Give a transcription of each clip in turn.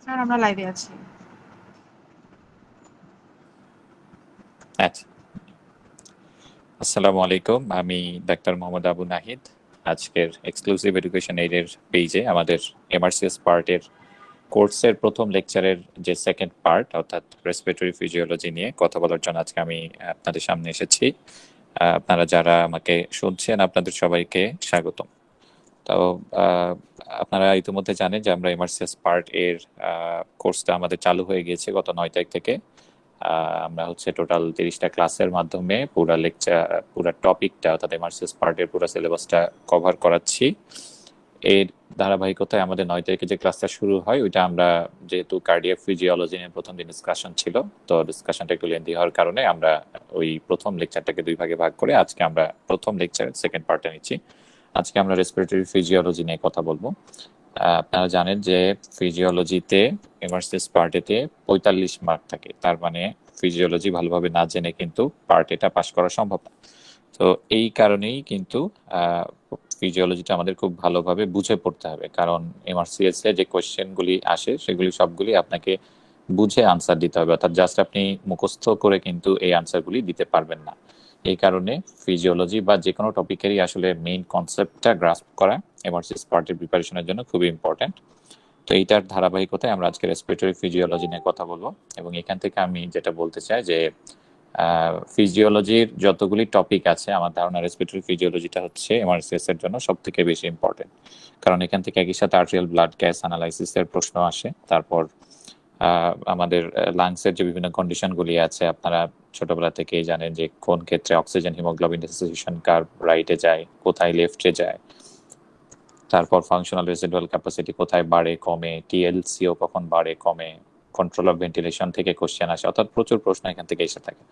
Sir আমরা লাইভে আছি। আচ্ছা, আসসালামু আলাইকুম। আমি ডাক্তার মোহাম্মদ আবু নাহিদ। আজকের এক্সক্লুসিভ এডুকেশন এইডের পেজে আমাদের এমআরসিএস পার্টের কোর্সের প্রথম লেকচারের যে সেকেন্ড পার্ট অর্থাৎ রেসপিরেটরি ফিজিওলজি নিয়ে কথা বলার জন্য আজকে আমি আপনাদের সামনে এসেছি। আপনারা যারা আমাকে শুনছেন আপনাদের সবাইকে স্বাগতম। তো আহ, আপনারা ইতিমধ্যে জানেন যে আমরা এমআরসিএস পার্ট এর কোর্সটা আমাদের চালু হয়ে গিয়েছে গত 9 তারিখ থেকে। আমরা হচ্ছে টোটাল 30টা ক্লাসের মাধ্যমে পুরা লেকচার পুরা টপিকটা অর্থাৎ এমআরসিএস পার্টের পুরো সিলেবাসটা কভার করাচ্ছি। এর ধারাবাহিকতায় আমাদের 9 তারিখে যে ক্লাসটা শুরু হয় ওইটা আমরা যেহেতু কার্ডিয়াক ফিজিওলজি নিয়ে প্রথম দিন ডিসকাশন ছিল, তো ডিসকাশনটা একটু লেন্দি হওয়ার কারণে আমরা ওই প্রথম লেকচারটাকে 2 ভাগে ভাগ করে আজকে আমরা প্রথম লেকচার সেকেন্ড পার্টে নিচ্ছি। আজকে আমরা রেসপিরেটরি ফিজিওলজি নিয়ে কথা বলবো। আপনারা জানেন যে ফিজিওলজিতে এমআরসিএস পার্টেতে 45 মার্ক থাকে, তার মানে ফিজিওলজি ভালোভাবে না জেনে কিন্তু পার্ট এটা পাস করা সম্ভব না। তো এই কারণেই কিন্তু ফিজিওলজিটা আমাদের খুব ভালোভাবে বুঝে পড়তে হবে, কারণ এমআরসিএস এ যে কোয়েশ্চেনগুলি আসে সেগুলি সবগুলি আপনাকে বুঝে আনসার দিতে হবে, অর্থাৎ জাস্ট আপনি মুখস্থ করে কিন্তু এই আনসারগুলি দিতে পারবেন না। এই কারণে ফিজিওলজি বা যে কোনো টপিকেরই আসলে মেইন কনসেপ্টটা গ্রাস্প করা এমআরসিএস পার্টের প্রিপারেশনের জন্য খুবই ইম্পর্টেন্ট। তো এইটার ধারাবাহিকতায় আমরা আজকে রেসপিরেটরি ফিজিওলজি নিয়ে কথা বলবো, এবং এখান থেকে আমি যেটা বলতে চাই যে ফিজিওলজির যতগুলি টপিক আছে আমার ধারণা রেসপিরেটরি ফিজিওলজিটা হচ্ছে এমআরসিএস এর জন্য সব থেকে বেশি ইম্পর্টেন্ট, কারণ এখান থেকে একই সাথে আর্টেরিয়াল ব্লাড গ্যাস অ্যানালাইসিসের প্রশ্ন আসে। তারপর আমাদের লাংসের যে বিভিন্ন কন্ডিশনগুলি আছে আপনারা ছোটবেলা থেকেই জানেন যে কোন ক্ষেত্রে অক্সিজেন হিমোগ্লোবিন ডিসোসিয়েশন কার্ভ রাইটে যায়, কোথায় লেফটে যায়, তারপর ফাংশনাল রেসিডুয়াল ক্যাপাসিটি কোথায় বাড়ে কমে, টিএলসিও কখন বাড়ে কমে, কন্ট্রোল অফ ভেন্টিলেশন থেকে কোশ্চেন আসে, অর্থাৎ প্রচুর প্রশ্ন এখান থেকে এসে থাকে।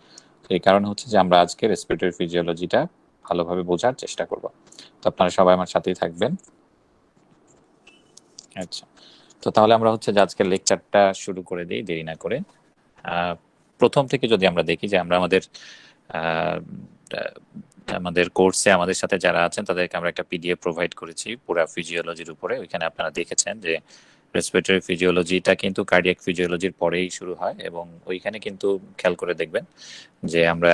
তো এই কারণে হচ্ছে যে আমরা আজকে রেসপিরেটরি ফিজিওলজিটা ভালোভাবে বোঝার চেষ্টা করব। তো আপনারা সবাই আমার সাথেই থাকবেন। আচ্ছা, তো তাহলে আমরা হচ্ছে যে আজকের লেকচারটা শুরু করে দিই দেরি না করে। প্রথম থেকে যদি আমরা দেখি যে আমরা আমাদের আহ, আমাদের কোর্সে আমাদের সাথে যারা আছেন তাদেরকে আমরা একটা পিডিএফ প্রোভাইড করেছি পুরা ফিজিওলজির উপরে। ওইখানে আপনারা দেখেছেন যে রেসপিরেটরি ফিজিওলজিটা কিন্তু কার্ডিয়াক ফিজিওলজির পরেই শুরু হয়, এবং ওইখানে কিন্তু খেয়াল করে দেখবেন যে আমরা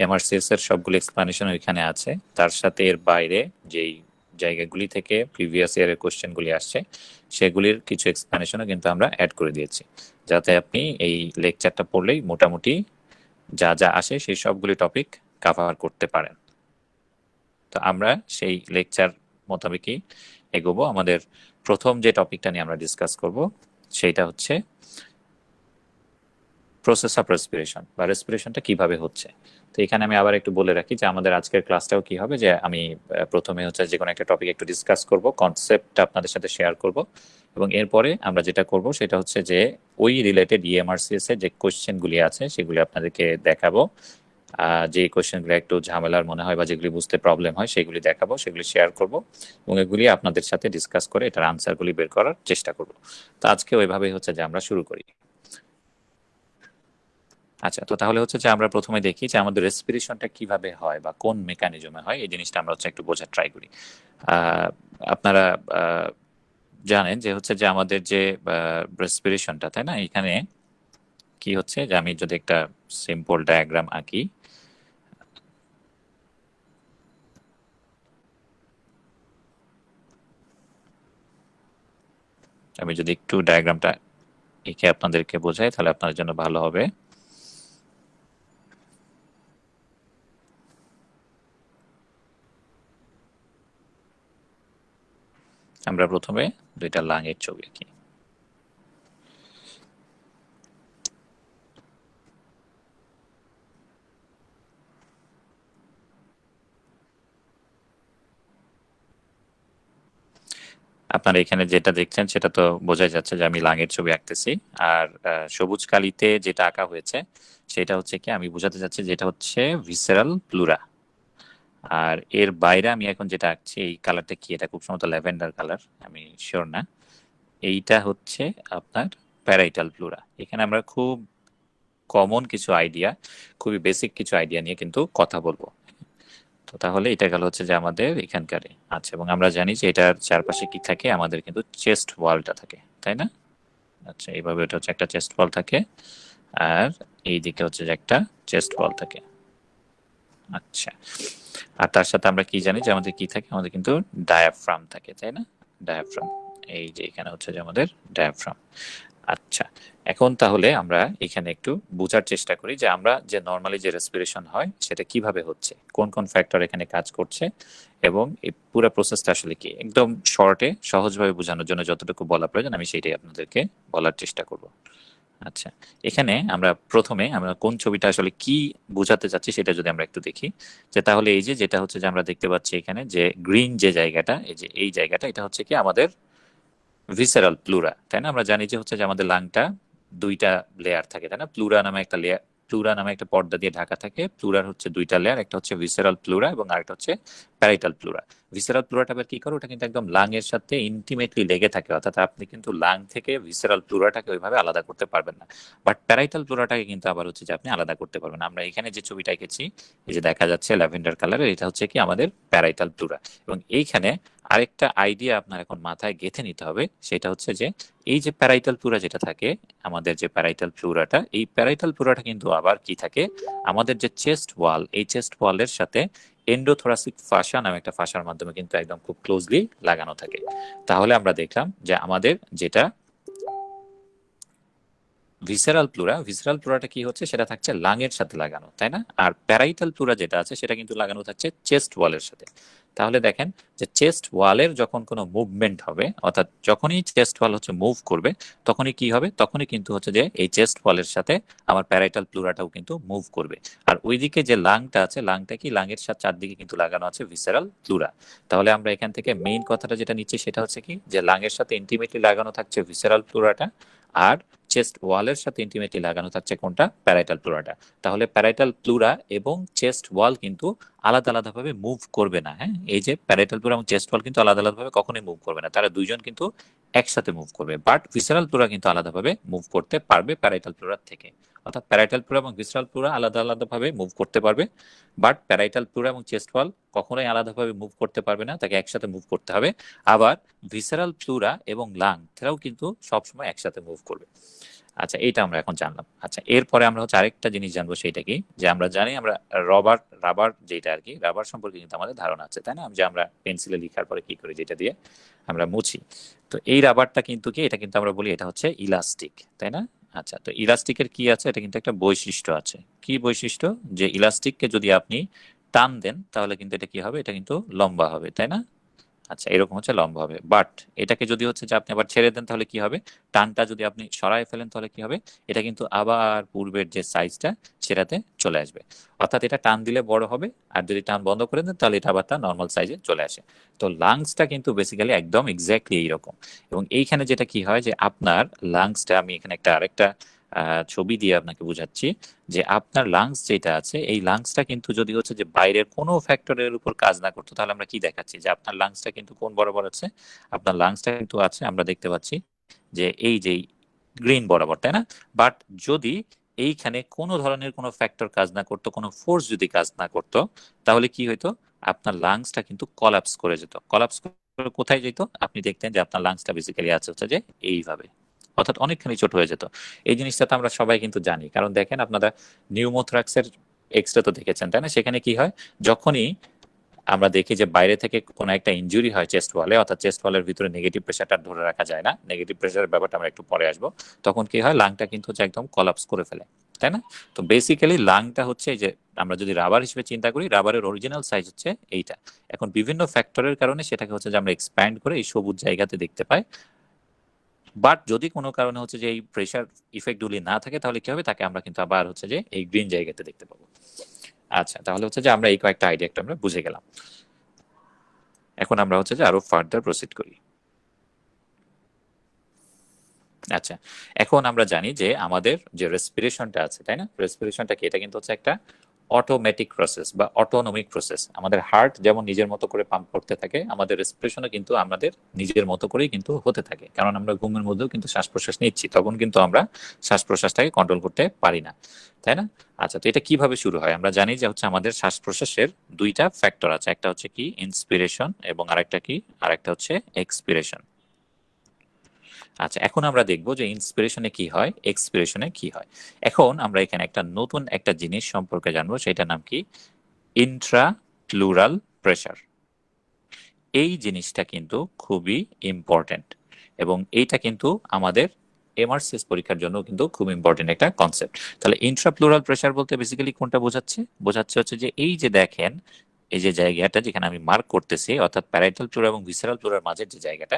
এমআরসিএস এর সবগুলো এক্সপ্লানেশন ওইখানে আছে, তার সাথে এর বাইরে যেই জায়গাগুলি থেকে প্রিভিয়াস ইয়ারের কোশ্চেনগুলি আসছে সেগুলির কিছু এক্সপ্লানেশনও কিন্তু আমরা অ্যাড করে দিয়েছি, যাতে আপনি এই লেকচারটা পড়লেই মোটামুটি যা যা আসে সেই সবগুলি টপিক কভার করতে পারেন। তো আমরা সেই লেকচার মোতাবেকই এগোবো। আমাদের প্রথম যে টপিকটা নিয়ে আমরা ডিসকাস করব সেইটা হচ্ছে প্রসেস অফ রেসপিরেশন বা রেসপিরেশনটা কিভাবে হচ্ছে। তো এখানে আমি আবার একটু বলে রাখি যে আমাদের আজকের ক্লাসটাও কি হবে যে আমি প্রথমে হচ্ছে যে কোনো একটা টপিক একটু ডিসকাস করব, কনসেপ্টটা আপনাদের সাথে শেয়ার করব, এবং এরপরে আমরা যেটা করব সেটা হচ্ছে যে ওই রিলেটেড ইএমআরসিএস এর যে কোশ্চেনগুলি আছে সেগুলি আপনাদেরকে দেখাবো। যে কোশ্চেনগুলো একটু ঝামেলার মনে হয় বা যেগুলি বুঝতে প্রবলেম হয় সেগুলি দেখাবো, সেগুলি শেয়ার করব, এবং এগুলি আপনাদের সাথে ডিসকাস করে এটার আনসারগুলি বের করার চেষ্টা করব। তো আজকে ওইভাবেই হচ্ছে যে আমরা শুরু করি। আচ্ছা, তো তাহলে হচ্ছে যে আমরা প্রথমে দেখি যে আমাদের রেসপিরেশনটা কিভাবে হয় বা কোন মেকানিজমে হয়, এই জিনিসটা আমরা হচ্ছে একটু বোঝার ট্রাই করি। আপনারা জানেন যে হচ্ছে যে আমাদের যে রেসপিরেশনটা, তাই না, এখানে কি হচ্ছে যে আমি যদি একটা সিম্পল ডায়াগ্রাম আঁকি, আমি যদি একটু ডায়াগ্রামটা এঁকে আপনাদেরকে বোঝাই তাহলে আপনাদের জন্য ভালো হবে। আমরা প্রথমে দুইটা লাঙের ছবি আঁকি। আপনারা এখানে যেটা দেখছেন সেটা তো বোঝাই যাচ্ছে যে আমি লাঙের ছবি আঁকতেছি। আর সবুজ কালিতে যেটা আঁকা হয়েছে সেটা হচ্ছে কি আমি বোঝাতে চাচ্ছি যেটা হচ্ছে ভিসেরাল প্লুরা। আর এর বাইরে আমি এখন যেটা আঁকছি এই কালারটা কি, এটা খুব সম্ভবত ল্যাভেন্ডার কালার, আমি শিওর না। এইটা হচ্ছে আপনার প্যারাইটাল প্লুরা। এখানে আমরা খুব কমন কিছু আইডিয়া, খুবই বেসিক কিছু আইডিয়া নিয়ে কিন্তু কথা বলবো। তো তাহলে এটা গেল হচ্ছে যে আমাদের এখানকার। আচ্ছা, এবং আমরা জানি যে এটার চারপাশে কি থাকে, আমাদের কিন্তু চেস্ট ওয়ালটা থাকে, তাই না? আচ্ছা, এইভাবে এটা হচ্ছে একটা চেস্ট ওয়াল থাকে, আর এই দিকে হচ্ছে যে একটা চেস্ট ওয়াল থাকে। আচ্ছা, আর তার সাথে আমরা কি জানি যে আমাদের কি থাকে, আমাদের কিন্তু ডায়াফ্রাম থাকে, তাই না? ডায়াফ্রাম, এই যে এখানে হচ্ছে যে আমাদের ডায়াফ্রাম। আচ্ছা, এখন তাহলে আমরা এখানে একটু বোঝার চেষ্টা করি যে আমরা যে নর্মালি যে রেসপিরেশন হয় সেটা কিভাবে হচ্ছে, কোন কোন ফ্যাক্টর এখানে কাজ করছে, এবং এই পুরো প্রসেসটা আসলে কি। একদম শর্টে সহজভাবে বোঝানোর জন্য যতটুকু বলা প্রয়োজন আমি সেটাই আপনাদেরকে বলার চেষ্টা করব। আচ্ছা, এখানে আমরা প্রথমে আমরা কোন ছবিটা আসলে কি বোঝাতে চাচ্ছি সেটা যদি আমরা একটু দেখি, যে তাহলে এই যে যেটা হচ্ছে যে আমরা দেখতে পাচ্ছি এখানে যে গ্রিন যে জায়গাটা, এই যে এই জায়গাটা, এটা হচ্ছে কি আমাদের ভিসেরাল প্লুরা, তাই না? আমরা জানি যে হচ্ছে যে আমাদের লাংটা দুইটা লেয়ার থাকে, তাই না? প্লুরা নামে একটা লেয়ার, প্লুরা নামে একটা পর্দা দিয়ে ঢাকা থাকে। প্লুরার হচ্ছে দুইটা লেয়ার, একটা হচ্ছে ভিসেরাল প্লুরা এবং আরেকটা হচ্ছে প্যারাইটাল প্লুরা। ভিসেরাল প্লুরাটা আবার কি করে, ওটা কিন্তু একদম লাং এর সাথে ইন্টিমেটলি লেগে থাকে, অর্থাৎ আপনি কিন্তু লাং থেকে ভিসেরাল প্লুরাটাকে ওইভাবে আলাদা করতে পারবেন না। বাট প্যারাইটাল প্লুরাটাকে কিন্তু আবার হচ্ছে যে আপনি আলাদা করতে পারবেন। আমরা এখানে যে ছবিটা এঁকেছি, এই যে দেখা যাচ্ছে ল্যাভেন্ডার কালারের, এটা হচ্ছে কি আমাদের প্যারাইটাল প্লুরা। এবং এইখানে আরেকটা আইডিয়া আপনার এখন মাথায় গেঁথে নিতে হবে, সেটা হচ্ছে যে এই যে প্যারাইটাল প্লুরা যেটা থাকে, আমাদের যে প্যারাইটাল প্লুরাটা, এই প্যারাইটাল প্লুরাটা কিন্তু আবার কি থাকে, আমাদের যে চেস্ট ওয়াল, এই চেস্ট ওয়ালের সাথে এন্ডোথোরাসিক ফাসা নামে একটা ফাসার মাধ্যমে কিন্তু একদম খুব ক্লোজলি লাগানো থাকে। তাহলে আমরা দেখলাম যে আমাদের যেটা ভিসেরাল প্লুরা, ভিসেরাল প্লুরাটা কি হচ্ছে, সেটা থাকছে লাং এর সাথে লাগানো, তাই না? আর প্যারাইটাল প্লুরা যেটা আছে সেটা কিন্তু লাগানো থাকছে চেস্ট ওয়ালের সাথে। তাহলে দেখেন যে চেস্ট ওয়ালের যখন কোনো মুভমেন্ট হবে, অর্থাৎ যখনই চেস্ট ওয়াল হচ্ছে মুভ করবে, তখনই কি হবে, তখনই কিন্তু হচ্ছে যে এই চেস্ট ওয়ালের সাথে আমার প্যারাইটাল প্লুরাটাও কিন্তু মুভ করবে। আর ওইদিকে যে লাংটা আছে, লাংটা কি, লাংয়ের সাথে চারদিকে কিন্তু লাগানো আছে ভিসেরাল প্লুরা। তাহলে আমরা এখান থেকে মেইন কথাটা যেটা নিচ্ছি সেটা হচ্ছে কি, যে লাংয়ের সাথে ইন্টিমেটলি লাগানো থাকছে ভিসেরাল প্লুরাটা, আর চেস্ট ওয়ালের সাথে ইন্টিমেটলি লাগানো থাকছে কোনটা, প্যারাইটাল প্লুরাটা। তাহলে প্যারাইটাল প্লুরা এবং চেস্ট ওয়াল কিন্তু আলাদা আলাদাভাবে মুভ করবে না। হ্যাঁ, এই যে প্যারাইটাল প্লুরা এবং চেস্ট ওয়াল কিন্তু আলাদা আলাদাভাবে কখনোই মুভ করবে না, তারা দুইজন কিন্তু একসাথে মুভ করবে। বাট ভিসেরাল প্লুরা কিন্তু আলাদাভাবে মুভ করতে পারবে প্যারাইটাল প্লুরার থেকে। অর্থাৎ প্যারাইটাল প্লুরা এবং ভিসেরাল প্লুরা আলাদা আলাদাভাবে মুভ করতে পারবে, বাট প্যারাইটাল প্লুরা এবং চেস্ট ওয়াল কখনোই আলাদাভাবে মুভ করতে পারবে না, তাকে একসাথে মুভ করতে হবে। আবার ভিসেরাল প্লুরা এবং লাং তারাও কিন্তু সবসময় একসাথে মুভ করবে। আচ্ছা, এইটা আমরা এখন জানলাম। আচ্ছা, এরপরে আমরা হচ্ছে আরেকটা জিনিস জানবো, সেটা কি, যে আমরা জানি আমরা রবার, রাবার যেটা আর কি, রাবার সম্পর্কে কিন্তু আমাদের ধারণা আছে, তাই না? যে আমরা পেন্সিলে লেখার পরে কি করি, যেটা দিয়ে আমরা মুছি। তো এই রাবারটা কিন্তু কি, এটা কিন্তু আমরা বলি এটা হচ্ছে ইলাস্টিক, তাই না? আচ্ছা, তো ইলাস্টিকের কি আছে, এটা কিন্তু একটা বৈশিষ্ট্য আছে। কি বৈশিষ্ট্য, যে ইলাস্টিককে যদি আপনি টান দেন তাহলে কিন্তু এটা কি হবে, এটা কিন্তু লম্বা হবে, তাই না? আচ্ছা, এরকম হচ্ছে লম্বা হবে। বাট এটাকে যদি হচ্ছে যে আপনি আবার ছেড়ে দেন তাহলে কি হবে, টানটা যদি আপনি সরায় ফেলেন তাহলে কি হবে, এটা কিন্তু আবার পূর্বের যে সাইজটা সেটাতে চলে আসবে। অর্থাৎ এটা টান দিলে বড় হবে, আর যদি টান বন্ধ করে দেন তাহলে এটা আবার তার নর্মাল সাইজে চলে আসে। তো লাংসটা কিন্তু বেসিক্যালি একদম এক্স্যাক্টলি এইরকম। এবং এইখানে যেটা কি হয়, যে আপনার লাংসটা, আমি এখানে একটা আরেকটা ছবি দিয়ে আপনাকে বোঝাচ্ছি, যে আপনার লাংস যেটা আছে, এই লাংসটা কিন্তু যদি হচ্ছে যে বাইরের কোনো ফ্যাক্টরের উপর কাজ না করতো, তাহলে আমরা কি দেখাচ্ছি, যে আপনার লাংসটা কিন্তু কোন বরাবর আছে, আপনার লাংসটা কিন্তু আছে, আমরা দেখতে পাচ্ছি যে এই যে গ্রিন বরাবর, তাই না? বাট যদি এইখানে কোনো ধরনের কোনো ফ্যাক্টর কাজ না করতো, কোনো ফোর্স যদি কাজ না করতো, তাহলে কি হইতো, আপনার লাংসটা কিন্তু কলাপস করে যেত। কলাপস করে কোথায় যেত, আপনি দেখতেন যে আপনার লাংসটা বেসিক্যালি আছে হচ্ছে যে এইভাবে, অর্থাৎ অনেকখানি ছোট হয়ে যেত। এই জিনিসটা তো আমরা সবাই কিন্তু জানি, কারণ দেখেন আপনারা নিউমোথ্রাক্সের এক্সরে তো দেখেছেন, তাই না? সেখানে কি হয়, যখনই আমরা দেখি যে বাইরে থেকে কোনো একটা ইনজুরি হয় চেস্ট ওয়ালে, অর্থাৎ চেস্ট ওয়ালের ভিতরে নেগেটিভ প্রেশারটা ধরে রাখা যায় না, নেগেটিভ প্রেশারের ব্যাপারটা আমরা একটু পরে আসবো, তখন কি হয়, লাংটা কিন্তু হচ্ছে একদম কলাপস করে ফেলে, তাই না? তো বেসিক্যালি লাংটা হচ্ছে এই যে, আমরা যদি রাবার হিসেবে চিন্তা করি, রাবারের অরিজিনাল সাইজ হচ্ছে এইটা। এখন বিভিন্ন ফ্যাক্টরের কারণে সেটাকে হচ্ছে যে আমরা এক্সপ্যান্ড করে এই সবুজ জায়গাতে দেখতে পাই। বাট যদি কোনো কারণে হচ্ছে যে এই প্রেশার ইফেক্টগুলি না থাকে, তাহলে কি হবে, তাকে আমরা কিন্তু আবার হচ্ছে যে এই গ্রিন জায়গাতে দেখতে পাবো। আচ্ছা, তাহলে হচ্ছে যে আমরা এই কয়েকটা আইডিয়া একটা আমরা বুঝে গেলাম। এখন আমরা হচ্ছে যে আরো ফার্দার প্রসিড করি। আচ্ছা, এখন আমরা জানি যে আমাদের যে রেসপিরেশনটা আছে, তাই না? রেসপিরেশনটা কি, এটা কিন্তু হচ্ছে একটা অটোমেটিক প্রসেস বা অটোনমিক প্রসেস। আমাদের হার্ট যেমন নিজের মতো করে পাম্প করতে থাকে, আমাদের রেসপিরেশনও কিন্তু আমাদের নিজের মতো করেই কিন্তু হতে থাকে, কারণ আমরা ঘুমের মধ্যেও কিন্তু শ্বাস প্রশ্বাস নিচ্ছি, তখন কিন্তু আমরা শ্বাস প্রশ্বাসটাকে কন্ট্রোল করতে পারি না, তাই না? আচ্ছা, তো এটা কিভাবে শুরু হয়, আমরা জানি যে হচ্ছে আমাদের শ্বাস প্রশ্বাসের দুইটা ফ্যাক্টর আছে, একটা হচ্ছে কি ইন্সপিরেশন এবং আরেকটা কি, আরেকটা হচ্ছে এক্সপিরেশন। আচ্ছা, এখন আমরা দেখব যে ইন্সপিরেশনে কি হয়, এক্সপিরেশনে কি হয়। এখন আমরা এখানে একটা নতুন একটা জিনিস সম্পর্কে জানবো, সেটার নাম কি? Intra pleural pressure. এই জিনিসটা কিন্তু খুবই ইম্পর্টেন্ট, এবং এইটা কিন্তু আমাদের এমআরসিএস পরীক্ষার জন্য কিন্তু খুব ইম্পর্টেন্ট একটা কনসেপ্ট। তাহলে ইন্ট্রা প্লুরাল প্রেসার বলতে বেসিক্যালি কোনটা বোঝাচ্ছে? বোঝাচ্ছে হচ্ছে যে এই যে দেখেন, এই যে জায়গাটা যেখানে আমি মার্ক করতেছি, অর্থাৎ প্যারাইটাল প্লুরা এবং ভিসেরাল প্লুরার মাঝের যে জায়গাটা,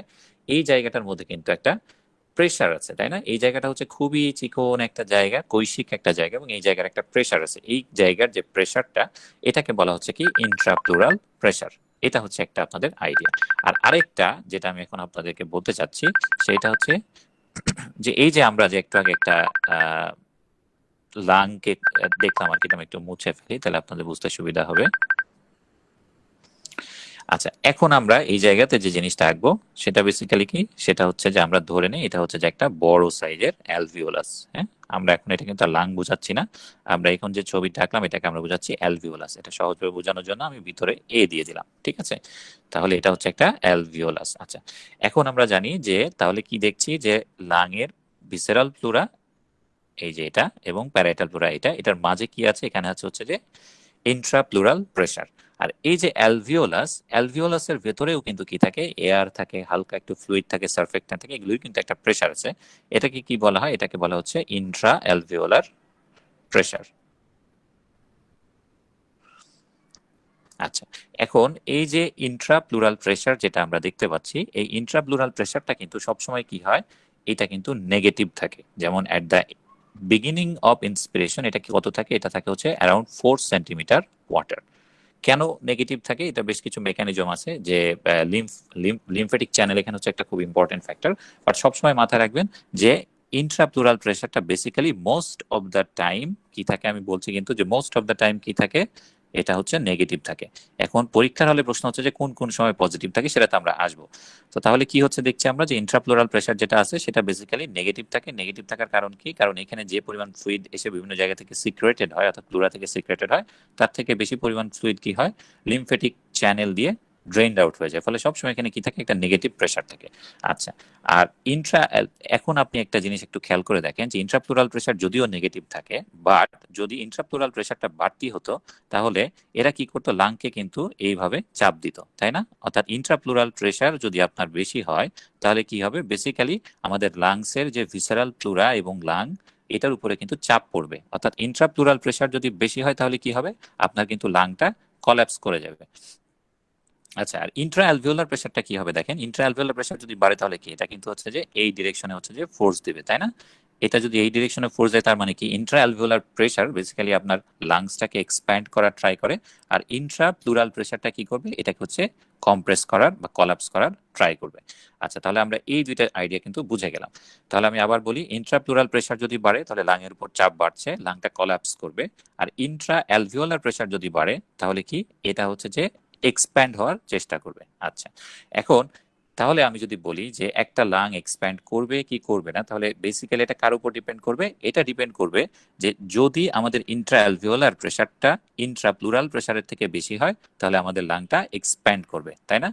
এই জায়গাটার মধ্যে কিন্তু একটা প্রেসার আছে, তাই না? এই জায়গাটা হচ্ছে খুবই চিকন একটা জায়গা, কৈশিক একটা জায়গা, এবং এই জায়গার একটা প্রেসার আছে। এই জায়গার যে প্রেসারটা, এটাকে বলা হচ্ছে কি? ইন্ট্রাপ্লুরাল প্রেসার। এটা হচ্ছে একটা আপনাদের আইডিয়া। আর আরেকটা যেটা আমি এখন আপনাদেরকে বলতে চাচ্ছি, সেটা হচ্ছে যে এই যে আমরা যে একটু আগে একটা লাংকে দেখলাম আর কি, এটা আমি একটু মুছে ফেলি, তাহলে আপনাদের বুঝতে সুবিধা হবে। আচ্ছা, এখন আমরা এই জায়গাতে যে জিনিসটা আঁকবো সেটা বেসিক্যালি কি? সেটা হচ্ছে যে আমরা ধরে নিই এটা হচ্ছে যে একটা বড় সাইজের অ্যালভিওলাস। হ্যাঁ, আমরা এখন এটা কিন্তু লাং বোঝাচ্ছি না, আমরা এখন যে ছবিটা আঁকলাম এটাকে আমরা বোঝাচ্ছি অ্যালভিওলাস। এটা সহজভাবে বোঝানোর জন্য আমি ভিতরে এ দিয়ে দিলাম, ঠিক আছে? তাহলে এটা হচ্ছে একটা অ্যালভিওলাস। আচ্ছা, এখন আমরা জানি যে তাহলে কি দেখছি, যে লাংয়ের ভিসেরাল প্লুরা এই যে এটা, এবং প্যারাইটাল প্লুরা এটা, এটার মাঝে কি আছে? এখানে আছে হচ্ছে যে ইন্ট্রাপ্লুরাল প্রেসার। আর এই যে অ্যালভিওলাস, অ্যালভিওলাসের ভেতরেও কিন্তু কি থাকে? এয়ার থাকে, হালকা একটু ফ্লুইড থাকে, সারফেক্টেন্ট থাকে, এগুলোই কিন্তু একটা প্রেসার আছে। এটাকে কি বলা হয়? এটাকে বলা হচ্ছে ইন্ট্রা অ্যালভিওলার প্রেসার। আচ্ছা, এখন এই যে ইন্ট্রাপ্লুরাল প্রেসার যেটা আমরা দেখতে পাচ্ছি, এই ইন্ট্রাপ্লুরাল প্রেসারটা কিন্তু সবসময় কি হয়? এটা কিন্তু নেগেটিভ থাকে। যেমন at the beginning of inspiration এটা কি কত থাকে? এটা থাকে হচ্ছে অ্যারাউন্ড 4 সেন্টিমিটার ওয়াটার। কেন নেগেটিভ থাকে? এটা বেশ কিছু মেকানিজম আছে, যে লিম্ফেটিক চ্যানেল এখানে হচ্ছে একটা খুব ইম্পর্টেন্ট ফ্যাক্টর। বাট সবসময় মাথায় রাখবেন যে ইন্ট্রাপ্লুরাল প্রেসারটা basically most of the time কি থাকে, আমি বলছি কিন্তু যে মোস্ট অফ দ্য টাইম কি থাকে? এটা হচ্ছে নেগেটিভ থাকে। এখন পরীক্ষার হলে প্রশ্ন হচ্ছে যে কোন কোন সময় পজিটিভ থাকে, সেটাতে আমরা আসবো। তো তাহলে কি হচ্ছে দেখছি আমরা, যে ইন্ট্রাপ্লুরাল প্রেসার যেটা আছে সেটা বেসিক্যালি নেগেটিভ থাকে। নেগেটিভ থাকার কারণ কি? কারণ এখানে যে পরিমাণ ফ্লুইড এসে বিভিন্ন জায়গা থেকে সিক্রেটেড হয়, অর্থাৎ প্লুরা থেকে সিক্রেটেড হয়, তার থেকে বেশি পরিমাণ ফ্লুইড কি হয়? লিম্ফেটিক চ্যানেল দিয়ে ড্রেইনড আউট হয়ে যায়। ফলে সবসময় এখানে কি থাকে? একটা নেগেটিভ প্রেসার থাকে। আচ্ছা, আর এখন আপনি একটা জিনিস একটু খেয়াল করে দেখেন, যে ইন্ট্রাপ্লুরাল প্রেসার যদিও নেগেটিভ থাকে, বাট যদি ইন্ট্রাপ্লুরাল প্রেসারটা বাড়তি হতো, তাহলে এরা কি করতো? লাংকে কিন্তু এইভাবে চাপ দিত, তাই না? অর্থাৎ ইন্ট্রাপ্লুরাল প্রেসার যদি আপনার বেশি হয়, তাহলে কি হবে? বেসিক্যালি আমাদের লাংসের যে ভিসারাল প্লুরা এবং লাং, এটার উপরে কিন্তু চাপ পড়বে। অর্থাৎ ইন্ট্রাপ্লুরাল প্রেসার যদি বেশি হয়, তাহলে কি হবে? আপনার কিন্তু লাংটা কলাপস করে যাবে। আচ্ছা, আর ইন্ট্রা অ্যালভিওলার প্রেসারটা কি হবে দেখেন। ইন্ট্রা অ্যালভিওলার প্রেসার যদি বাড়ে, তাহলে কি? এটা কিন্তু হচ্ছে যে এই ডিরেকশনে হচ্ছে যে ফোর্স দিবে, তাই না? এটা যদি এই ডিরেকশনে ফোর্স দেয়, তার মানে কি? ইন্ট্রা অ্যালভিওলার প্রেসার বেসিক্যালি আপনার লাংসটাকে এক্সপ্যান্ড করার ট্রাই করে, আর ইন্ট্রা প্লুরাল প্রেসারটা কি করবে? এটাকে হচ্ছে কম্প্রেস করার বা কলাপস করার ট্রাই করবে। আচ্ছা, তাহলে আমরা এই দুইটা আইডিয়া কিন্তু বুঝে গেলাম। তাহলে আমি আবার বলি, ইন্ট্রা প্লুরাল প্রেসার যদি বাড়ে, তাহলে লাংয়ের উপর চাপ বাড়ছে, লাংটা কলাপস করবে। আর ইন্ট্রা অ্যালভিওলার প্রেসার যদি বাড়ে, তাহলে কি? এটা হচ্ছে যে এক্সপ্যান্ড হওয়ার চেষ্টা করবে। আচ্ছা, এখন তাহলে আমি যদি বলি যে একটা লাং এক্সপ্যান্ড করবে কি করবে না, তাহলে বেসিক্যালি এটা কার উপর ডিপেন্ড করবে? এটা ডিপেন্ড করবে যে যদি আমাদের ইন্ট্রা অ্যালভিওলার প্রেসারটা ইন্ট্রাপ্লুরাল প্রেসারের থেকে বেশি হয়, তাহলে আমাদের লাংটা এক্সপ্যান্ড করবে, তাই না?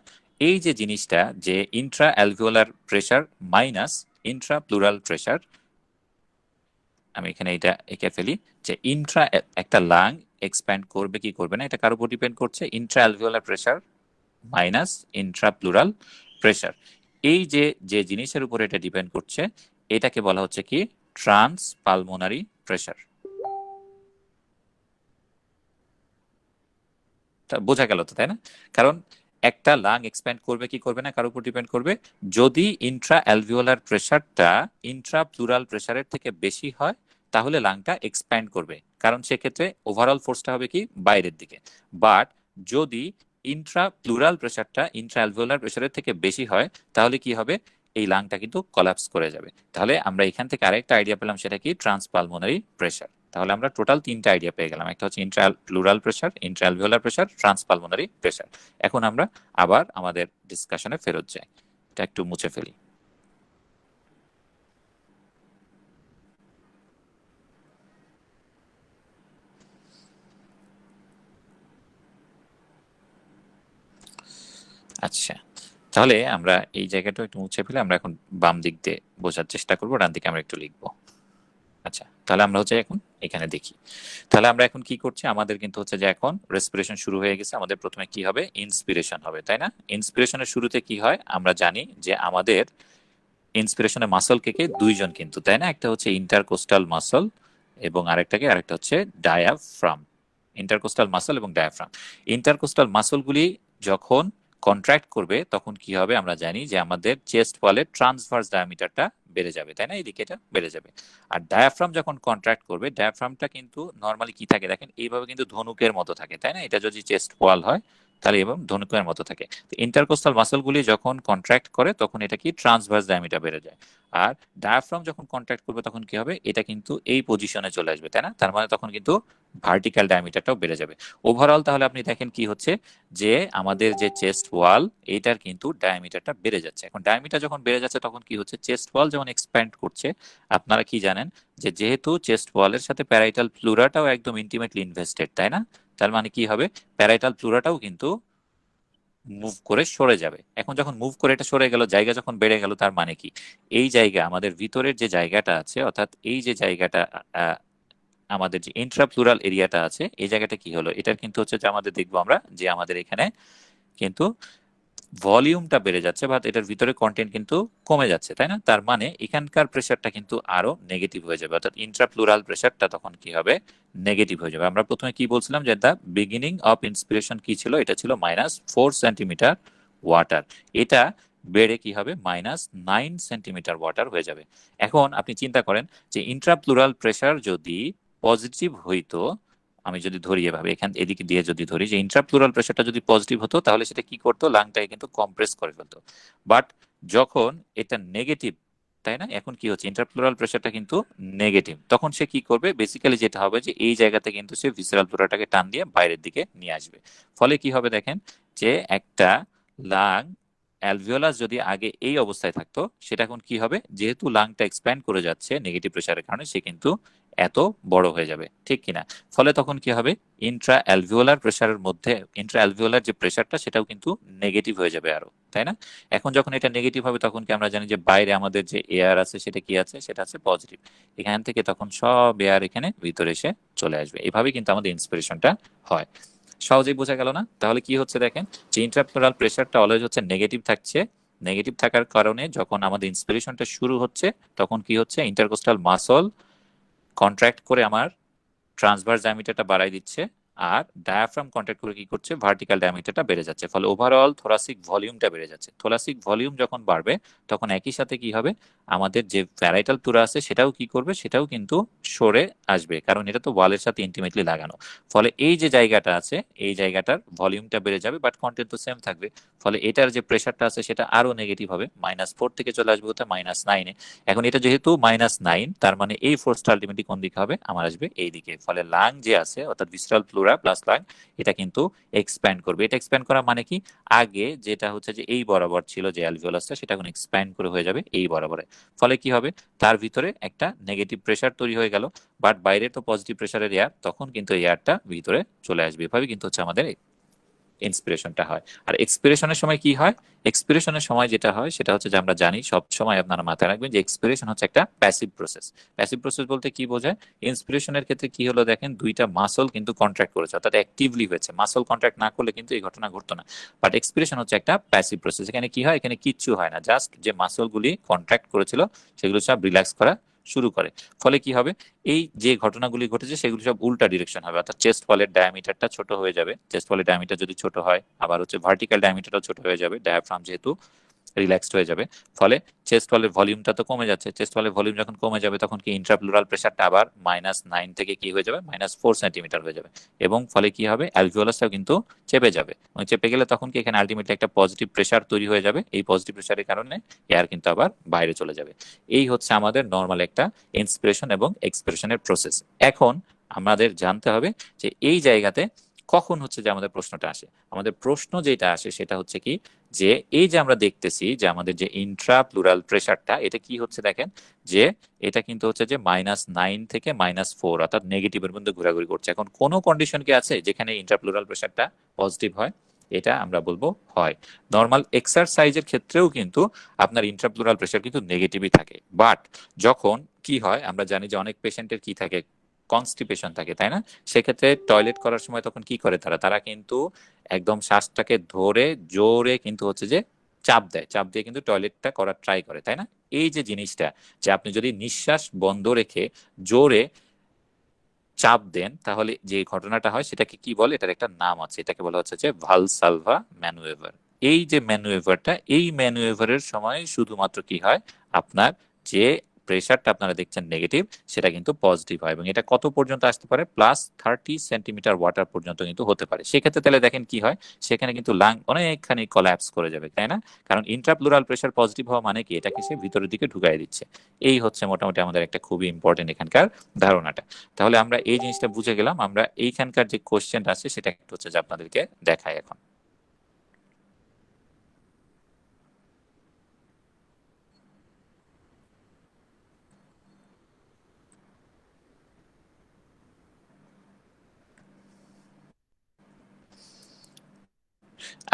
এই যে জিনিসটা, যে intra alveolar pressure minus intrapleural pressure, আমি এখানে এটা এঁকে ফেলি, যে একটা লাং এক্সপ্যান্ড করবে কি করবে না, এটা কার উপর ডিপেন্ড করছে? Intra alveolar pressure minus intrapleural pressure. এই যে যে জিনিসের উপর এটা ডিপেন্ড করছে, এটাকে বলা হচ্ছে কি? Trans pulmonary pressure. বোঝা গেল তো, তাই না? কারণ একটা লাং এক্সপ্যান্ড করবে কি করবে না কার উপর ডিপেন্ড করবে? যদি ইন্ট্রা অ্যালভিওলার প্রেসারটা ইন্ট্রাপ্লুরাল প্রেসারের থেকে বেশি হয়, তাহলে লাংটা এক্সপ্যান্ড করবে, কারণ সেক্ষেত্রে ওভারঅল ফোর্সটা হবে কি? বাইরের দিকে। বাট যদি ইন্ট্রাপ্লুরাল প্রেসারটা ইন্ট্রা অ্যালভিওলার প্রেসারের থেকে বেশি হয়, তাহলে কি হবে? এই লাংটা কিন্তু কলাপস করে যাবে। তাহলে আমরা এখান থেকে আরেকটা আইডিয়া পেলাম, সেটা কি? Transpulmonary pressure. তাহলে আমরা টোটাল তিনটা আইডিয়া পেয়ে গেলাম, একটা হচ্ছে intra pleural pressure, intra alveolar pressure, transpulmonary pressure. এখন আমরা আবার আমাদের ডিসকাশনে ফেরত যাই, এটা একটু মুছে ফেলি। আচ্ছা, তাহলে আমরা এই জায়গাটা একটু মুছে ফেলে আমরা এখন বাম দিক দিয়ে বোঝার চেষ্টা করবো, ডান দিকে আমরা একটু লিখবো। আচ্ছা, তাহলে আমরা হচ্ছে এখন এখানে দেখি। তাহলে আমরা এখন কি করছি, আমাদের কিন্তু হচ্ছে যে এখন রেসপিরেশন শুরু হয়ে গেছে। আমাদের প্রথমে কি হবে, ইন্সপিরেশন হবে, তাই না? ইন্সপিরেশনের শুরুতে কি হয়, আমরা জানি যে আমাদের ইন্সপিরেশনের মাসল কে কে দুইজন কিন্তু, তাই না? একটা হচ্ছে ইন্টারকোস্টাল মাসল এবং আরেকটা হচ্ছে ডায়াফ্রাম। ইন্টারকোস্টাল মাসল এবং ডায়াফ্রাম। ইন্টারকোস্টাল মাসলগুলি যখন কন্ট্রাক্ট করবে তখন কি হবে, আমরা জানি যে আমাদের চেস্ট ওয়ালের ট্রান্সভার্স ডায়ামিটারটা বেড়ে যাবে, তাই না? এইদিকে এটা বেড়ে যাবে। আর ডায়াফ্রাম যখন কন্ট্রাক্ট করবে, ডায়াফ্রামটা কিন্তু নর্মালি কি থাকে দেখেন, এইভাবে কিন্তু ধনুকের মতো থাকে, তাই না? এটা যদি চেস্ট ওয়াল হয় তাহলে এবং ধনুকের মতো থাকে। ইন্টারকোস্টাল মাসলগুলি যখন কন্ট্রাক্ট করে তখন এটা কি ট্রান্সভার্স ডায়ামিটার বেড়ে যায়। আর ডায়াফ্রাম যখন কন্ট্রাক্ট করবে তখন কি হবে, এটা কিন্তু এই পজিশনে চলে আসবে, তাই না? তার মানে তখন কিন্তু ভার্টিক্যাল ডায়ামিটারটাও বেড়ে যাবে। ওভারঅল তাহলে আপনি দেখেন কি হচ্ছে, যে আমাদের যে চেস্ট ওয়াল এইটার কিন্তু ডায়ামিটারটা বেড়ে যাচ্ছে। এখন ডায়ামিটার যখন বেড়ে যাচ্ছে তখন কি হচ্ছে, চেস্ট ওয়াল যখন এক্সপ্যান্ড করছে, আপনারা কি জানেন যে যেহেতু চেস্ট ওয়ালের সাথে প্যারাইটাল প্লুরাটাও একদম ইন্টিমেটলি ইনভেস্টেড, তাই না? তার মানে কি হবে, প্যারাইটাল প্লুরাটাও কিন্তু মুভ করে সরে যাবে। এখন যখন মুভ করে এটা সরে গেল, জায়গা যখন বেড়ে গেল, তার মানে কি, এই জায়গা আমাদের ভিতরের যে জায়গাটা আছে, অর্থাৎ এই যে জায়গাটা আহ, আমাদের যে ইন্ট্রাপ্লুরাল এরিয়াটা আছে, এই জায়গাটা কি হলো, এটার কিন্তু হচ্ছে যে আমাদের দেখবো আমরা যে আমাদের এখানে কিন্তু ভলিউমটা বেড়ে যাচ্ছে, বা এটার ভিতরে কন্টেন্ট কিন্তু কমে যাচ্ছে, তাই না? তার মানে এখানকার প্রেশারটা কিন্তু আরো নেগেটিভ হয়ে যাবে, অর্থাৎ ইন্ট্রাপ্লুরাল প্রেশারটা তখন কি হবে, নেগেটিভ হয়ে যাবে। আমরা প্রথমে কি বলছিলাম যে দ্য বিগিনিং অফ ইন্সপিরেশন কি ছিল, এটা ছিল -4 সেন্টিমিটার ওয়াটার। এটা বেড়ে কি হবে, -9 সেন্টিমিটার ওয়াটার হয়ে যাবে। এখন আপনি চিন্তা করেন যে ইন্ট্রাপ্লুরাল প্রেশার যদি পজিটিভ হইতো, আমি যদি ধরি এভাবে, এদিকে দিয়ে যদি ধরি যে ইন্ট্রাপ্লুরাল প্রেশারটা যদি পজিটিভ হতো, তাহলে সেটা কি করতো, লাংটাকে কিন্তু কম্প্রেস করে ফেলতো। বাট যখন এটা নেগেটিভ, তাই না, এখন কি হচ্ছে, ইন্ট্রাপ্লুরাল প্রেশারটা কিন্তু নেগেটিভ, তখন সে কি করবে, বেসিক্যালি যেটা হবে যে এই জায়গাতে কিন্তু সে ভিসেরাল প্লুরাটাকে টান দিয়ে বাইরের দিকে নিয়ে আসবে। ফলে কি হবে দেখেন, যে একটা লাং অ্যালভিওলাস যদি আগে এই অবস্থায় থাকতো, সেটা এখন কি হবে, যেহেতু লাংটা এক্সপ্যান্ড করে যাচ্ছে নেগেটিভ প্রেশারের কারণে, সে কিন্তু এত বড় হয়ে যাবে, ঠিক কিনা? ফলে তখন কি হবে, ইন্ট্রা অ্যালভিওলার প্রেশারের মধ্যে ইন্ট্রা অ্যালভিওলার যে প্রেশারটা সেটাও কিন্তু নেগেটিভ হয়ে যাবে আরো, তাই না? এখন যখন এটা নেগেটিভ হবে তখন কি আমরা জানি যে বাইরে আমাদের যে এয়ার আছে সেটা কি আছে, সেটা আছে পজিটিভ। এখান থেকে তখন সব এয়ার এখানে ভিতরে এসে চলে আসবে। এভাবে কিন্তু আমাদের ইন্সপিরেশনটা হয়। সহজেই বোঝা গেল না? তাহলে কি হচ্ছে দেখেন, যে ইন্ট্রাপ্লুরাল প্রেশারটা অলওয়েজ হচ্ছে নেগেটিভ থাকছে। নেগেটিভ থাকার কারণে যখন আমাদের ইন্সপিরেশনটা শুরু হচ্ছে তখন কি হচ্ছে, ইন্টারকোস্টাল মাসল কন্ট্রাক্ট করে আমার ট্রান্সভার্স ডায়ামিটারটা বাড়াই দিচ্ছে, আর ডায়াফ্রাম কন্ট্রাক্ট করে কি করছে, ভার্টিক্যাল ডায়ামিটারটা বেড়ে যাচ্ছে। ফলে ওভারঅল থোরাসিক ভলিউমটা বেড়ে যাচ্ছে। থোরাসিক ভলিউম যখন বাড়বে তখন একই সাথে কি হবে, আমাদের যে প্যারাইটাল প্লুরা আছে সেটাও কি করবে, সেটাও কিন্তু সরে আসবে, কারণ এটা তো ওয়ালের সাথে ইন্টিমেটলি লাগানো। ফলে এই যে জায়গাটা আছে, এই জায়গাটার ভলিউমটা বেড়ে যাবে, বাট কন্টেন্ট তো সেম থাকবে। ফলে এটার যে প্রেশারটা আছে সেটা আরো নেগেটিভ হবে, -4 থেকে চলে আসবে হতে -9-এ। এখন এটা যেহেতু -9, তার মানে এই ফোর্সটা আলটিমেটলি কোন দিকে হবে, আমার আসবে এই দিকে। ফলে লাং যে আছে, অর্থাৎ ভিসরাল প্লুরা প্লাস লাং, এটা কিন্তু এক্সপ্যান্ড করবে। এটা এক্সপ্যান্ড করা মানে কি, আগে যেটা হচ্ছে যে এই বরাবর ছিল যে অ্যালভিওলাসটা, সেটা এখন এক্সপ্যান্ড করে হয়ে যাবে এই বরাবরে। ফলে কি হবে, তার ভিতরে একটা নেগেটিভ প্রেশার তৈরি হয়ে গেল, বাট বাইরে তো পজিটিভ প্রেশারের এয়ার, তখন কিন্তু এয়ারটা ভিতরে চলে আসবে। এভাবে কিন্তু হচ্ছে আমাদের ইন্সপিরেশনটা হয়। আর এক্সপিরেশনের সময় কি হয়, এক্সপিরেশনের সময় যেটা হয় সেটা হচ্ছে যে আমরা জানি, সব সময় আপনারা মাথায় রাখবেন যে এক্সপিরেশন হচ্ছে একটা প্যাসিভ প্রসেস। প্যাসিভ প্রসেস বলতে কি বোঝায়, ইন্সপিরেশনের ক্ষেত্রে কি হলো দেখেন, দুইটা মাসল কিন্তু কন্ট্রাক্ট করেছে, অর্থাৎ অ্যাক্টিভলি হয়েছে। মাসল কন্ট্রাক্ট না করলে কিন্তু এই ঘটনা ঘটতো না। বাট এক্সপিরেশন হচ্ছে একটা প্যাসিভ প্রসেস। এখানে কি হয়, এখানে কিচ্ছু হয় না, জাস্ট যে মাসলগুলি কন্ট্রাক্ট করেছিল সেগুলো সব রিল্যাক্স করা শুরু করে। ফলে কি হবে, এই যে ঘটনাগুলি ঘটেছে সেগুলি সব উল্টা ডিরেকশন হবে, অর্থাৎ চেস্ট ওয়ালের ডায়ামিটারটা ছোট হয়ে যাবে। চেস্ট ওয়ালের ডায়ামিটার যদি ছোট হয়, আবার হচ্ছে ভার্টিক্যাল ডায়ামিটারও ছোট হয়ে যাবে, ডায়াফ্রাম যেহেতু রিল্যাক্সড হয়ে যাবে। ফলে চেস্ট ওয়ালের ভলিউমটা তো কমে যাচ্ছে, চেস্ট ওয়ালের ভলিউম যখন কমে যাবে তখন কি ইন্ট্রাপ্লুরাল প্রেশারটা আবার -9 থেকে কি হয়ে যাবে, -4 সেন্টিমিটার হয়ে যাবে। এবং ফলে কি হবে, অ্যালভিওলাসটাও কিন্তু চেপে যাবে, এবং চেপে গেলে তখন কি এখানে আলটিমেটলি একটা পজিটিভ প্রেশার তৈরি হয়ে যাবে। এই পজিটিভ প্রেশারের কারণে এয়ার কিন্তু আবার বাইরে চলে যাবে। এই হচ্ছে আমাদের নর্মাল একটা ইন্সপিরেশন এবং এক্সপিরেশনের প্রসেস। এখন আমাদের জানতে হবে যে এই জায়গাতে কখন হচ্ছে যে আমাদের প্রশ্নটা আসে। আমাদের প্রশ্ন যেটা আসে সেটা হচ্ছে কি, যে এই যে আমরা দেখতেছি যে আমাদের যে ইন্ট্রা প্লুরাল প্রেশারটা, এটা কি হচ্ছে দেখেন, যে এটা কিন্তু হচ্ছে যে -9 থেকে -4, অর্থাৎ নেগেটিভের মধ্যে ঘোরাঘুরি করছে। এখন কোনো কন্ডিশন কি আছে যেখানে ইন্ট্রা প্লুরাল প্রেশারটা পজিটিভ হয়? এটা আমরা বলবো হয়। নর্মাল এক্সারসাইজের ক্ষেত্রেও কিন্তু আপনার ইন্ট্রাপ্লুরাল প্রেশার কিন্তু নেগেটিভই থাকে, বাট যখন কি হয় আমরা জানি যে অনেক পেশেন্টের কি থাকে, কনস্টিপেশন থাকে, তাই না? সেক্ষেত্রে টয়লেট করার সময় তখন কি করে তারা কিন্তু একদম শ্বাসটাকে ধরে জোরে কিন্তু হচ্ছে যে চাপ দেয়, চাপ দিয়ে কিন্তু টয়লেটটা করার ট্রাই করে, তাই না? এই যে জিনিসটা, যে আপনি যদি নিঃশ্বাস বন্ধ রেখে জোরে চাপ দেন তাহলে যে ঘটনাটা হয় সেটাকে কি বলে, এটার একটা নাম আছে, এটাকে বলা হচ্ছে যে ভালসালভা ম্যানুয়েভার। এই যে ম্যানুয়েভারটা, এই ম্যানুয়েভারের সময় শুধুমাত্র কি হয়, আপনার যে প্রেশারটা আপনারা দেখছেন নেগেটিভ সেটা কিন্তু পজিটিভ হয়, এবং এটা কত পর্যন্ত আসতে পারে, +30 সেন্টিমিটার ওয়াটার পর্যন্ত কিন্তু হতে পারে। সেক্ষেত্রে তাহলে দেখেন কি হয়, সেখানে কিন্তু লাং অনেকখানি কলাপস করে যাবে, তাই না? কারণ ইন্ট্রাপ্লুরাল প্রেশার পজিটিভ হওয়া মানে কি, এটাকে সে ভিতরের দিকে ঢুকাই দিচ্ছে। এই হচ্ছে মোটামুটি আমাদের একটা খুবই ইম্পর্টেন্ট এখানকার ধারণাটা। তাহলে আমরা এই জিনিসটা বুঝে গেলাম। আমরা এইখানকার যে কোশ্চেনটা আছে সেটা একটু হচ্ছে যে আপনাদেরকে দেখাই এখন।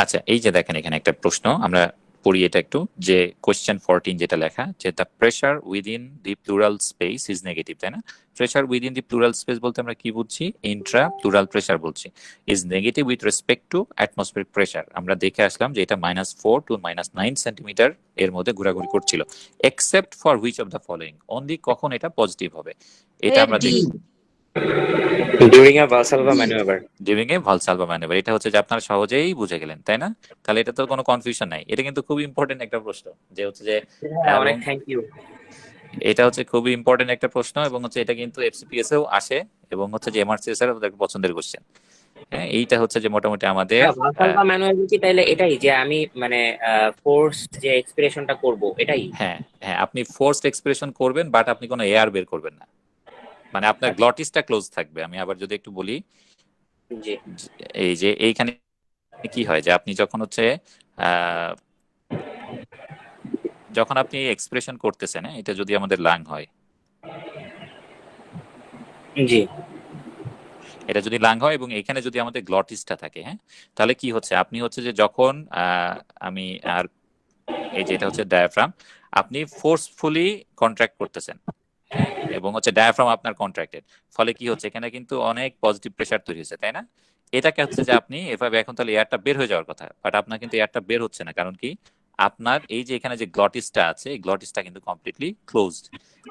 আচ্ছা, এই যে দেখেন এখানে একটা প্রশ্ন, আমরা পড়ি এটা একটু, যে কোশ্চেন 14 যেটা লেখা, যে the pressure within the plural space is negative, তাই না? Pressure within the plural space বলতে আমরা কি বুঝছি, ইন্ট্রা প্লুরাল প্রেশার বলছি, is negative with respect to atmospheric pressure. আমরা দেখে আসলাম যে এটা -4 to -9 সেন্টিমিটার এর মধ্যে ঘোরাঘুরি করছিল, except for which of the following, only কখন এটা পজিটিভ হবে, এটা আমরা দেখি during a ভালসালভা manoeuvre. During a ভালসালভা manoeuvre. এটা হচ্ছে যে আপনারা সহজেই বুঝে গেলেন, তাই না? তাহলে এটা তো কোনো কনফিউশন নাই, এটা কিন্তু খুব ইম্পর্টেন্ট একটা প্রশ্ন, যে হচ্ছে যে এবং অনেক থ্যাংক ইউ। এটা হচ্ছে খুবই ইম্পর্টেন্ট একটা প্রশ্ন, এবং হচ্ছে এটা কিন্তু এফসিপিএস এও আসে, এবং হচ্ছে যে এমআরসিএস এর একটা পছন্দের কোশ্চেন। হ্যাঁ, এইটা হচ্ছে যে মোটামুটি আমাদের ভালসালভা ম্যানুভার কি তাইলে এটাই যে আমি মানে ফোর্স যে এক্সপ্রেশনটা করব এটাই? হ্যাঁ হ্যাঁ, আপনি ফোর্সড এক্সপ্রেশন করবেন, বাট আপনি কোনো এয়ার বের করবেন না, মানে আপনার আচ্ছা, গ্লটিসটা ক্লোজ থাকবে। আমি আবার যদি একটু বলি, জি এই যে এইখানে কি হয়, যে আপনি যখন হচ্ছে আহ যখন আপনি এক্সপ্রেশন করতেছেন, হ্যাঁ, এটা যদি আমাদের লাং হয়, জি এটা যদি লাং হয় এবং এখানে যদি আমাদের গ্লটিসটা থাকে, হ্যাঁ, তাহলে কি হচ্ছে, আপনি হচ্ছে যে যখন আমি আর এই যে এটা হচ্ছে ডায়াফ্রাম, আপনি ফোর্সফুলি কন্ট্রাক্ট করতেছেন, হ্যাঁ, এবং হচ্ছে ডায়াফ্রাম আপনার কন্ট্রাক্টেড, ফলে কি হচ্ছে, এখানে কিন্তু অনেক পজিটিভ প্রেশার তৈরি হচ্ছে, তাই না? এটাকে হচ্ছে যে আপনি এভাবে, এখন তাহলে এয়ারটা বের হয়ে যাওয়ার কথা, বাট আপনার কিন্তু এয়ারটা বের হচ্ছে না, কারণ কি, আপনার এই যে এখানে যে গ্লটিসটা আছে, এই গ্লটিসটা কিন্তু কমপ্লিটলি ক্লোজড।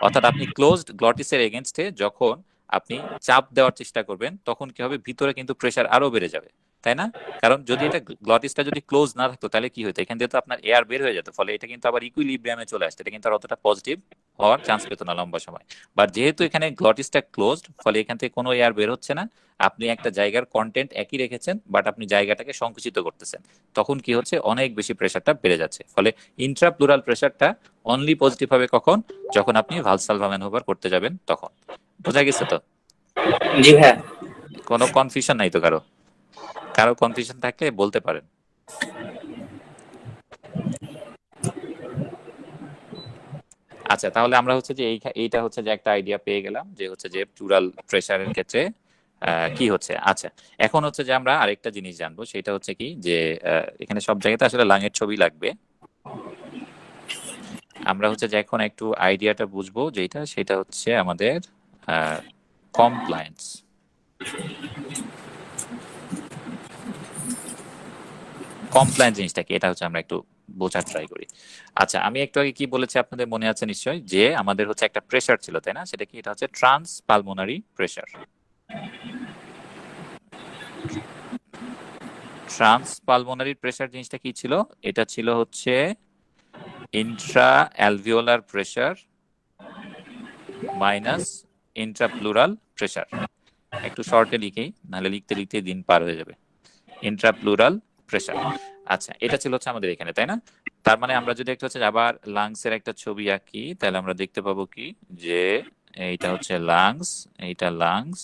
অর্থাৎ আপনি ক্লোজড গ্লটিসের এগেনস্টে যখন আপনি চাপ দেওয়ার চেষ্টা করবেন, তখন কি হবে, ভিতরে কিন্তু প্রেশার আরো বেড়ে যাবে, তাই না? কারণ যদি এটা গ্লটিসটা যদি ক্লোজ না থাকতো তাহলে কি হতো, এখান দিয়ে তো আপনার এয়ার বের হয়ে যেত, ফলে এটা কিন্তু আবার ইকুইলিব্রিয়ামে চলে আসতো, এটা কিন্তু আর অতটা পজিটিভ হওয়ার চান্স পেত না লম্বা সময়। বাট যেহেতু এখানে গ্লটিসটা ক্লোজড, ফলে এখান থেকে কোনো এয়ার বের হচ্ছে না, আপনি একটা জায়গার কন্টেন্ট একই রেখেছেন, বাট আপনি জায়গাটাকে সংকুচিত করতেছেন, তখন কি হচ্ছে, অনেক বেশি প্রেশারটা বেড়ে যাচ্ছে। ফলে ইন্ট্রাপ্লুরাল প্রেশারটা অনলি পজিটিভ হবে কখন, যখন আপনি ভালসালভা ম্যানুভার করতে যাবেন তখন। বোঝা গেছে তো? জি ভাইয়া। কোনো কনফিউশন নাই তো কারো? কারো কনফিউশন থাকলে বলতে পারেন। আচ্ছা, তাহলে আমরা হচ্ছে যে এইটা হচ্ছে যে একটা আইডিয়া পেয়ে গেলাম, যে হচ্ছে যে প্লুরাল প্রেসারের ক্ষেত্রে কি হচ্ছে। আচ্ছা, এখন হচ্ছে যে আমরা আরেকটা জিনিস জানবো, সেটা হচ্ছে কি, যে এখানে সব জায়গাতে আসলে লাঙের ছবি লাগবে। আমরা হচ্ছে যে এখন একটু আইডিয়াটা বুঝবো, যেটা সেটা হচ্ছে আমাদের কমপ্লায়েন্স। কমপ্লায়েন্স জিনিসটা কি, এটা হচ্ছে আমরা একটু বোঝার ট্রাই করি। আচ্ছা, আমি একটু আগে কি বলেছি আপনাদের মনে আছে নিশ্চয়ই, যে আমাদের হচ্ছে একটা প্রেসার ছিল, তাই না? সেটা কি, এটা হচ্ছে trans pulmonary pressure. Trans pulmonary pressure জিনিসটা কি ছিল, এটা ছিল হচ্ছে intra alveolar pressure minus intrapleural pressure. একটু শর্টে লিখেই, নাহলে লিখতে লিখতে দিন পার হয়ে যাবে। ইন্ট্রাপ্লুরাল প্রেসার। আচ্ছা, এটা ছিল হচ্ছে আমাদের এখানে, তাই না? তার মানে আমরা যদি একটা হচ্ছে আবার লাংস এর একটা ছবি আঁকি, তাহলে আমরা দেখতে পাবো কি, যে এইটা হচ্ছে লাংস, এইটা লাংস।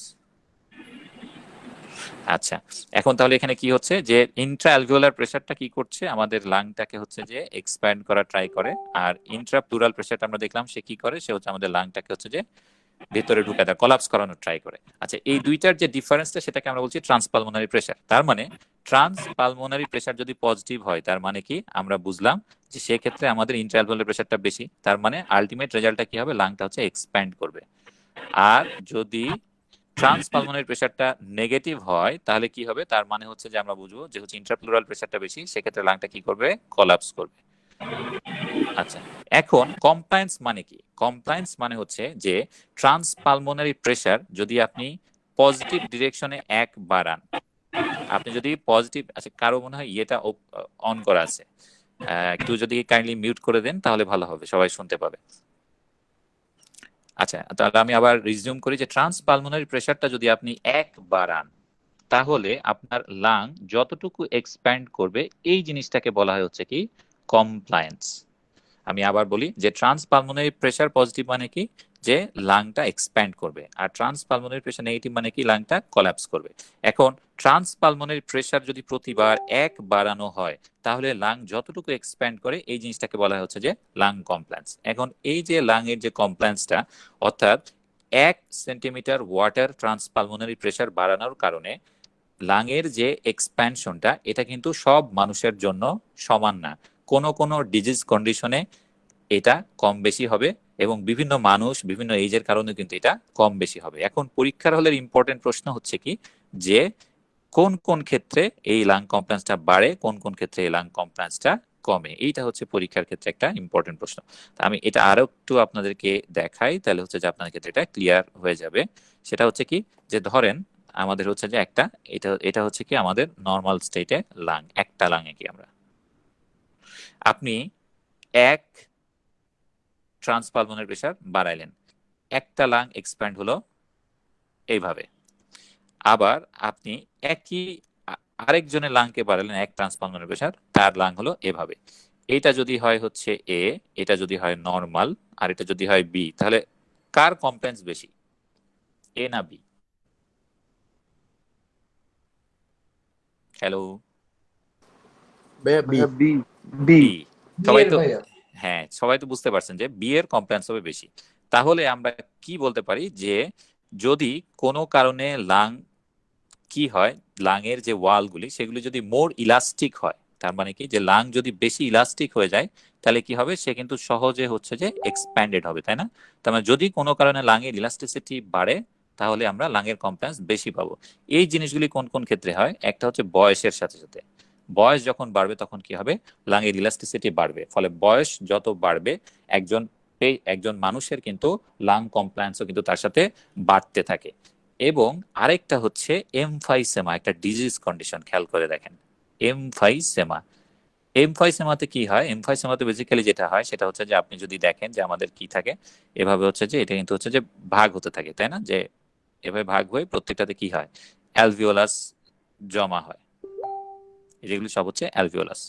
আচ্ছা, এখন তাহলে এখানে কি হচ্ছে, যে ইন্ট্রা অ্যালভিওলার প্রেসারটা কি করছে, আমাদের লাংটাকে হচ্ছে যে এক্সপ্যান্ড করা ট্রাই করে, আর ইন্ট্রা প্লুরাল প্রেসারটা আমরা দেখলাম সে কি করে, সে হচ্ছে আমাদের লাংটাকে হচ্ছে যে ভেতরে ঢুকে দেয়, কলাপস করানোর ট্রাই করে। আচ্ছা, এই দুইটার যে ডিফারেন্সটা সেটাকে আমরা বলছি ট্রান্সপালমোনারি প্রেশার। তার মানে ট্রান্সপালমোনারি প্রেশার যদি পজিটিভ হয় তার মানে কি আমরা বুঝলাম যে সেক্ষেত্রে আমাদের ইন্ট্রাঅ্যালভিওলার প্রেশারটা বেশি, তার মানে আলটিমেট রেজাল্টটা কি হবে, লাংটা হচ্ছে এক্সপ্যান্ড করবে। আর যদি ট্রান্সপালমোনারি প্রেশারটা নেগেটিভ হয় তাহলে কি হবে, তার মানে হচ্ছে যে আমরা বুঝবো যে হচ্ছে ইন্ট্রাপ্লুরাল প্রেশারটা বেশি, সেক্ষেত্রে লাংটা কি করবে, কলাপস করবে। আচ্ছা, এখন কমপ্লায়েন্স মানে কি? কমপ্লায়েন্স মানে হচ্ছে যে ট্রান্সপালমোনারি প্রেশার যদি আপনি পজিটিভ ডিরেকশনে এক বাড়ান, আপনি যদি পজিটিভ, আচ্ছা কারো মনে হয় ইয়েটা অন করা আছে, একটু যদি কাইন্ডলি মিউট করে দেন তাহলে ভালো হবে, সবাই শুনতে পাবে। আচ্ছা, তাহলে আমি আবার রিজিউম করি যে ট্রান্সপালমোনারি প্রেশারটা যদি আপনি এক বাড়ান তাহলে আপনার লাং যতটুকু এক্সপ্যান্ড করবে এই জিনিসটাকে বলা হয় হচ্ছে কি, কমপ্লায়েন্স। আমি আবার বলি যে ট্রান্সপালমোনারি প্রেশার পজিটিভ মানে কি, যে লাংটা এক্সপ্যান্ড করবে, আর ট্রান্সপালমোনারি প্রেশার নেগেটিভ মানে কি, লাংটা কোল্যাপস করবে। এখন ট্রান্সপালমোনারি প্রেশার যদি প্রতিবার এক বাড়ানো হয় তাহলে লাং যতটুকু এক্সপ্যান্ড করে এই জিনিসটাকে বলা হচ্ছে যে লাং কমপ্লায়েন্স। এখন এই যে লাং এর যে কমপ্লায়েন্সটা, অর্থাৎ 1 সেন্টিমিটার ওয়াটার ট্রান্সপালমোনারি প্রেশার বাড়ানোর কারণে লাংয়ের যে এক্সপ্যানশনটা এটা কিন্তু সব মানুষের জন্য সমান না, কোনো কোনো ডিজিজ কন্ডিশনে এটা কম বেশি হবে, এবং বিভিন্ন মানুষ বিভিন্ন এজের কারণে কিন্তু এটা কম বেশি হবে। এখন পরীক্ষার হলের ইম্পর্টেন্ট প্রশ্ন হচ্ছে কি, যে কোন কোন ক্ষেত্রে এই লাং কমপ্লায়েন্সটা বাড়ে, কোন কোন ক্ষেত্রে এই লাং কমপ্লায়েন্সটা কমে, এইটা হচ্ছে পরীক্ষার ক্ষেত্রে একটা ইম্পর্টেন্ট প্রশ্ন। তা আমি এটা আরো একটু আপনাদেরকে দেখাই, তাহলে হচ্ছে যে আপনাদের ক্ষেত্রে এটা ক্লিয়ার হয়ে যাবে। সেটা হচ্ছে কি, যে ধরেন আমাদের হচ্ছে যে একটা, এটা এটা হচ্ছে কি আমাদের নর্মাল স্টেটে লাং, একটা লাঙে কি আমরা, আপনি এক ট্রান্সপালমোনারি প্রেশার বাড়াইলেন, একটা লাং এক্সপ্যান্ড হলো এইভাবে। আবার আপনি একই আরেকজনের লাংকে বাড়ালেন এক ট্রান্সপালমোনারি প্রেশার, তার লাং হলো এভাবে। এটা যদি হয় হচ্ছে এ, এটা যদি হয় নর্মাল, আর এটা যদি হয় বি, তাহলে কার কমপ্লেন্স বেশি, এ না বি? হ্যালো, ভাইয়া বি। ভাইয়া বি। বি। বি। সবাই বিয়ের তো, ভাইয়া। হ্যাঁ সবাই তো বুঝতে পারছেন যে বি এর কমপ্লেন্স হবে বেশি। তাহলে আমরা কি বলতে পারি, যে যদি কোনো কারণে লাং কি হয়, লাংয়ের যে ওয়ালগুলি সেগুলি যদি মোর ইলাস্টিক হয়, তার মানে কি, যে লাং যদি বেশি ইলাস্টিক হয়ে যায় তাহলে কি হবে, সে কিন্তু সহজে হচ্ছে যে এক্সপ্যান্ডেড হবে, তাই না? তার মানে যদি কোনো কারণে লাংয়ের ইলাস্টিসিটি বাড়ে তাহলে আমরা লাংয়ের কমপ্লেন্স বেশি পাবো। এই জিনিসগুলি কোন কোন ক্ষেত্রে হয়, একটা হচ্ছে বয়সের সাথে সাথে, বয়স যখন বাড়বে তখন কি হবে, লাংয়ের ইলাস্টিসিটি বাড়বে, ফলে বয়স যত বাড়বে একজন একজন মানুষের কিন্তু লাং কমপ্লায়েন্সও কিন্তু তার সাথে বাড়তে থাকে। এবং আরেকটা হচ্ছে এমফাইসেমা, একটা ডিজিজ কন্ডিশন, খেয়াল করে দেখেন এমফাইসেমা। এমফাইসেমাতে কি হয়, এমফাইসেমাতে বেসিক্যালি যেটা হয় সেটা হচ্ছে যে আপনি যদি দেখেন যে আমাদের কি থাকে, এভাবে হচ্ছে যে এটা কিন্তু হচ্ছে যে ভাগ হতে থাকে, তাই না? যে এভাবে ভাগ হয়ে প্রত্যেকটাতে কি হয়, অ্যালভিওলাস জমা হয়, যেগুলি সব হচ্ছে অ্যালভিওলাস,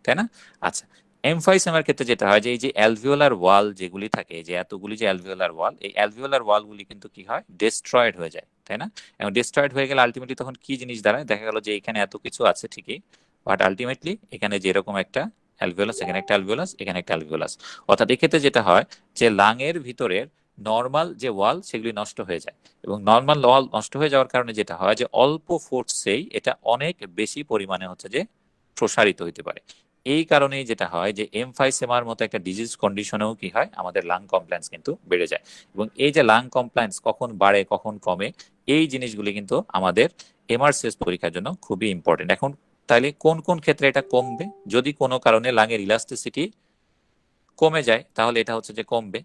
তাই না? আচ্ছা, এমফাইসেমার ক্ষেত্রে যেটা হয় যে এই যে অ্যালভিওলার ওয়াল যেগুলি থাকে, যে এতগুলি যে অ্যালভিওলার ওয়াল, এই অ্যালভিওলার ওয়ালগুলি কিন্তু কি হয়, ডিস্ট্রয়েড হয়ে যায়, তাই না? এবং ডিস্ট্রয়েড হয়ে গেলে আলটিমেটলি তখন কি জিনিস দাঁড়ায়, দেখা গেল যে এখানে এত কিছু আছে ঠিকই, বাট আলটিমেটলি এখানে যেরকম একটা অ্যালভিওলাস, এখানে একটা অ্যালভিওলাস, এখানে একটা অ্যালভিওলাস, অর্থাৎ এক্ষেত্রে যেটা হয় যে লাংয়ের ভিতরের নর্মাল যে ওয়াল সেগুলি নষ্ট হয়ে যায়, এবং নর্মাল ওয়াল নষ্ট হয়ে যাওয়ার কারণে যেটা হয় যে অল্প ফোর্সেই এটা অনেক বেশি পরিমাণে হচ্ছে যে প্রসারিত হইতে পারে। এই কারণেই যেটা হয় যে এমফাইসেমার মতো একটা ডিজিজ কন্ডিশনেও কি হয়, আমাদের লাং কমপ্লায়েন্স কিন্তু বেড়ে যায়। এবং এই যে লাং কমপ্লায়েন্স কখন বাড়ে কখন কমে, এই জিনিসগুলি কিন্তু আমাদের এমআরসিএস পরীক্ষার জন্য খুবই ইম্পর্টেন্ট। এখন তাহলে কোন কোন ক্ষেত্রে এটা কমবে, যদি কোনো কারণে লাংয়ের ইলাস্টিসিটি কমে যায় তাহলে এটা হচ্ছে যে কমবে,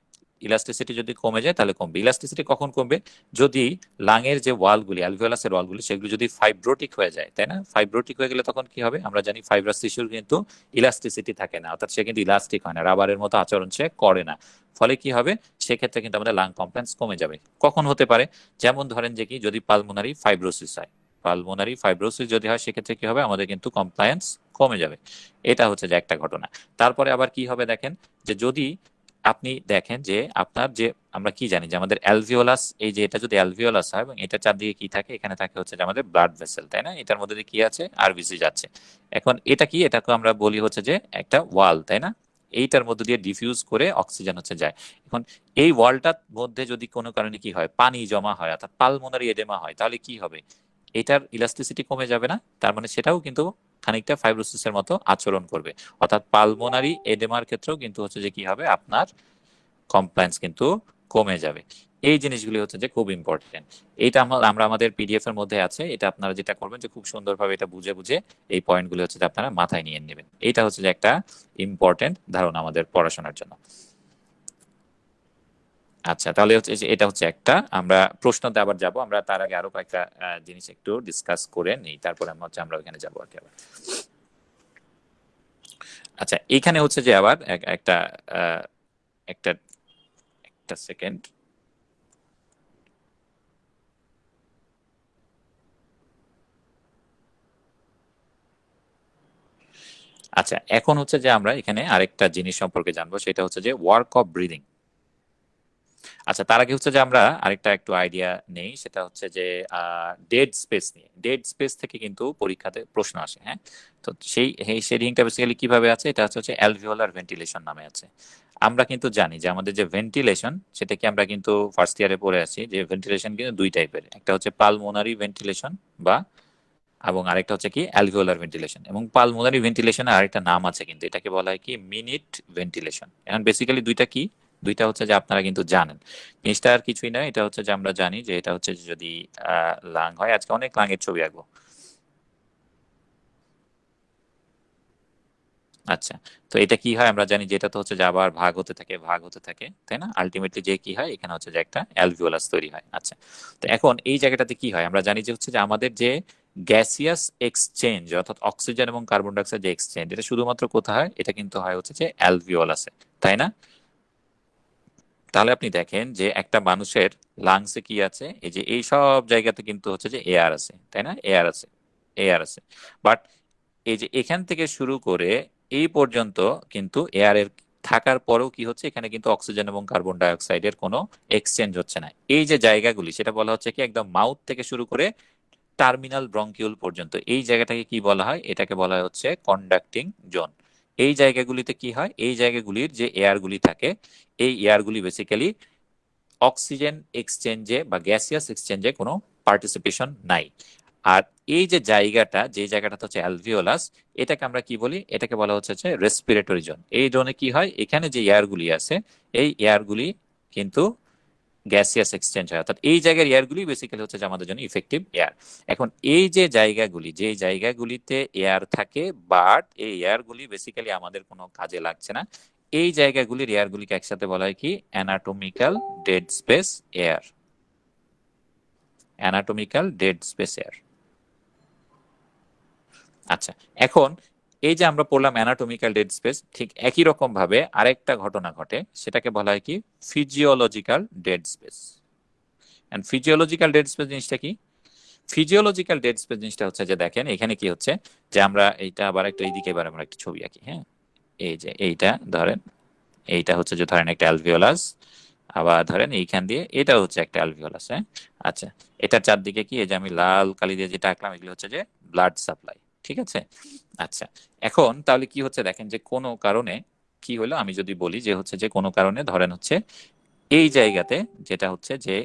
ইলাস্টিসিটি যদি কমে যায় তাহলে কমবে। ইলাস্টিসিটি কখন কমবে, যদি লাংয়ের যে ওয়ালগুলি, অ্যালভিওলাসের ওয়ালগুলি, সেগুলো যদি ফাইব্রোটিক হয়ে যায়, তাই না? ফাইব্রোটিক হয়ে গেলে তখন কি হবে, আমরা জানি ফাইব্রাস টিস্যুর কিন্তু ইলাস্টিসিটি থাকে না, অর্থাৎ সে কিন্তু ইলাস্টিক হয় না, রাবারের মতো আচরণ সে করে না। ফলে কি হবে, সেক্ষেত্রে কিন্তু আমাদের লাং কমপ্লেন্স কমে যাবে। কখন হতে পারে, যেমন ধরেন যে কি, যদি পালমোনারি ফাইব্রোসিস হয়, পালমোনারি ফাইব্রোসিস যদি হয় সেক্ষেত্রে কি হবে, আমাদের কিন্তু কমপ্লায়েন্স কমে যাবে। এটা হচ্ছে যে একটা ঘটনা। তারপরে আবার কি হবে দেখেন, যে যদি আপনি দেখেন যে আপনার যে, আমরা কি জানি যে আমাদের অ্যালভিওলাস, এই যে এটা যদি অ্যালভিওলাস হয় এবং এটা চারদিকে কি থাকে, এখানে থাকে হচ্ছে যে আমাদের ব্লাড ভেসেল, তাই না? এটার মধ্যে দিয়ে কি আছে, আরবিসি যাচ্ছে। এখন এটা কি, এটাকে আমরা বলি হচ্ছে যে একটা ওয়াল, তাই না? এইটার মধ্যে দিয়ে ডিফিউজ করে অক্সিজেন হচ্ছে যায়। এখন এই ওয়ালটার মধ্যে যদি কোনো কারণে কি হয়, পানি জমা হয় অর্থাৎ পালমোনারি এডেমা হয়, তাহলে কি হবে? এটার ইলাস্টিসিটি কমে যাবে না? তার মানে সেটাও কিন্তু খানিকটা ফাইব্রোসিসের মতো আচরণ করবে। অর্থাৎ পালমোনারি এডেমার ক্ষেত্রেও কিন্তু হচ্ছে যে কি হবে, আপনার কমপ্লায়েন্স কিন্তু কমে যাবে। এই জিনিসগুলি হচ্ছে যে খুব ইম্পর্টেন্ট। এইটা আমরা আমাদের পিডিএফ এর মধ্যে আছে। এটা আপনারা যেটা করবেন যে খুব সুন্দরভাবে এটা বুঝে বুঝে এই পয়েন্টগুলি হচ্ছে যে আপনারা মাথায় নিয়ে নেবেন। এটা হচ্ছে যে একটা ইম্পর্টেন্ট ধারণা আমাদের পড়াশোনার জন্য। আচ্ছা, তাহলে হচ্ছে যে এটা হচ্ছে একটা, আমরা প্রশ্নতে আবার যাব। আমরা তার আগে আরো কয়েকটা জিনিস একটু ডিসকাস করে নেই, তারপরে আমরা ওখানে যাবো আর কি আবার। আচ্ছা, এখানে হচ্ছে যে আবার একটা একটা একটা সেকেন্ড। আচ্ছা, এখন হচ্ছে যে আমরা এখানে আরেকটা জিনিস সম্পর্কে জানবো, সেটা হচ্ছে যে ওয়ার্ক অফ ব্রিদিং। আচ্ছা, তার আগে হচ্ছে যে আমরা আরেকটা একটু আইডিয়া নেই, সেটা হচ্ছে যে ডেড স্পেস নিয়ে। ডেড স্পেস থেকে কিন্তু পরীক্ষাতে প্রশ্ন আসে। হ্যাঁ, তো সেই শেডিংটা বেসিক্যালি কিভাবে আছে, এটা হচ্ছে অ্যালভিওলার ভেন্টিলেশন নামে আছে। আমরা কিন্তু জানি যে আমাদের যে ভেন্টিলেশন, সেটা কি আমরা কিন্তু ফার্স্ট ইয়ারে পড়ে আছি যে ভেন্টিলেশন কিন্তু দুই টাইপের, একটা হচ্ছে পালমোনারি ভেন্টিলেশন বা এবং আরেকটা হচ্ছে কি অ্যালভিওলার ভেন্টিলেশন। এবং পালমোনারি ভেন্টিলেশনের আরেকটা নাম আছে, কিন্তু এটাকে বলা হয় কি মিনিট ভেন্টিলেশন। এখন বেসিক্যালি দুইটা কি, দুইটা হচ্ছে যে আপনারা কিন্তু জানেন। জিনিসটা আর কিছুই না, এটা হচ্ছে যে আমরা জানি যে এটা হচ্ছে যে যদি লাং হয়, আজকে অনেক লাংয়ের ছবি আঁকবো। আচ্ছা, তো এটা কি হয় আমরা জানি যে এটা তো হচ্ছে যে আবার ভাগ হতে থাকে ভাগ হতে থাকে, তাই না? আলটিমেটলি যে কি হয়, এখানে হচ্ছে যে একটা অ্যালভিওলাস তৈরি হয়। আচ্ছা, তো এখন এই জায়গাটাতে কি হয় আমরা জানি যে হচ্ছে যে আমাদের যে গ্যাসিয়াস এক্সচেঞ্জ অর্থাৎ অক্সিজেন এবং কার্বন ডাইঅক্সাইড যে এক্সচেঞ্জ, এটা শুধুমাত্র কোথায় হয়? এটা কিন্তু হয় হচ্ছে যে অ্যালভিওলাসে, তাই না? তাহলে আপনি দেখেন যে একটা মানুষের লাংসে কি আছে, এই যে এই সব জায়গাতে কিন্তু হচ্ছে যে এয়ার আছে, তাই না? এয়ার আছে, এয়ার আছে। বাট এই যে এখান থেকে শুরু করে এই পর্যন্ত কিন্তু এয়ারের থাকার পরেও কি হচ্ছে, এখানে কিন্তু অক্সিজেন এবং কার্বন ডাই অক্সাইডের কোনো এক্সচেঞ্জ হচ্ছে না। এই যে জায়গাগুলি, সেটা বলা হচ্ছে কি একদম মাউথ থেকে শুরু করে টার্মিনাল ব্রঙ্কিউল পর্যন্ত, এই জায়গাটাকে কি বলা হয়? এটাকে বলা হয় হচ্ছে কন্ডাক্টিং জোন। এই জায়গাগুলিতে কি হয়, এই জায়গাগুলির যে এয়ারগুলি থাকে, এই এয়ারগুলি বেসিক্যালি অক্সিজেন এক্সচেঞ্জে বা গ্যাসিয়াস এক্সচেঞ্জে কোনো পার্টিসিপেশন নাই। আর এই যে জায়গাটা, যে জায়গাটা হচ্ছে অ্যালভিওলাস, এটাকে আমরা কি বলি? এটাকে বলা হচ্ছে রেসপিরেটরি জোন। এই জোনে কি হয়, এখানে যে এয়ারগুলি আছে, এই এয়ারগুলি কিন্তু গ্যাসিয়াস এক্সচেঞ্জ হয়, অর্থাৎ এই জায়গার এয়ারগুলি বেসিক্যালি হচ্ছে যে আমাদের জন্য ইফেক্টিভ এয়ার। এখন এই যে জায়গাগুলি, যে জায়গাগুলিতে এয়ার থাকে বাট এই এয়ারগুলি বেসিক্যালি আমাদের কোনো কাজে লাগছে না, এই জায়গাগুলির এয়ারগুলিকে একসাথে বলা হয় কি anatomical dead space air. Anatomical dead space air. আচ্ছা, এখন এই যে আমরা পড়লাম অ্যানাটমিক্যাল ডেড স্পেস, ঠিক একই রকম ভাবে আরেকটা ঘটনা ঘটে, সেটাকে বলা হয় কি physiological dead space. And physiological dead space জিনিসটা কি? ফিজিওলজিক্যাল ডেড স্পেস জিনিসটা হচ্ছে যে দেখেন এখানে কি হচ্ছে, যে আমরা এইটা আবার একটু এইদিকে এবার আমরা একটা ছবি আঁকি। হ্যাঁ, এই যে এইটা ধরেন, এইটা হচ্ছে যে ধরেন একটা অ্যালভিওলাস, আবার ধরেন এইখান দিয়ে এটা হচ্ছে একটা অ্যালভিওলাস। হ্যাঁ, আচ্ছা, এটার চারদিকে কি, এই যে আমি লাল কালি দিয়ে যেটা আঁকলাম, এগুলো হচ্ছে যে ব্লাড সাপ্লাই। ঠিক আছে? আচ্ছা, এখন তাহলে কি হচ্ছে দেখেন যে কোনো কারণে কি হলো, আমি যদি বলি যে হচ্ছে যে কোনো কারণে ধরেন হচ্ছে এই জায়গাতে যেটা হচ্ছে যে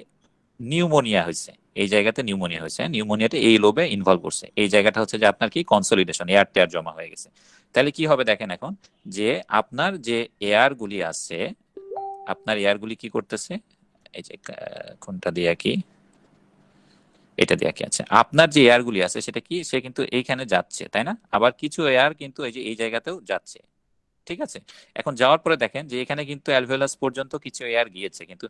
নিউমোনিয়া হয়েছে, এই জায়গাতে নিউমোনিয়া হয়েছে, নিউমোনিয়াটা এই লোবে ইনভলভ করছে, এই জায়গাটা হচ্ছে যে আপনার কি কনসলিডেশন, এয়ার টেয়ার জমা হয়ে গেছে। তাহলে কি হবে দেখেন এখন, যে আপনার যে এয়ার গুলি আছে, আপনার এয়ার গুলি কি করতেছে, এই যে কোনটা দিয়ে কি, এটা দিয়ে কি আছে, আপনার যে এয়ার গুলি আছে সেটা কি, সে কিন্তু এইখানে যাচ্ছে, তাই না? আবার কিছু এয়ার কিন্তু এই যে এই জায়গাতেও যাচ্ছে। ঠিক আছে? এখন যাওয়ার পরে দেখেন যে এখানে কিন্তু অ্যালভিওলাস পর্যন্ত কিছু এয়ার গিয়েছে, কিন্তু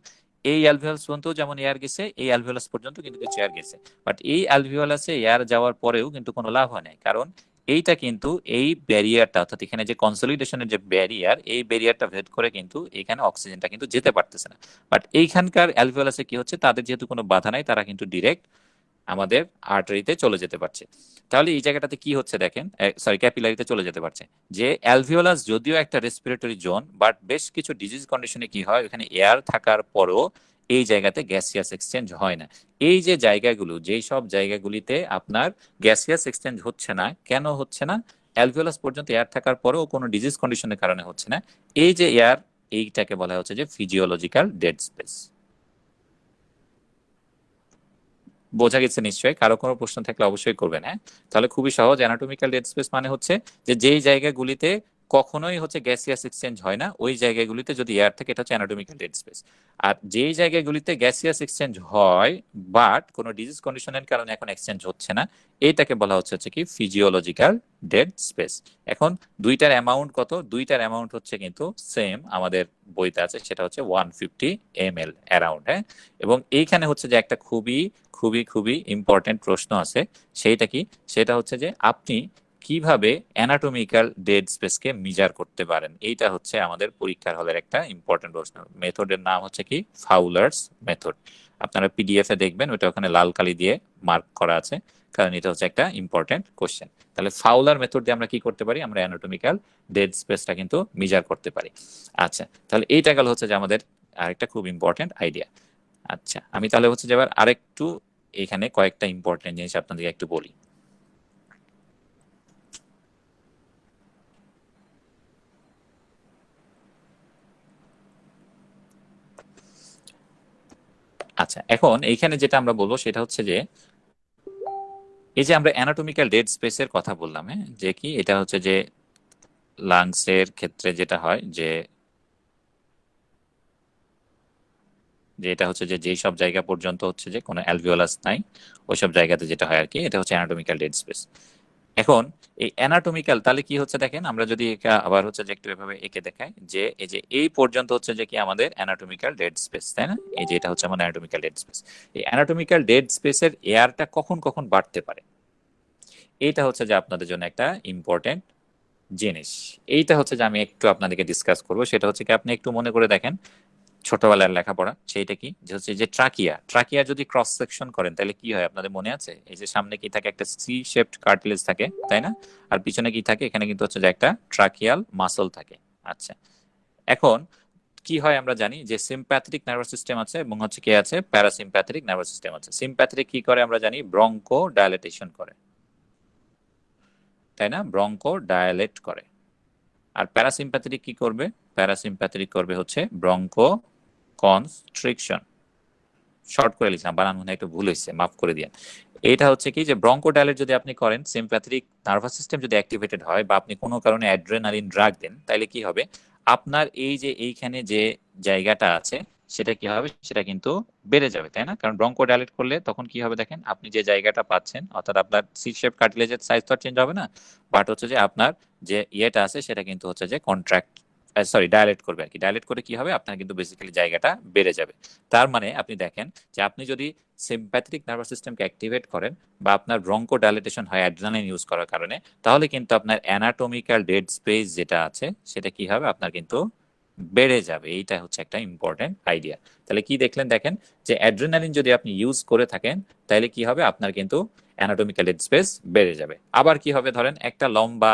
এই অ্যালভিওলাস পর্যন্ত যেমন এয়ার গেছে, এই অ্যালভিওলাস পর্যন্ত কিন্তু কিছু এয়ার গেছে। বাট এই অ্যালভিওলাসে এয়ার যাওয়ার পরেও কিন্তু কোনো লাভ হয় নাই, কারণ এইটা কিন্তু এই ব্যারিয়ারটা, অর্থাৎ এখানে যে কনসলিডেশনের যে ব্যারিয়ার, এই ব্যারিয়ারটা ভেদ করে কিন্তু এখানে অক্সিজেনটা কিন্তু যেতে পারতেছে না। বাট এইখানকার অ্যালভিওলাসে কি হচ্ছে, তাদের যেহেতু কোনো বাধা নাই, তারা কিন্তু ডিরেক্ট আমাদের আর্টারিতে চলে যেতে পারছে। তাহলে এই জায়গাটাতে কি হচ্ছে দেখেন, সরি ক্যাপিলারিতে চলে যেতে পারছে। যে অ্যালভিওলাস যদিও একটা রেসপিরেটরি জোন, বাট বেশ কিছু ডিজিজ কন্ডিশনে কি হয়, ওখানে এয়ার থাকার পরও এই জায়গাতে গ্যাসিয়াস এক্সচেঞ্জ হয় না। এই যে জায়গাগুলো, যেই সব জায়গাগুলিতে আপনার গ্যাসিয়াস এক্সচেঞ্জ হচ্ছে না, কেন হচ্ছে না? অ্যালভিওলাস পর্যন্ত এয়ার থাকার পরেও কোনো ডিজিজ কন্ডিশনের কারণে হচ্ছে না, এই যে এয়ার, এইটাকে বলা হচ্ছে যে ফিজিওলজিক্যাল ডেড স্পেস। বোঝা গেছে নিশ্চয়ই? কারো কোনো প্রশ্ন থাকলে অবশ্যই করবেন। হ্যাঁ, তাহলে খুবই সহজ। অ্যানাটমিক্যাল ডেড স্পেস মানে হচ্ছে যে যেই জায়গাগুলিতে কখনোই হচ্ছে গ্যাসিয়াস এক্সচেঞ্জ হয় না, ওই জায়গাগুলিতে যদি এয়ার থাকে, এটা হচ্ছে অ্যানাটমিক্যাল ডেড স্পেস। আর যেই জায়গাগুলিতে গ্যাসিয়াস এক্সচেঞ্জ হয় বাট কোনো ডিজিজ কন্ডিশনের কারণে এখন এক্সচেঞ্জ হচ্ছে না, এইটাকে বলা হচ্ছে কি ফিজিওলজিক্যাল ডেড স্পেস। এখন দুইটার অ্যামাউন্ট কত? দুইটার অ্যামাউন্ট হচ্ছে কিন্তু সেম, আমাদের বইতে আছে, সেটা হচ্ছে 150 ml অ্যারাউন্ড। হ্যাঁ, এবং এইখানে হচ্ছে যে একটা খুবই খুবই খুবই ইম্পর্টেন্ট প্রশ্ন আছে। সেইটা কি? সেটা হচ্ছে যে আপনি কিভাবে অ্যানাটমিক্যাল ডেড স্পেসকে মেজার করতে পারেন, এইটা হচ্ছে আমাদের পরীক্ষার হলের একটা ইম্পর্টেন্ট প্রশ্ন। মেথডের নাম হচ্ছে কি ফাউলার্স মেথড। আপনারা পিডিএফ এ দেখবেন, ওটা ওখানে লাল কালি দিয়ে মার্ক করা আছে, কারণ এটা হচ্ছে একটা ইম্পর্টেন্ট কোশ্চেন। তাহলে ফাউলার মেথড দিয়ে আমরা কি করতে পারি? আমরা অ্যানাটমিক্যাল ডেড স্পেসটা কিন্তু মেজার করতে পারি। আচ্ছা, তাহলে এইটা গেল হচ্ছে যে আমাদের আরেকটা খুব ইম্পর্টেন্ট আইডিয়া। আচ্ছা, আমি তাহলে হচ্ছে যে এবার আরেকটু এখানে কয়েকটা ইম্পর্টেন্ট জিনিস আপনাদেরকে একটু বলি। আচ্ছা, এখন এইখানে যেটা আমরা বলবো সেটা হচ্ছে যে এই যে আমরা অ্যানাটমিক্যাল ডেড স্পেসের কথা বললাম, হ্যাঁ, যে কি এটা হচ্ছে যে লাংসের ক্ষেত্রে যেটা হয় যে যে এটা হচ্ছে যে যেই সব জায়গা পর্যন্ত হচ্ছে যে কোনো অ্যালভিওলাস নাই, ওইসব জায়গাতে যেটা হয় আর কি, এটা হচ্ছে অ্যানাটমিক্যাল ডেড স্পেস। এখন এই অ্যানাটমিক্যাল তাহলে কি হচ্ছে দেখেন, আমরা যদি একে আবার হচ্ছে যে একটু এভাবে এঁকে দেখাই, যে এই যে এই পর্যন্ত হচ্ছে যে কি আমাদের অ্যানাটমিক্যাল ডেড স্পেস, তাই না? এই যে এটা হচ্ছে আমাদের অ্যানাটমিক্যাল ডেড স্পেস। এই অ্যানাটমিক্যাল ডেড স্পেসের এয়ারটা কখন কখন বাড়তে পারে, এইটা হচ্ছে যে আপনাদের জন্য একটা ইম্পর্টেন্ট জিনিস। এইটা হচ্ছে যে আমি একটু আপনাদেরকে ডিসকাস করবো। সেটা হচ্ছে কি, আপনি একটু মনে করে দেখেন ছোটবেলার লেখাপড়া, সেইটা কি যে হচ্ছে যে ট্রাকিয়া যদি ক্রস সেকশন করেন তাহলে কি হয় আপনাদের মনে আছে? এই যে সামনে কি থাকে, একটা সি শেপড কার্টিলেজ থাকে, তাই না? আর পিছনে কি থাকে? এখানে কিন্তু হচ্ছে যে একটা ট্রাকিয়াল মাসল থাকে। আচ্ছা, এখন কি হয় আমরা জানি যে সিম্প্যাথেটিক নার্ভাস সিস্টেম আছে এবং হচ্ছে কি আছে, প্যারাসিম্প্যাথেটিক নার্ভাস সিস্টেম আছে। সিম্প্যাথেটিক কি করে আমরা জানি? ব্রঙ্কো ডায়ালেটেশন করে, তাই না? ব্রঙ্কো ডায়ালেট করে। আর প্যারাসিম্প্যাথেটিক কি করবে? প্যারাসিম্প্যাথেটিক করবে হচ্ছে ব্রঙ্কো কনস্ট্রিকশন। শর্ট করে লিখলাম, বানান মনে হয় একটু ভুল হয়েছে, মাফ করে দিয়েন। এটা হচ্ছে কি যে ব্রঙ্কোডাইলেট যদি আপনি করেন, সিম্প্যাথেটিক নার্ভাস সিস্টেম যদি অ্যাক্টিভেটেড হয় বা আপনি কোনো কারণে অ্যাড্রেনালিন ড্রাগ দেন, তাহলে কি হবে? আপনার এই যে এইখানে যে জায়গাটা আছে সেটা কি হবে? সেটা কিন্তু বেড়ে যাবে, তাই না? কারণ ব্রঙ্কোডাইলেট করলে তখন কি হবে দেখেন, আপনি যে জায়গাটা পাচ্ছেন, অর্থাৎ আপনার সি শেপ কার্টিলেজের সাইজ তো আর চেঞ্জ হবে না, বাট হচ্ছে যে আপনার যে ইয়েটা আছে সেটা কিন্তু হচ্ছে যে কন্ট্রাক্ট, সরি ডায়ালেট করবে আর কি। ডায়ালেট করে কি হবে? আপনার কিন্তু বেসিক্যালি জায়গাটা বেড়ে যাবে। তার মানে আপনি দেখেন যে আপনি যদি সিম্প্যাথেটিক নার্ভাস সিস্টেমকে অ্যাক্টিভেট করেন বা আপনার ব্রঙ্কো ডাইলেটেশন হয় অ্যাড্রিনালিন ইউজ করার কারণে, তাহলে কিন্তু আপনার অ্যানাটমিক্যাল ডেড স্পেস যেটা আছে সেটা কি হবে? আপনার কিন্তু বেড়ে যাবে। এইটা হচ্ছে একটা ইম্পর্টেন্ট আইডিয়া। তাহলে কি দেখলেন? দেখেন যে অ্যাড্রিনালিন যদি আপনি ইউজ করে থাকেন তাহলে কি হবে? আপনার কিন্তু অ্যানাটমিক্যাল ডেড স্পেস বেড়ে যাবে। আবার কি হবে? ধরেন একটা লম্বা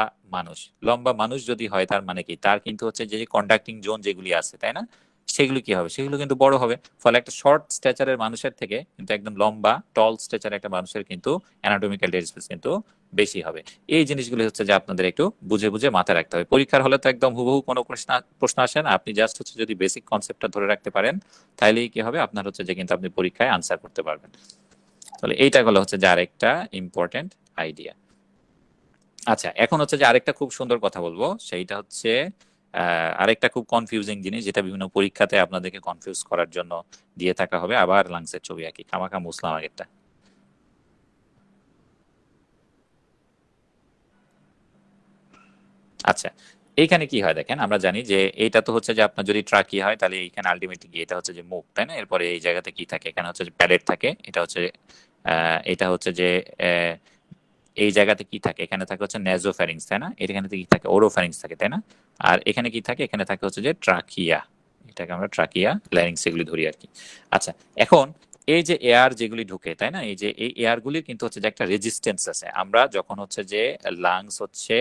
মানুষ যদি হয়, তার মানে কি, তার কিন্তু হচ্ছে যে কন্ডাক্টিং জোন যেগুলি আছে, তাই না, সেগুলো কি হবে? সেগুলো কিন্তু বড় হবে। ফলে একটা শর্ট স্ট্যাচারের মানুষের থেকে কিন্তু একদম লম্বা টল স্ট্যাচার একটা মানুষের কিন্তু অ্যানাটমিক্যাল ডেড স্পেস কিন্তু বেশি হবে। এই জিনিসগুলো হচ্ছে যে আপনাদের একটু বুঝে বুঝে মাথায় রাখতে হবে। পরীক্ষার হলে তো একদম হুবহু কোনো প্রশ্ন আসে না, আপনি জাস্ট হচ্ছে যদি বেসিক কনসেপ্টটা ধরে রাখতে পারেন তাহলেই কি হবে? আপনার হচ্ছে যে কিন্তু আপনি পরীক্ষায় আনসার করতে পারবেন। তাহলে এইটা হলো হচ্ছে যে আরেকটা ইম্পর্টেন্ট আইডিয়া। আচ্ছা, এখন হচ্ছে যে আরেকটা খুব সুন্দর কথা বলবো, সেইটা হচ্ছে আরেকটা খুব কনফিউজিং জিনিস যেটা বিভিন্ন পরীক্ষাতে আপনাদেরকে কনফিউজ করার জন্য দিয়ে থাকা হবে। আবার লাংসের ছবি আঁকি, খামাখা মুসলাম আগেরটা। আচ্ছা, এইখানে কি হয় দেখেন, আমরা জানি যে এইটা তো হচ্ছে যে আপনার যদি ট্রাকি হয় তাহলে এইখানে আলটিমেটলি কি, এটা হচ্ছে যে মুখ, তাই না? এরপরে এই জায়গাতে কি থাকে? এখানে হচ্ছে যে প্যালেট থাকে। এটা হচ্ছে যে আহ, এই জায়গাতে কি থাকে? এখানে থাকে হচ্ছে নেজোফ্যারিংস, তাই না? এখানে কি থাকে? ওরোফ্যারিংস থাকে, তাই না? আর এখানে কি থাকে? এখানে থাকে হচ্ছে যে ট্রাকিয়া। এটাকে আমরা ট্রাকিয়া ল্যারিংস এগুলি ধরি আর কি। আচ্ছা, এখন এই যে এয়ার যেগুলি ঢুকে, তাই না, এই যে এই এয়ারগুলির কিন্তু হচ্ছে যে একটা রেজিস্ট্যান্স আছে। আমরা যখন হচ্ছে যে লাংস হচ্ছে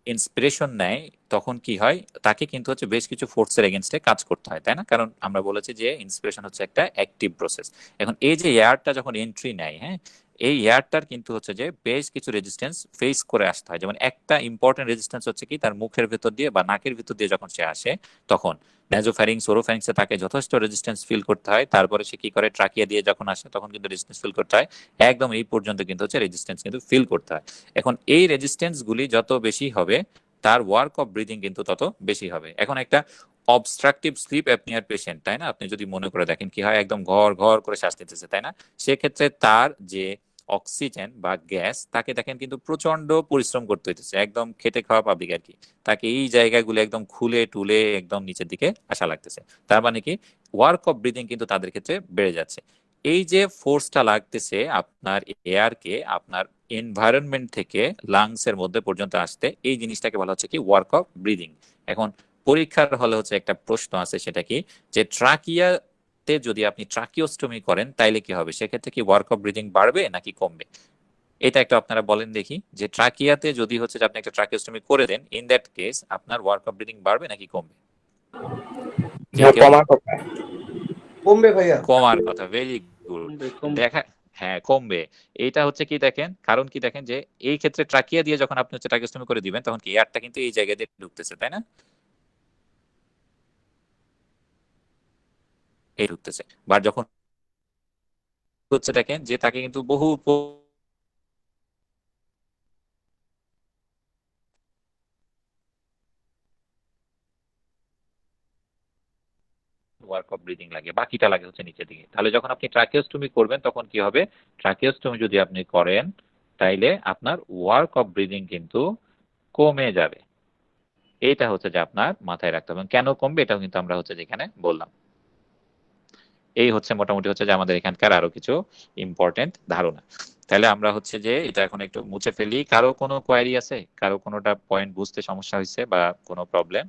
ইন্সপিরেশন নেয় তখন কি হয়? তাকে কিন্তু হচ্ছে বেশ কিছু ফোর্সের এগেনস্টে কাজ করতে হয়, তাই না? কারণ আমরা বলেছি যে ইন্সপিরেশন হচ্ছে একটা অ্যাক্টিভ প্রসেস। এখন এই যে এয়ারটা যখন এন্ট্রি নেয়, হ্যাঁ, এই এয়ারটার কিন্তু হচ্ছে যে বেশ কিছু রেজিস্ট্যান্স ফেস করে আসতে হয়। যেমন একটা ইম্পর্টেন্ট রেজিস্ট্যান্স হচ্ছে কি তার মুখের ভেতর দিয়ে বা নাকের ভেতর দিয়ে যখন সে আসে তখন ন্যাজোফ্যারিংস ওরোফ্যারিংসে তাকে যথেষ্ট রেজিস্ট্যান্স ফিল করতে হয়। তারপরে সে কি করে ট্রাকিয়া দিয়ে যখন আসে তখন কিন্তু রেজিস্ট্যান্স ফিল করতে হয়। একদম এই পর্যন্ত কিন্তু হচ্ছে রেজিস্ট্যান্স কিন্তু ফিল করতে হয়। এখন এই রেজিস্ট্যান্স গুলি যত বেশি হবে তার ওয়ার্ক অফ ব্রিদিং কিন্তু তত বেশি হবে। এখন একটা অবস্ট্রাকটিভ স্লিপ অ্যাপনিয়ার পেশেন্ট, তাই না, আপনি যদি মনে করে দেখেন কি হয়, একদম ঘর ঘর করে শ্বাস নিতেছে, তাই না, সেক্ষেত্রে তার যে অক্সিজেন বা গ্যাস তাকে দেখেন কিন্তু প্রচন্ড পরিশ্রম করতে হইতেছে, একদম খেটে খাওয়া পাবলিক আর কি। তাকে এই জায়গাগুলো একদম খুলে টুলে একদম নিচের দিকে আসা লাগতেছে। তার মানে কি ওয়ার্ক অফ ব্রিদিং কিন্তু তাদের ক্ষেত্রে বেড়ে যাচ্ছে। এই যে ফোর্সটা লাগতেছে আপনার এয়ারকে আপনার এনভায়রনমেন্ট থেকে লাংস এর মধ্যে পর্যন্ত আসতে, এই জিনিসটাকে বলা হচ্ছে কি ওয়ার্ক অফ ব্রিদিং। এখন পরীক্ষার হলে হচ্ছে একটা প্রশ্ন আছে, সেটা কি যে ট্রাকিয়াতে যদি আপনি ট্রাকিওস্টমি করেন তাইলে কি হবে, সেক্ষেত্রে কি ওয়ার্ক অফ ব্রিদিং বাড়বে নাকি কমবে? এটা একটু আপনারা বলেন দেখি, যে ট্রাকিয়াতে যদি হচ্ছে যে আপনি একটা ট্রাকিওস্টমি করে দেন, ইন দ্যাট কেস আপনার ওয়ার্ক অফ ব্রিদিং বাড়বে নাকি কমবে? কেউ কেউ কমার কথা। কমবে ভাইয়া। কমার কথা, ভেরি গুড। কমবে, কমবে। দেখা, হ্যাঁ কমবে। এইটা হচ্ছে কি দেখেন, কারণ কি দেখেন যে এই ক্ষেত্রে ট্রাকিয়া দিয়ে যখন আপনি হচ্ছে ট্রাকিওস্টমি করে দিবেন তখন কি এয়ারটা কিন্তু এই জায়গা দিয়ে ঢুকতেছে, তাই না, এই ঢুকতেছে। বা যখন হচ্ছে দেখেন যে তাকে কিন্তু বহু ওয়ার্ক অফ ব্রিদিং লাগে, বাকিটা লাগে হচ্ছে নিচের দিকে। তাহলে যখন আপনি ট্রাকিওস্টমি করবেন তখন কি হবে, ট্রাকিওস্টমি যদি আপনি করেন তাইলে আপনার ওয়ার্ক অফ ব্রিদিং কিন্তু কমে যাবে। এইটা হচ্ছে যে আপনার মাথায় রাখতে হবে। কেন কমবে এটাও কিন্তু আমরা হচ্ছে যেখানে বললাম। এই হচ্ছে মোটামুটি হচ্ছে যে আমাদের এখানকার আরো কিছু ইম্পর্টেন্ট ধারণা। তাহলে আমরা হচ্ছে যে এটা এখন একটু মুছে ফেলি। কারো কোনো কোয়ারি আছে, কারো কোনোটা পয়েন্ট বুঝতে সমস্যা হয়েছে বা কোনো প্রবলেম,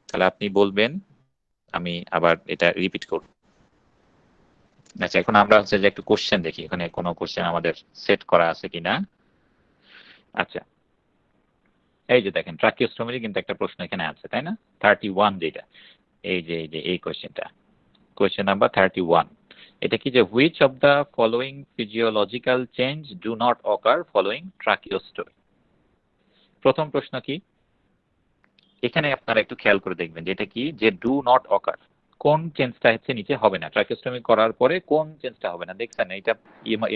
তাহলে আপনি বলবেন, আমি আবার এটা রিপিট করব। আচ্ছা, এখন আমরা হচ্ছে যে একটু কোশ্চেন দেখি এখানে কোনো কোশ্চেন আমাদের সেট করা আছে কিনা। আচ্ছা, এই যে দেখেন ট্রাকিওস্টমির কিন্তু একটা প্রশ্ন এখানে আছে, তাই না, 31, যেটা এই যে এই কোশ্চেনটা, কোয়েশ্চেন নাম্বার 31। এটা কি যে which of the following physiological change do not ochre following ট্রাকিওস্টমি। প্রথম প্রশ্ন কি, এখানে আপনারা একটু খেয়াল করে দেখবেন যে এটা কি যে ডু নট অকার, কোন চেঞ্জটা হচ্ছে নিচে হবে না, ট্রাকিওস্টমি করার পরে কোন চেঞ্জটা হবে না। দেখছেন এটা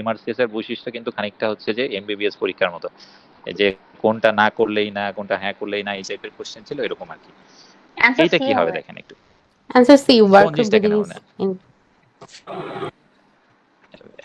এমআরসিএস এর বৈশিষ্ট্য কিন্তু খানিকটা হচ্ছে যে এমবিবিএস পরীক্ষার মতো, এই যে কোনটা না করলেই না, কোনটা হ্যাঁ করলেই না, এই টাইপের কোশ্চেন ছিল এরকম আর কি। Answer এইটা C কি হবে হবে। দেখেন একটু, Answer C, কোন work জিনিসটা কেন breathing হবে is না? in.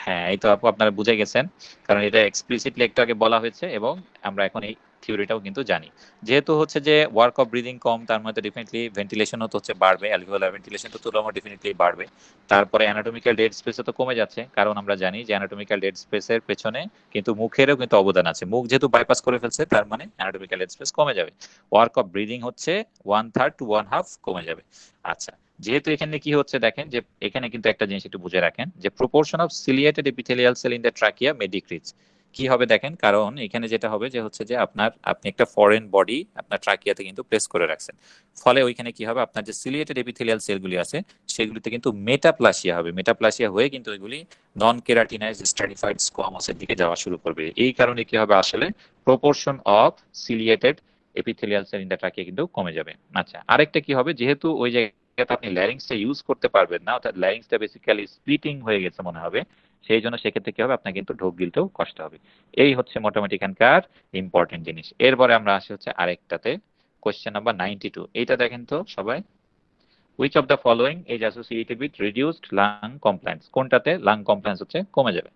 হ্যাঁ, এই তো আপু আপনারা বুঝে গেছেন, কারণ এটা এক্সপ্লিসিটলি একটু আগে বলা হয়েছে এবং আমরা এখন এই থিওরিটাও কিন্তু জানি। যেহেতু হচ্ছে যে ওয়ার্ক অফ ব্রিদিং কম, তার মধ্যে ডেফিনেটলি ভেন্টিলেশনও তো হচ্ছে বাড়বে, অ্যালভিওলার ভেন্টিলেশন তো তুলনামূলক ডেফিনেটলি বাড়বে। তারপরে অ্যানাটমিক্যাল ডেড স্পেসও তো কমে যাচ্ছে, কারণ আমরা জানি যে অ্যানাটমিক্যাল ডেড স্পেসের পেছনে কিন্তু মুখেরও কিন্তু অবদান আছে। মুখ যেহেতু বাইপাস করে ফেলছে তার মানে অ্যানাটমিক্যাল ডেড স্পেস কমে যাবে। ওয়ার্ক অফ ব্রিদিং হচ্ছে 1/3 to 1/2 কমে যাবে। আচ্ছা, যেহেতু এখানে কি হচ্ছে দেখেন যে এখানে কিন্তু একটা জিনিস একটু বুঝে রাখেন, যে proportion of ciliated epithelial cell in the trachea May decrease. কি হবে দেখেন, কারণ এখানে যেটা হবে যে হচ্ছে যে আপনি একটা ফরেন বডি আপনার ট্রাকিয়াতে কিন্তু প্লেস করে রাখছেন, ফলে ওইখানে কি হবে, আপনার যে সিলিয়েটেড এপিথেলিয়াল সেলগুলি আছে সেগুলিতে কিন্তু মেটাপ্লাসিয়া হবে। মেটাপ্লাসিয়া হয়ে কিন্তু ওইগুলি নন কেরাটিনাইজড স্ট্র্যাটিফাইড স্কোয়ামাসের দিকে যাওয়া শুরু করবে। এই কারণে কি হবে, আসলে proportion of ciliated epithelial cell in the trachea কিন্তু কমে যাবে। আচ্ছা, আরেকটা কি হবে, যেহেতু ওই জায়গায় আপনি ল্যারিংসটা ইউজ করতে পারবেন না, অর্থাৎ ল্যারিংসটা বেসিক্যালি স্প্লিটিং হয়ে গেছে মনে হবে, সেই জন্য সেক্ষেত্রে কি হবে, আপনার কিন্তু ঢোক গিলতেও কষ্ট হবে। এই হচ্ছে মোটামুটি এখানকার ইম্পর্টেন্ট জিনিস। এরপরে আমরা আসি হচ্ছে আরেকটাতে, কোয়েশ্চেন নাম্বার 92। এইটা দেখেন তো সবাই, which of the following is associated with reduced lung compliance, কোনটাতে লাং কমপ্লায়েন্স হচ্ছে কমে যাবে?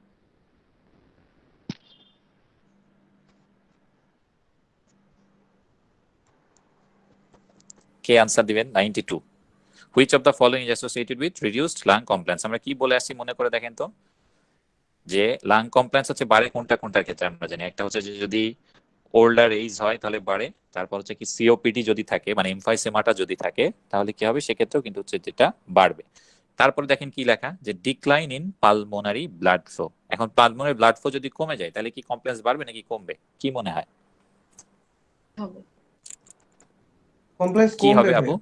কে আনসার দিবেন? 92, which of the following is associated with reduced lung compliance. আমরা কি বলে আসছি মনে করে দেখেন তো, যে লাং কমপ্লায়েন্স হচ্ছে বাড়ে কোনটা কোনটার ক্ষেত্রে আমরা জানি। একটা হচ্ছে যে যদি ওল্ডার এজ হয় তাহলে বাড়ে, তারপর হচ্ছে কি সিওপিডি যদি থাকে মানে এমফাইসেমাটা যদি থাকে তাহলে কি হবে, সেক্ষেত্রেও কিন্তু হচ্ছে যেটা বাড়বে। তারপরে দেখেন কি লেখা, যে decline in pulmonary blood flow. এখন পালমোনারি ব্লাড ফ্লো যদি কমে যায় তাহলে কি কমপ্লেক্স বাড়বে নাকি কমবে, কি মনে হয়? কমপ্লেক্স কি কমবে হবে ভাই, আপু?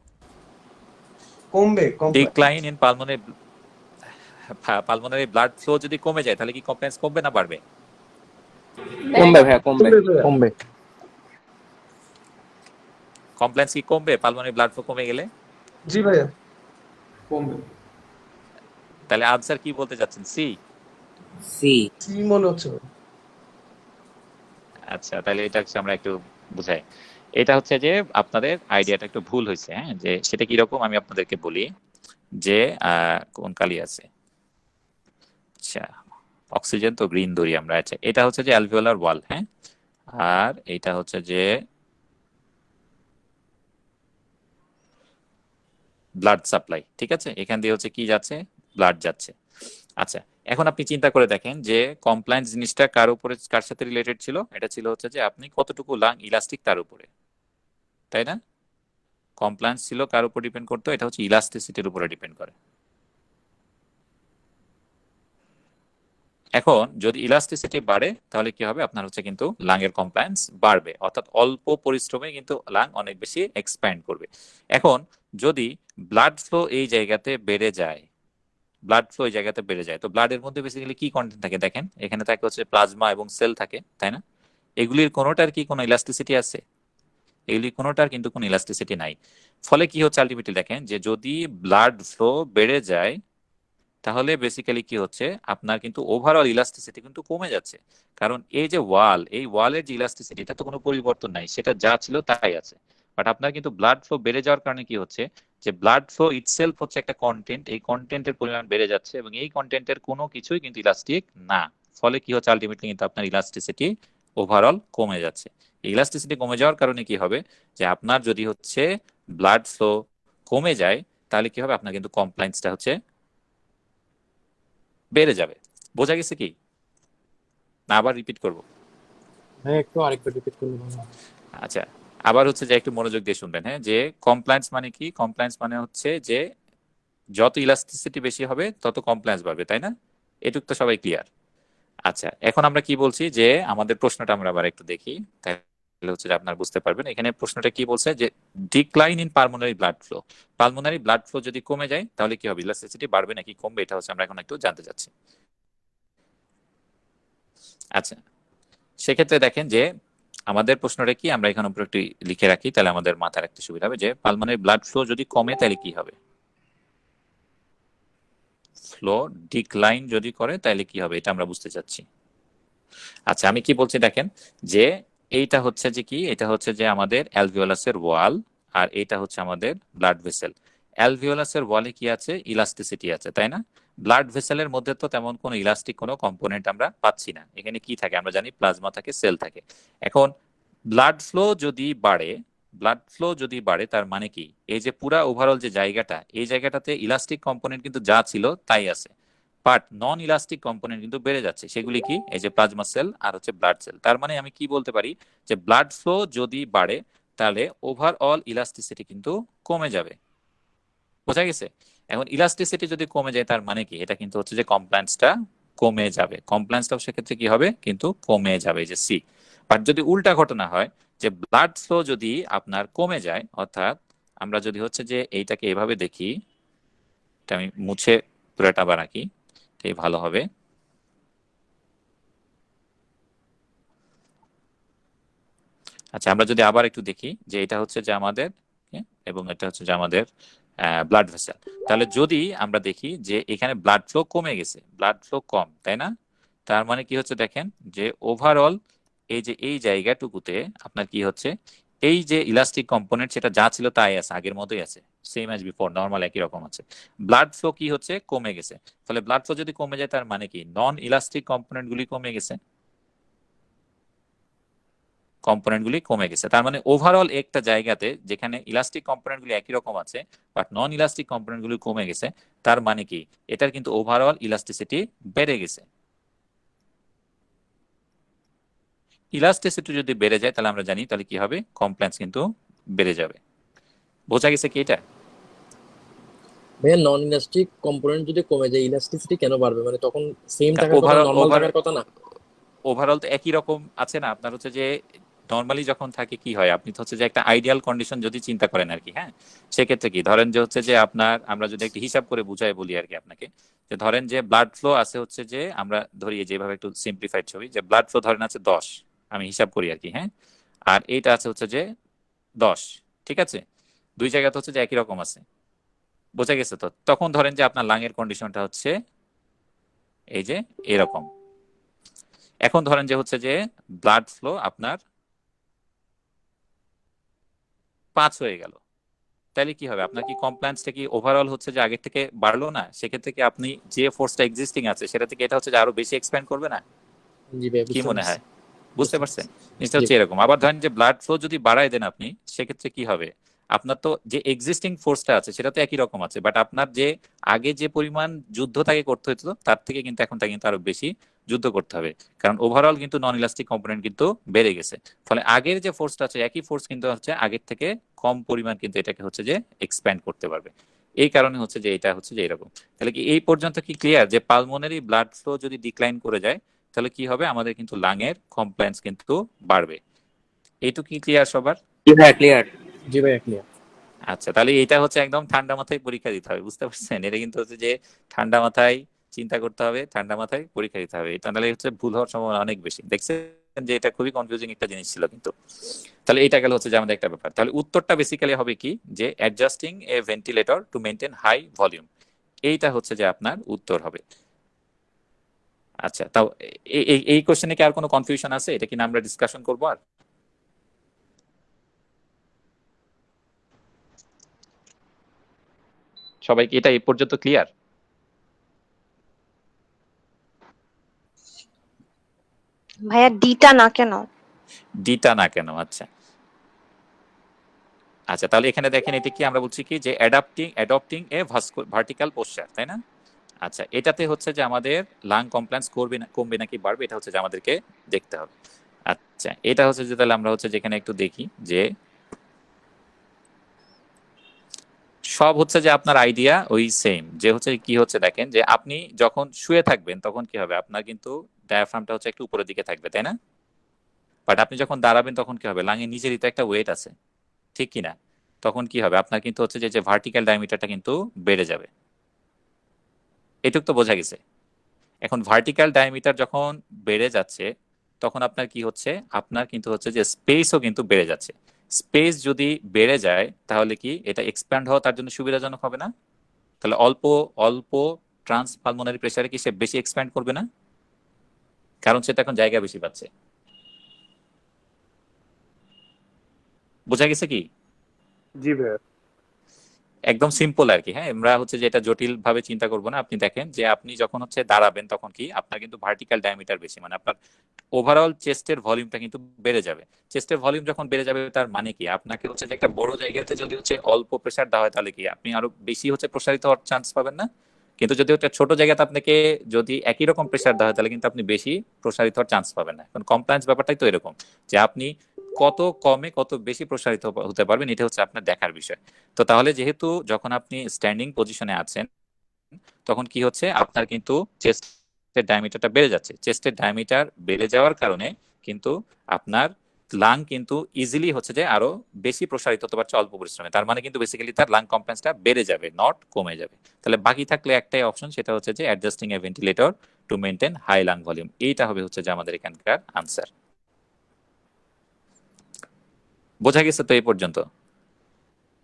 কমবে complex. Decline in pulmonary, pulmonary blood flow যদি কমে যায় তাহলে কি কমপ্লায়েন্স কমবে না বাড়বে? কমবে ভাইয়া, কমবে কমবে ভাইয়া। কমবে। কমপ্লায়েন্স কি কমবে পালমোনারি ব্লাড ফ্লো কমে গেলে? জি ভাইয়া কমবে। তাহলে আনসার কি বলতে চাচ্ছেন, সি? সি। কি মনে হচ্ছে ভাই? আচ্ছা, তাহলে এটা হচ্ছে আমরা একটু বুঝাই। এটা হচ্ছে যে আপনাদের আইডিয়াটা একটু ভুল হয়েছে, হ্যাঁ, যে সেটা কিরকম আমি আপনাদেরকে বলি। যে কোন কালি আছে, আচ্ছা অক্সিজেন তো গ্রিন ধরি আমরা। আচ্ছা, এটা হচ্ছে যে অ্যালভিওলার ওয়াল, হ্যাঁ, আর এটা হচ্ছে যে ব্লাড সাপ্লাই, ঠিক আছে? এখান দিয়ে হচ্ছে কি যাচ্ছে, ব্লাড যাচ্ছে। আচ্ছা, এখন আপনি চিন্তা করে দেখেন যে কমপ্লায়েন্স জিনিসটা কার উপরে, কার সাথে রিলেটেড ছিল? এটা ছিল হচ্ছে যে আপনি কতটুকু লাং ইলাস্টিক তার উপরে, তাই না? কমপ্লায়েন্স ছিল কার উপর ডিপেন্ড করতো? এটা হচ্ছে ইলাস্টিসিটির উপরে ডিপেন্ড করে। এখন যদি ইলাস্টিসিটি বাড়ে তাহলে কি হবে, আপনার হচ্ছে কিন্তু লাং এর কমপ্লায়েন্স বাড়বে, অর্থাৎ অল্প পরিশ্রমে কিন্তু লাং অনেক বেশি এক্সপ্যান্ড করবে। এখন যদি ব্লাড ফ্লো এই জায়গাতে বেড়ে যায়, ব্লাড ফ্লো এই জায়গাতে বেড়ে যায়, তো ব্লাডের মধ্যে বেসিক্যালি কি কন্টেন্ট থাকে দেখেন, এখানে থাকে হচ্ছে প্লাজমা এবং সেল থাকে, তাই না? এগুলির কোনোটার কি কোনো ইলাস্টিসিটি আছে? এগুলি কোনোটার কিন্তু কোনো ইলাস্টিসিটি নাই। ফলে কি হচ্ছে আলটিমেটলি দেখেন, যে যদি ব্লাড ফ্লো বেড়ে যায় তাহলে বেসিক্যালি কি হচ্ছে, আপনার কিন্তু ওভারঅল ইলাস্টিসিটি কিন্তু কমে যাচ্ছে। কারণ এই যে ওয়াল, এই ওয়ালের যে ইলাস্টিসিটি, এটা তো কোনো পরিবর্তন নাই, সেটা যা ছিল তাই আছে। বাট আপনার কিন্তু ব্লাড ফ্লো বেড়ে যাওয়ার কারণে কি হচ্ছে, যে ব্লাড ফ্লো ইটসেলফ হচ্ছে একটা কন্টেন্ট, এই কন্টেন্টের পরিমাণ বেড়ে যাচ্ছে এবং এই কন্টেন্টের কোনো কিছুই কিন্তু ইলাস্টিক না। ফলে কি হচ্ছে আলটিমেটলি কিন্তু আপনার ইলাস্টিসিটি ওভারঅল কমে যাচ্ছে। ইলাস্টিসিটি কমে যাওয়ার কারণে কি হবে, যে আপনার যদি হচ্ছে ব্লাড ফ্লো কমে যায় তাহলে কি হবে, আপনার কিন্তু কমপ্লায়েন্সটা হচ্ছে বেড়ে যাবে। বোঝা গেছে কি না? আবার রিপিট করব? হ্যাঁ, একটু আরেকটু রিপিট করলে ভালো হয়। আচ্ছা, আবার হচ্ছে যে একটু মনোযোগ দিয়ে শুনবেন, হ্যাঁ, যে কমপ্লায়েন্স মানে কি? কমপ্লায়েন্স মানে হচ্ছে যে যত ইলাস্টিসিটি বেশি হবে তত কমপ্লায়েন্স বাড়বে, তাই না? এটুক তো সবাই ক্লিয়ার। আচ্ছা, এখন আমরা কি বলছি, যে আমাদের প্রশ্নটা আমরা আবার একটু দেখি, তাহলে হচ্ছে যে আপনারা বুঝতে পারবেন। এখানে প্রশ্নটা কি বলছে, যে decline in pulmonary blood flow, pulmonary blood flow যদি কমে যায় তাহলে কি হবে, ইলাস্টিসিটি বাড়বে নাকি কমবে, এটা হচ্ছে আমরা এখন একটু জানতে চাচ্ছি। আচ্ছা, সেক্ষেত্রে দেখেন যে আমাদের প্রশ্নটা কি, আমরা এখানে উপরে একটু লিখে রাখি, তাহলে আমাদের মাথায় রাখতে সুবিধা হবে। যে পালমোনারি ব্লাড ফ্লো যদি কমে তাহলে কি হবে, ফ্লো ডিক্লাইন যদি করে তাহলে কি হবে, এটা আমরা বুঝতে চাচ্ছি। আচ্ছা, আমি কি বলছি দেখেন, যে এইটা হচ্ছে যে কি, এটা হচ্ছে যে আমাদের অ্যালভিওলাসের ওয়াল, আর এটা হচ্ছে আমাদের ব্লাড ভেসেল। অ্যালভিওলাসের ওয়ালে কি আছে, ইলাস্টিসিটি আছে, তাই না? ব্লাড ভেসেলের মধ্যে তো তেমন কোনো ইলাস্টিক কোনো কম্পোনেন্ট আমরা পাচ্ছি না। এখানে কি থাকে আমরা জানি, প্লাজমা থাকে, সেল থাকে। এখন ব্লাড ফ্লো যদি বাড়ে, ব্লাড ফ্লো যদি বাড়ে তার মানে কি, এই যে পুরা ওভারঅল যে জায়গাটা, এই জায়গাটাতে ইলাস্টিক কম্পোনেন্ট কিন্তু যা ছিল তাই আছে, বাট নন ইলাস্টিক কম্পোনেন্ট কিন্তু বেড়ে যাচ্ছে। সেগুলি কি, এই যে প্লাজমা সেল আর হচ্ছে ব্লাড সেল। তার মানে আমি কি বলতে পারি, যে ব্লাড ফ্লো যদি বাড়ে তাহলে ওভারঅল ইলাস্টিসিটি কিন্তু কমে যাবে। বোঝা গেছে? এখন ইলাস্টিসিটি যদি কমে যায় তার মানে কি, এটা কিন্তু হচ্ছে যে কমপ্লায়েন্সটা কমে যাবে, কমপ্লায়েন্সটাও সেক্ষেত্রে কি হবে, কিন্তু কমে যাবে, যে সি। বাট যদি উল্টা ঘটনা হয়, যে ব্লাড ফ্লো যদি আপনার কমে যায়, অর্থাৎ আমরা যদি হচ্ছে যে এইটাকে এভাবে দেখি, এটা আমি মুছে পুরোটা আবার আঁকি, এই ভালো হবে। আচ্ছা, আমরা যদি আবার একটু দেখি, যে এটা হচ্ছে যে আমাদের এবং এটা হচ্ছে যে আমাদের ব্লাড ভেসেল, তাহলে যদি আমরা দেখি যে এখানে ব্লাড ফ্লো কমে গেছে, ব্লাড ফ্লো কম, তাই না? তার মানে কি হচ্ছে দেখেন, যে ওভারঅল এই যে এই জায়গাটুকুতে আপনার কি হচ্ছে, এই যে ইলাস্টিক কম্পোনেন্ট সেটা যা ছিল তাই আছে, আগের মতোই আছে, সেম অ্যাজ বিফোর, নর্মাল একই রকম আছে। ব্লাড ফ্লো কি হচ্ছে, কমে গেছে। ফলে ব্লাড ফ্লো যদি কমে যায় তার মানে কি, নন ইলাস্টিক কম্পোনেন্ট গুলি কমে গেছে, কম্পোনেন্ট গুলি কমে গেছে। তার মানে ওভারঅল একটা জায়গাতে যেখানে ইলাস্টিক কম্পোনেন্ট গুলি একই রকম আছে বাট নন ইলাস্টিক কম্পোনেন্ট গুলি কমে গেছে, তার মানে কি, এটার কিন্তু ওভারঅল ইলাস্টিসিটি বেড়ে গেছে। ইলাস্টিসিটি যদি বেড়ে যায় তাহলে আমরা জানি তাহলে কি হবে, কমপ্লায়েন্স কিন্তু বেড়ে যাবে। বোঝা গেছে কি এটা? ভাইয়া, নন ইলাস্টিক কম্পোনেন্ট যদি কমে যায় ইলাস্টিসিটি কেন বাড়বে? মানে তখন সেম থাকার কথা, ওভারঅল নর্মাল থাকার কথা না? ওভারঅল তো একই রকম আছে না, আপনার হচ্ছে যে নর্মালি যখন থাকে কি হয়, আপনি তো হচ্ছে যে একটা আইডিয়াল কন্ডিশন যদি চিন্তা করেন আর কি, হ্যাঁ, সেক্ষেত্রে কি ধরেন যে হচ্ছে যে আপনার, আমরা যদি একটু হিসাব করে বুঝাই বলি আর কি আপনাকে, যে ধরেন যে ব্লাড ফ্লো আছে হচ্ছে যে, আমরা ধরি যেভাবে একটু সিম্পলিফাইড ছবি, যে ব্লাড ফ্লো ধরেন আছে 10, আমি হিসাব করি আর কি, হ্যাঁ, আর এইটা আছে হচ্ছে যে 10, ঠিক আছে, দুই জায়গাতে হচ্ছে যে একই রকম আছে, বোঝা গেছে? তো তখন ধরেন যে আপনার লাংয়ের কন্ডিশনটা হচ্ছে এই যে এরকম। এখন ধরেন যে হচ্ছে যে ব্লাড ফ্লো আপনার 5 হয়ে গেল, তাহলে কি হবে? আপনার কি কমপ্লায়েন্সটা কি ওভারঅল হচ্ছে যে আগের থেকে বাড়লো না? সেক্ষেত্রে কি আপনি যে ফোর্সটা এক্সিস্টিং আছে সেটা থেকে এটা হচ্ছে যে আরো বেশি এক্সপ্যান্ড করবে না? জি ভাইয়া, কি বুঝতে মনে পারছি। হয়? বুঝতে বুঝতে পারছেন? পারছি। জিনিসটা জি হচ্ছে এরকম। আবার ধরেন যে ব্লাড ফ্লো যদি বাড়ায় দেন আপনি, সেক্ষেত্রে কি হবে? আপনার তো যে এক্সিস্টিং ফোর্সটা আছে সেটা তো একই রকম আছে, বাট আপনার যে আগে যে পরিমাণ যুদ্ধ তাকে করতে হতো তার থেকে কিন্তু এখন তাকে কিন্তু আরো বেশি যুদ্ধ করতে হবে, কারণ ওভারঅল কিন্তু নন ইলাস্টিক কম্পোনেন্ট কিন্তু বেড়ে গেছে। ফলে আগের যে ফোর্সটা আছে একই ফোর্স কিন্তু হচ্ছে আগের থেকে কম পরিমাণ কিন্তু এটাকে হচ্ছে যে এক্সপ্যান্ড করতে পারবে। এই কারণে হচ্ছে যে এটা হচ্ছে যে এরকম। তাহলে কি এই পর্যন্ত কি ক্লিয়ার যে পালমোনারি ব্লাড ফ্লো যদি ডিক্লাইন করে যায় তাহলে কি হবে? আমাদের কিন্তু লাংয়ের কমপ্লায়েন্স কিন্তু বাড়বে। এইটুকু কি ক্লিয়ার সবার? Clear clear. জি ভাইয়া, ক্লিয়ার। আচ্ছা, তাহলে এটা হচ্ছে একদম ঠান্ডা মাথায় পরীক্ষা দিতে হবে, বুঝতে পারছেন? এটা কিন্তু হচ্ছে যে ঠান্ডা মাথায় চিন্তা করতে হবে, ঠান্ডা মাথায় পরীক্ষা দিতে হবে, এটা নাহলে হচ্ছে ভুল হওয়ার সম্ভাবনা অনেক বেশি। দেখছেন যে এটা খুবই কনফিউজিং একটা জিনিস ছিল কিন্তু। তাহলে এটা গেল হচ্ছে যে আমাদের একটা ব্যাপার। তাহলে উত্তরটা বেসিক্যালি হবে কি, যে adjusting a ventilator to maintain high volume, এইটা হচ্ছে যে আপনার উত্তর হবে। আচ্ছা, তাও এই কোশ্চেনে কি আর কোনো কনফিউশন আছে? এটা কি না আমরা ডিসকাশন করবো আর? সবাই কি এটা এই পর্যন্ত ক্লিয়ার? ভাইয়া ডিটা না কেন? ডিটা না কেন? আচ্ছা আচ্ছা, তাহলে এখানে দেখেন এটা কি আমরা বলছি কি, যে অ্যাডপ্টিং এ ভার্টিক্যাল পোশ্চার, তাই না? আচ্ছা, এটাতে হচ্ছে যে আমাদের লাং কমপ্লায়েন্স করবে না, কমবে নাকি বাড়বে, এটা হচ্ছে যে আমাদেরকে দেখতে হবে। আচ্ছা, এটা হচ্ছে যে তাহলে আমরা হচ্ছে যেখানে একটু দেখি যে সব হচ্ছে যে আপনার আইডিয়া ওই সেম, যে হচ্ছে কি হচ্ছে দেখেন যে আপনি যখন শুয়ে থাকবেন তখন কি হবে? আপনার কিন্তু ডায়াফ্রামটা হচ্ছে একটু উপরের দিকে থাকবে, তাই না? বাট আপনি যখন দাঁড়াবেন তখন কি হবে? লাঙের নিজেরই তো একটা ওয়েট আছে, ঠিক কি না? তখন কি হবে? আপনার কিন্তু হচ্ছে যে ভার্টিক্যাল ডায়ামিটারটা কিন্তু বেড়ে যাবে। এটুক তো বোঝা গেছে। এখন ভার্টিক্যাল ডায়ামিটার যখন বেড়ে যাচ্ছে তখন আপনার কি হচ্ছে? আপনার কিন্তু হচ্ছে যে স্পেসও কিন্তু বেড়ে যাচ্ছে। স্পেস যদি বেড়ে যায় তাহলে কি এটা এক্সপ্যান্ড হওয়া তার জন্য সুবিধাজনক হবে না? তাহলে অল্প অল্প ট্রান্সপালমোনারি প্রেসারে কি সে বেশি এক্সপ্যান্ড করবে না? কারণ সেটা এখন জায়গা বেশি পাচ্ছে। বোঝা গেছে কি? জি ভাইয়া। একদম সিম্পল আর কি। হ্যাঁ, আমরা হচ্ছে যে এটা জটিল ভাবে চিন্তা করবো না। আপনি দেখেন যে আপনি যখন হচ্ছে দাঁড়াবেন তখন কি আপনার কিন্তু ভার্টিক্যাল ডায়ামিটার বেশি, মানে আপনার ওভারঅল চেস্টের ভলিউমটা কিন্তু বেড়ে যাবে। চেস্টের ভলিউম যখন বেড়ে যাবে তার মানে কি, আপনাকে হচ্ছে যে একটা বড় জায়গাতে যদি হচ্ছে অল্প প্রেসার দেওয়া হয় তাহলে কি আপনি আরো বেশি হচ্ছে প্রসারিত হওয়ার চান্স পাবেন না? কিন্তু যদি একটা ছোট জায়গাতে আপনাকে যদি একই রকম প্রেসার দেওয়া হয় তাহলে কিন্তু আপনি বেশি প্রসারিত হওয়ার চান্স পাবেন না। কারণ কমপ্লায়েন্স ব্যাপারটাই তো এরকম, যে আপনি কত কমে কত বেশি প্রসারিত হতে পারবেন, এটা হচ্ছে আপনার দেখার বিষয়। তো তাহলে যেহেতু যখন আপনি স্ট্যান্ডিং পজিশনে আছেন তখন কি হচ্ছে? আপনার কিন্তু চেস্টের ডায়ামিটারটা বেড়ে যাচ্ছে। চেস্টের ডায়ামিটার বেড়ে যাওয়ার কারণে কিন্তু আপনার লাং কিন্তু ইজিলি হচ্ছে যে আরো বেশি প্রসারিত হতে পারছে অল্প পরিশ্রমে। তার মানে কিন্তু বেসিক্যালি তার লাং কমপ্লেন্সটা বেড়ে যাবে, নট কমে যাবে। তাহলে বাকি থাকলে একটাই অপশন, সেটা হচ্ছে যে adjusting a ventilator to maintain high lung volume. এইটা হবে হচ্ছে যে আমাদের এখানকার আনসার। বোঝা গেছে তো এই পর্যন্ত?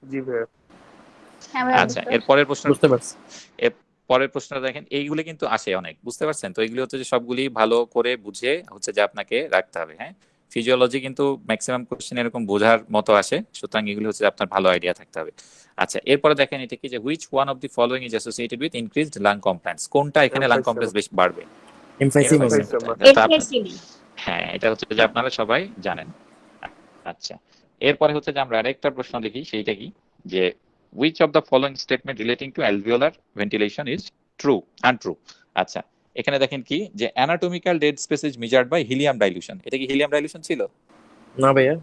জি ভাইয়া। হ্যাঁ ভাইয়া, আচ্ছা, বুঝতে এর পারছি। পরের প্রশ্ন, বুঝতে পারছি। এর পরের প্রশ্নটা দেখেন, এইগুলো কিন্তু আসে অনেক, বুঝতে পারছেন? তো এগুলি হচ্ছে যে সবগুলি ভালো করে বুঝে হচ্ছে যে আপনাকে রাখতে হবে। হ্যাঁ, ফিজিওলজি কিন্তু ম্যাক্সিমাম কোশ্চেন এরকম বোঝার মতো আসে, সুতরাং এগুলি হচ্ছে যে আপনার ভালো আইডিয়া থাকতে হবে। আচ্ছা, এরপরে দেখেন এটা কি, যে which one of the following is associated with increased lung compliance, কোনটা এখানে লাং কমপ্লেন্স বেশি বাড়বে? এমফাইসিং হবে। তো আপনার- হ্যাঁ, এটা হচ্ছে যে আপনারা সবাই জানেন। আচ্ছা, এরপরে হচ্ছে যে আমরা আরেকটা প্রশ্ন লিখি, সেইটা কি, যে which of the following statement relating to alveolar ventilation is true untrue? আচ্ছা, এখানে দেখেন কি, যে anatomical dead space is measured by helium dilution, এটা কি হিলিয়াম ডাইলিউশন ছিল? না ভাইয়া,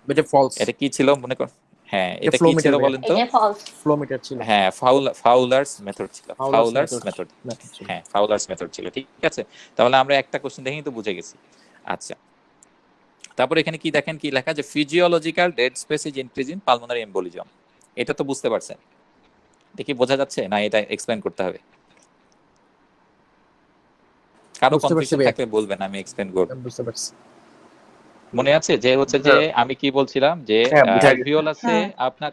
এটা ফলস। এটা কি ছিল মনে কর? হ্যাঁ, এটা এটা কি flow ছিল meter বলেন তো? এটা ফলস। ফ্লো মিটার ছিল। হ্যাঁ, ফাউলার্স মেথড ছিল, ফাউলার্স method মেথড। ছিল। হ্যাঁ, ফাউলার্স মেথড ছিল, ঠিক আছে। তাহলে আমরা একটা কোশ্চেন দেখেই তো বুঝে গেছি। আচ্ছা, তারপর এখানে কি দেখেন, কি লেখা, যে physiological dead space is increase in pulmonary embolism. এটা তো বুঝতে পারছেন, দেখি বোঝা যাচ্ছে না, এটা এক্সপ্লেন করতে হবে? কারো বুঝতে পারছি কনফিউশন ভাইয়া, থাকলে বলবেন, আমি এক্সপ্লেন করব। আমি বুঝতে পারছি। মনে আছে যে হচ্ছে যে হ্যাঁ আমি কি বলছিলাম, যে হ্যাঁ বুঝা গেছে। অ্যালভিওলাসে হ্যাঁ আপনার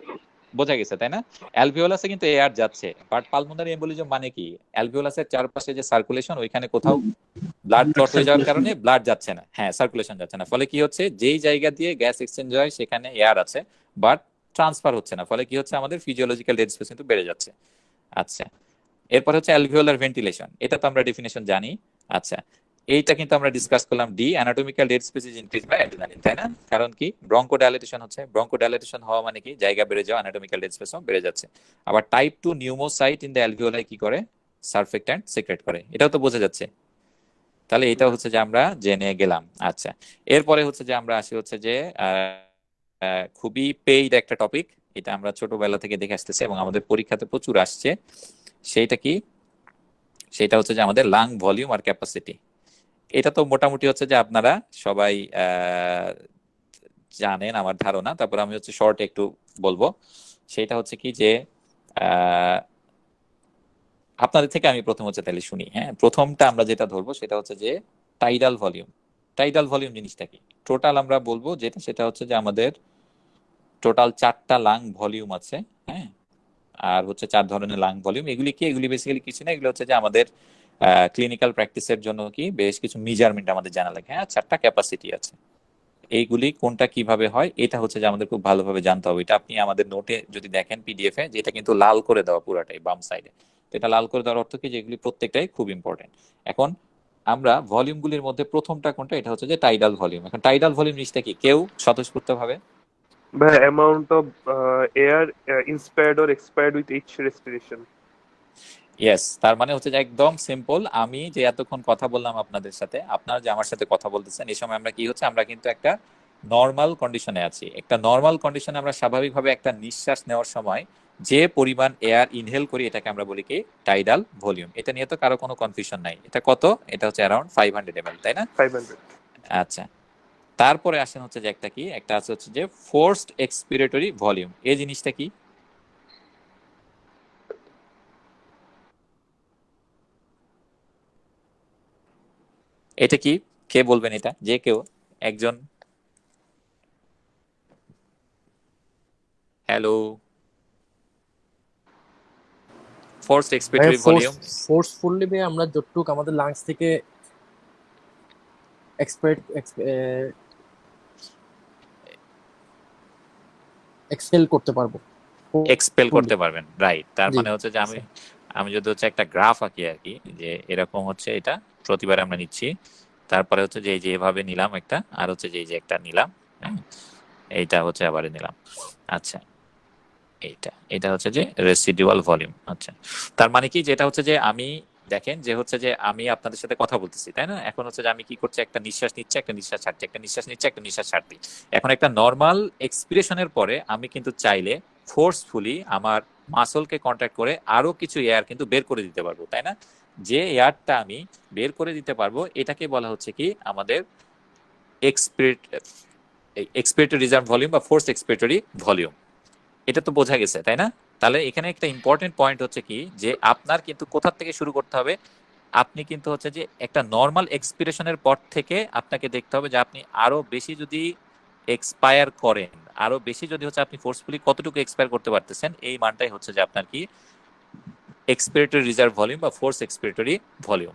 বোঝা গেছে তাই না? অ্যালভিওলাসে কিন্তু এয়ার যাচ্ছে, বাট পালমোনারি এম্বোলিজম মানে কি, অ্যালভিওলাসের চারপাশে যে সার্কুলেশন, ওইখানে কোথাও ব্লাড ক্লট হয়ে যাওয়ার কারণে ব্লাড যাচ্ছে না, হ্যাঁ সার্কুলেশন যাচ্ছে না, ফলে কি হচ্ছে, যেই জায়গা দিয়ে গ্যাস এক্সচেঞ্জ হয় সেখানে এয়ার আছে, বাট ট্রান্সফার হচ্ছে না, ফলে কি হচ্ছে, আমাদের ফিজিওলজিক্যাল ডেড স্পেস কিন্তু বেড়ে যাচ্ছে। আচ্ছা, এরপর হচ্ছে অ্যালভিওলার ভেন্টিলেশন, এটা তো আমরা ডেফিনেশন জানি। আচ্ছা, এইটা কিন্তু আমরা ডিসকাস করলাম, the anatomical dead space is increase by adrenaline, তাই না? কারণ কি, ব্রঙ্কোডাইলেটেশন হচ্ছে, ব্রঙ্কোডাইলেটেশন হওয়া মানে কি, জায়গা বেড়ে যাওয়া, অ্যানাটমিক্যাল ডেড স্পেসও বেড়ে যাচ্ছে। আবার type 2 pneumocyte in the alveoli কি করে, সারফেক্ট্যান্ট সিক্রেট করে, এটাও তো বোঝা যাচ্ছে। তাহলে এটা হচ্ছে যে আমরা জেনে গেলাম। আচ্ছা, এরপরে হচ্ছে যে আমরা আসি হচ্ছে যে খুবই পেইড একটা টপিক, এটা আমরা ছোটবেলা থেকে দেখে আসতেছি এবং আমাদের পরীক্ষাতে প্রচুর আসছে। সেইটা কি, সেটা হচ্ছে যে আমাদের লাং ভলিউম আর ক্যাপাসিটি। এটা তো মোটামুটি হচ্ছে যে আপনারা সবাই জানেন আমার ধারণা, তারপর আমি হচ্ছে শর্ট একটু বলবো। সেটা হচ্ছে কি যে আপনাদের থেকে আমি প্রথম হচ্ছে তাহলে শুনি। হ্যাঁ, প্রথমটা আমরা যেটা ধরবো সেটা হচ্ছে যে টাইডাল ভলিউম। টাইডাল ভলিউম জিনিসটা কি, টোটাল আমরা বলবো যেটা, সেটা হচ্ছে যে আমাদের টোটাল 4টা লাং ভলিউম আছে। হ্যাঁ, আর হচ্ছে 4 ধরনের লাং ভলিউম। এগুলি কি, এগুলি বেসিক্যালি কিছু না, এগুলো হচ্ছে যে আমাদের ক্লিনিক্যাল প্র্যাকটিসের জন্য কি বেশ কিছু মেজারমেন্ট আমাদের জানা লাগে। হ্যাঁ, 4টা ক্যাপাসিটি আছে। এইগুলি কোনটা কিভাবে হয় এটা হচ্ছে যে আমাদের খুব ভালোভাবে জানতে হবে। এটা আপনি আমাদের নোটে যদি দেখেন পিডিএফ এ, যেটা কিন্তু লাল করে দেওয়া পুরাটাই বাম সাইডে। তো এটা লাল করে দেওয়ার অর্থ কি, যেগুলি প্রত্যেকটাই খুব ইম্পর্টেন্ট। এখন আমরা ভলিউমগুলির মধ্যে প্রথমটা কোনটা, এটা হচ্ছে যে টাইডাল ভলিউম। এখন টাইডাল ভলিউম জিনিসটা কি, কেউ স্বতঃস্ফূর্ত ভাবে? The amount of air inspired or expired with each respiration. Yes, তার মানে হচ্ছে যে একদম সিম্পল, আমি যে এতক্ষণ কথা বললাম আপনাদের সাথে, আপনারা যে আমার সাথে কথা বলতেছেন, এই সময় আমরা কি হচ্ছে, আমরা কিন্তু একটা নর্মাল কন্ডিশনে আছি। একটা নর্মাল কন্ডিশনে আমরা স্বাভাবিকভাবে একটা নিঃশ্বাস নেওয়ার সময় যে পরিমাণ এয়ার ইনহেল করি, এটাকে আমরা বলি কি, টাইডাল ভলিউম। এটা নিয়ে তো কারো কোনো কনফিউশন নাই। এটা কত, এটা হচ্ছে অ্যারাউন্ড 500 ml, তাই না? 500. আচ্ছা, তারপরে আসেন হচ্ছে যে একটা কি, একটা আছে হচ্ছে যে ফোর্সড এক্সপিরেটরি ভলিউম। এই জিনিসটা কি? এটা কি, কে বলবেন এটা, যে কেউ একজন? Hello, forced expiratory volume. Forcefully ভাই আমরা যতটুক আমাদের লাংস থেকে এক্সপেক্ট এক্সপেল করতে পারবো। এক্সপেল করতে পারবেন, রাইট। তার জি। মানে হচ্ছে যে আমি আমি যদি হচ্ছে একটা গ্রাফ আঁকি আর কি, যে এরকম হচ্ছে, এটা প্রতিবার আমরা নিচ্ছি, তারপরে হচ্ছে যে এই যে এভাবে নিলাম একটা, আর হচ্ছে যে এই যে একটা নিলাম, হ্যাঁ, এইটা হচ্ছে আবার নিলাম। আচ্ছা, এটা হচ্ছে যে রেসিডুয়াল ভলিউম। আচ্ছা, তার মানে কি, যেটা হচ্ছে যে আমি, দেখেন যে হচ্ছে যে আমি আপনাদের সাথে কথা বলতেছি, তাই না? এখন হচ্ছে যে আমি কি করছি, একটা নিঃশ্বাস নিচ্ছি, একটা নিঃশ্বাস ছাড়ছি, একটা নিঃশ্বাস নিচ্ছি, একটা নিঃশ্বাস ছাড়ছি। এখন একটা নর্মাল এক্সপিরেশনের পরে আমি কিন্তু চাইলে ফোর্সফুলি আমার মাসলকে কন্ট্যাক্ট করে আরো কিছু এয়ার কিন্তু বের করে দিতে পারবো, তাই না? যে এয়ারটা আমি বের করে দিতে পারবো, এটাকে বলা হচ্ছে কি, আমাদের এক্সপিরেটরি রিজার্ভ ভলিউম বা ফোর্স এক্সপিরেটরি ভলিউম। এটা তো বোঝা গেছে, তাই না? তাহলে এখানে একটা ইম্পর্টেন্ট পয়েন্ট হচ্ছে কি, যে আপনার কিন্তু কোথা থেকে শুরু করতে হবে, আপনি কিন্তু হচ্ছে যে একটা নর্মাল এক্সপিরেশনের পর থেকে আপনাকে দেখতে হবে যে আপনি আরো বেশি যদি এক্সপায়ার করেন, আরো বেশি যদি হচ্ছে আপনি ফোর্সফুলি কতটুকু এক্সপায়ার করতে পারতেছেন, এই মানটাই হচ্ছে যে আপনার কি, এক্সপিরেটরি রিজার্ভ ভলিউম বা ফোর্স এক্সপিরেটরি ভলিউম।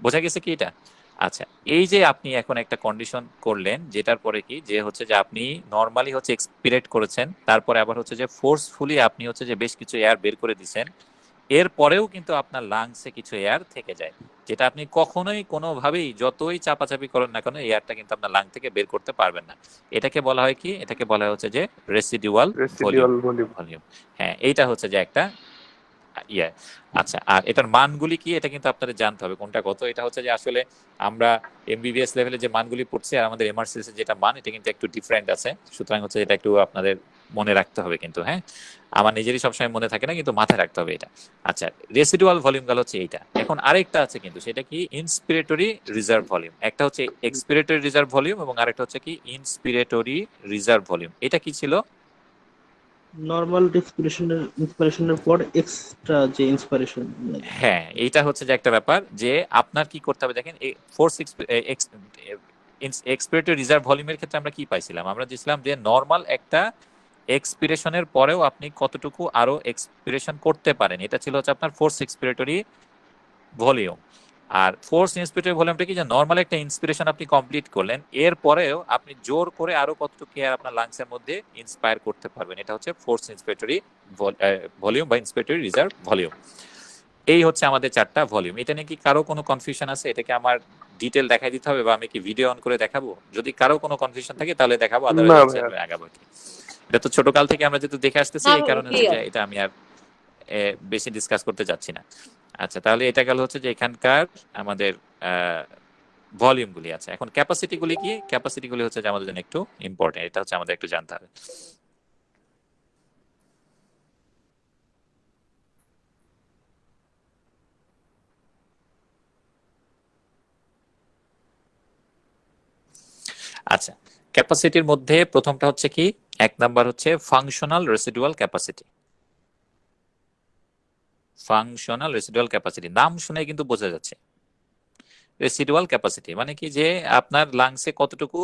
বোঝা গেছে কি এটা? আচ্ছা, এই যে আপনি এখন একটা কন্ডিশন করলেন, যেটার পরে কি, যে হচ্ছে যে আপনি নর্মালি হচ্ছে এক্সপিরেট করেছেন, তারপরে আবার হচ্ছে যে ফোর্সফুলি আপনি হচ্ছে যে বেশ কিছু এয়ার বের করে দিচ্ছেন, এরপরেও কিন্তু আপনার লাংসে কিছু এয়ার থেকে যায়, যেটা আপনি কখনোই কোনোভাবেই যতই চাপাচাপি করেন না কেন, এয়ারটা কিন্তু আপনার লাং থেকে বের করতে পারবেন না। এটাকে বলা হয় কি, এটাকে বলা হয় হচ্ছে যে রেসিডুয়াল ভলিউম। Volume. হ্যাঁ, এইটা হচ্ছে যে একটা ইয়ে। আচ্ছা, আর এটার মানগুলি কি, এটা কিন্তু আপনাদের জানতে হবে কোনটা কত। এটা হচ্ছে যে আসলে আমরা এমবিবিএস লেভেলে যে মানগুলি পড়ছি আর আমাদের এমআরসিএস এর যেটা মান, এটা কিন্তু একটু ডিফারেন্ট আছে। সুতরাং হচ্ছে এটা একটু আপনাদের মনে রাখতে হবে কিন্তু, হ্যাঁ, আমার নিজেরই সবসময় মনে থাকে না, কিন্তু মাথায় রাখতে হবে এটা। আচ্ছা, রেসিডুয়াল ভলিউম গেল হচ্ছে এইটা। এখন আরেকটা আছে কিন্তু, সেটা কি ইন্সপিরেটরি রিজার্ভ ভলিউম। একটা হচ্ছে এক্সপিরেটরি রিজার্ভ ভলিউম এবং আরেকটা হচ্ছে কি ইন্সপিরেটরি রিজার্ভ ভলিউম। এটা কি ছিল? নর্মাল ইন্সপিরেশনের পর এক্সট্রা যে ইন্সপিরেশন লাগে। হ্যাঁ, এইটা হচ্ছে যে একটা ব্যাপার যে আপনার কি করতে হবে দেখেন, ফোর্স এক্সপিরেটরি রিজার্ভ ভলিউমের ক্ষেত্রে আমরা কি পাইছিলাম? আমরা দিয়েছিলাম যে নর্মাল একটা এক্সপিরেশনের পরেও আপনি কতটুকু আরো এক্সপিরেশন করতে পারেন, এটা ছিল হচ্ছে আপনার ফোর্স এক্সপিরেটরি ভলিউম। আর ফোর্স ইন্সপিরেটরি ভলিউমটা কি, যে নর্মাল একটা ইন্সপিরেশন আপনি কমপ্লিট করলেন, এরপরেও আপনি জোর করে আরো কতটুকু এয়ার আপনার লাংসের মধ্যে ইন্সপায়ার করতে পারবেন, এটা হচ্ছে ফোর্স ইন্সপিরেটরি ভলিউম বা ইন্সপিরেটরি রিজার্ভ ভলিউম। এই হচ্ছে আমাদের চারটা ভলিউম। এটা নিয়ে কি কারো কোনো কনফিউশন আছে? এটাকে আমার ডিটেল দেখাই দিতে হবে বা আমি কি ভিডিও অন করে দেখাবো? যদি কারো কোনো কনফিউশন থাকে তাহলে দেখাবো, না আদারওয়াইজ ভাইয়া, আগাবো কি। এটা তো ছোট কাল থেকে আমরা যেহেতু দেখে আসতেছি, না এই ভাই, কারণে হচ্ছে যে ক্লিয়ার। এটা আমি আর বেশি ডিসকাস করতে যাচ্ছি না। আচ্ছা, তাহলে এটা গেল হচ্ছে যে এখানকার আমাদের ভলিউম গুলি আছে। এখন ক্যাপাসিটি গুলি কি? ক্যাপাসিটি গুলি হচ্ছে যে আমাদের জন্য একটু ইম্পর্টেন্ট, এটা হচ্ছে আমাদের একটু জানতে হবে। আচ্ছা, ক্যাপাসিটির মধ্যে প্রথমটা হচ্ছে কি, এক নাম্বার হচ্ছে functional residual capacity. Functional residual capacity নাম শুনে কিন্তু বোঝা যাচ্ছে। রেসিডুয়াল ক্যাপাসিটি মানে কি, যে আপনার লাংসে কতটুকু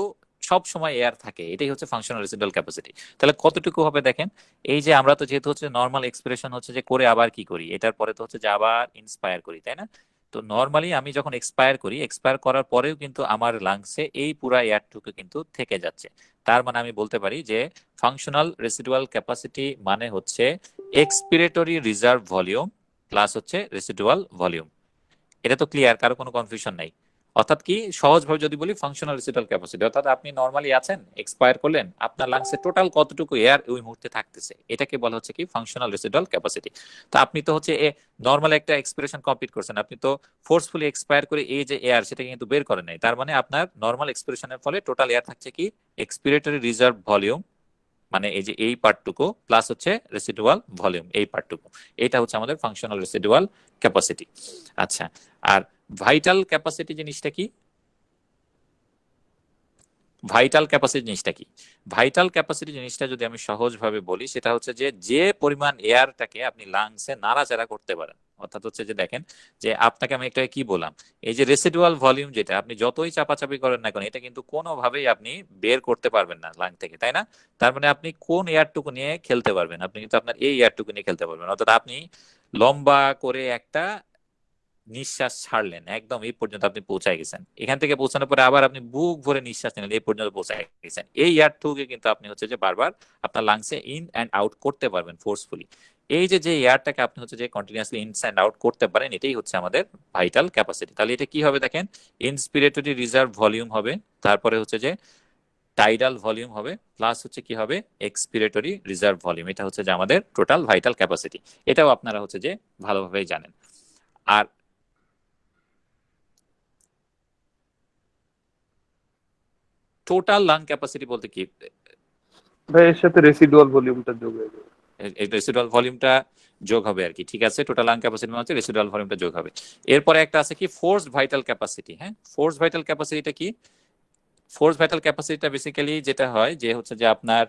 সব সময় এয়ার থাকে, এটাই হচ্ছে ফাংশনাল রেসিডুয়াল ক্যাপাসিটি। তাহলে কতটুকু হবে দেখেন, এই যে আমরা তো যেহেতু হচ্ছে নর্মাল এক্সপ্রেশন হচ্ছে যে করে আবার কি করি, এটার পরে তো হচ্ছে যে আবার ইন্সপায়ার করি, তাই না? তো নর্মালি আমি যখন এক্সপায়ার করি, এক্সপায়ার করার পরেও কিন্তু আমার লাংসে এই পুরা এয়ারটুকু কিন্তু থেকে যাচ্ছে। তার মানে আমি বলতে পারি যে ফাংশনাল রেসিডুয়াল ক্যাপাসিটি মানে হচ্ছে এক্সপিরেটরি রিজার্ভ ভলিউম প্লাস হচ্ছে রেসিডুয়াল ভলিউম। এটা তো ক্লিয়ার, কারো কোনো কনফিউশন নাই? অর্থাৎ কি, সহজভাবে যদি বলি, ফাংশনাল রেসিডুয়াল ক্যাপাসিটি অর্থাৎ আপনি নরমালি আছেন, এক্সপায়ার করলেন, আপনার লাংসে টোটাল কতটুকু এয়ার ওই মুহূর্তে থাকতেছে, এটাকে বলা হচ্ছে কি ফাংশনাল রেসিডুয়াল ক্যাপাসিটি। তো আপনি তো হচ্ছে নরমাল একটা এক্সপিরেশন কমপ্লিট করছেন, আপনি তো ফোর্সফুলি এক্সপায়ার করে এই যে এয়ার সেটা কিন্তু বের করেন নাই। তার মানে আপনার নরমাল এক্সপিরেশনের ফলে টোটাল এয়ার থাকছে কি এক্সপিরেটরি রিজার্ভ ভলিউম, মানে এই যে এই পার্টটুকু প্লাস হচ্ছে রেসিডুয়াল ভলিউম, এই পার্টটুকু। এটা হচ্ছে আমাদের ফাংশনাল রেসিডুয়াল ক্যাপাসিটি। আচ্ছা, আর ভাইটাল ক্যাপাসিটি জিনিসটা কি? ভাইটাল ক্যাপাসিটি জিনিসটা কি? ভাইটাল ক্যাপাসিটি জিনিসটা যদি আমি সহজভাবে বলি, সেটা হচ্ছে যে যে পরিমাণ এয়ারটাকে আপনি লাংসে নাড়াচাড়া করতে পারেন। অর্থাৎ হচ্ছে যে দেখেন, যে আপনাকে আমি একটা কি বললাম, এই যে রেসিডুয়াল ভলিউম যেটা আপনি যতই চাপাচাপি করেন না কেন, এটা কিন্তু কোনোভাবেই আপনি বের করতে পারবেন না লাং থেকে, তাই না? তার মানে আপনি কোন এয়ারটুকু নিয়ে খেলতে পারবেন? আপনি কিন্তু আপনার এই এয়ারটুকু নিয়ে খেলতে পারবেন। অর্থাৎ আপনি লম্বা করে একটা নিঃশ্বাস ছাড়লেন, একদম এই পর্যন্ত আপনি পৌঁছায় গেছেন। এখান থেকে পৌঁছানোর পরে আবার আপনি বুক ভরে নিঃশ্বাস নিলেন, এই পর্যন্ত পৌঁছায় গেছেন। এই এয়ারটুকুকে কিন্তু আপনি হচ্ছে যে বারবার আপনার লাংসে ইন অ্যান্ড আউট করতে পারবেন ফোর্সফুলি। এই যে যে এয়ারটাকে আপনি হচ্ছে যে কন্টিনিউয়াসলি ইন অ্যান্ড আউট করতে পারেন, এটাই হচ্ছে আমাদের ভাইটাল ক্যাপাসিটি। তাহলে এটা কি হবে দেখেন, ইন্সপিরেটরি রিজার্ভ ভলিউম হবে, তারপরে হচ্ছে যে টাইডাল ভলিউম হবে, প্লাস হচ্ছে কি হবে এক্সপিরেটরি রিজার্ভ ভলিউম। এটা হচ্ছে যে আমাদের টোটাল ভাইটাল ক্যাপাসিটি। এটাও আপনারা হচ্ছে যে ভালোভাবেই জানেন। আর টোটাল লাং ক্যাপাসিটি বলতে কি, ভাই এর সাথে রেসিডুয়াল ভলিউমটা যোগ হয়ে যাবে। রেসিডুয়াল ভলিউমটা যোগ হবে আর কি, ঠিক আছে? টোটাল লাং ক্যাপাসিটি মানে হচ্ছে রেসিডুয়াল ভলিউমটা যোগ হবে। এরপরে একটা আছে কি ফোর্সড ভাইটাল ক্যাপাসিটি। হ্যাঁ, ফোর্সড ভাইটাল ক্যাপাসিটিটা কি? ফোর্স ভাইটাল ক্যাপাসিটিটা বেসিক্যালি যেটা হয় যে হচ্ছে যে আপনার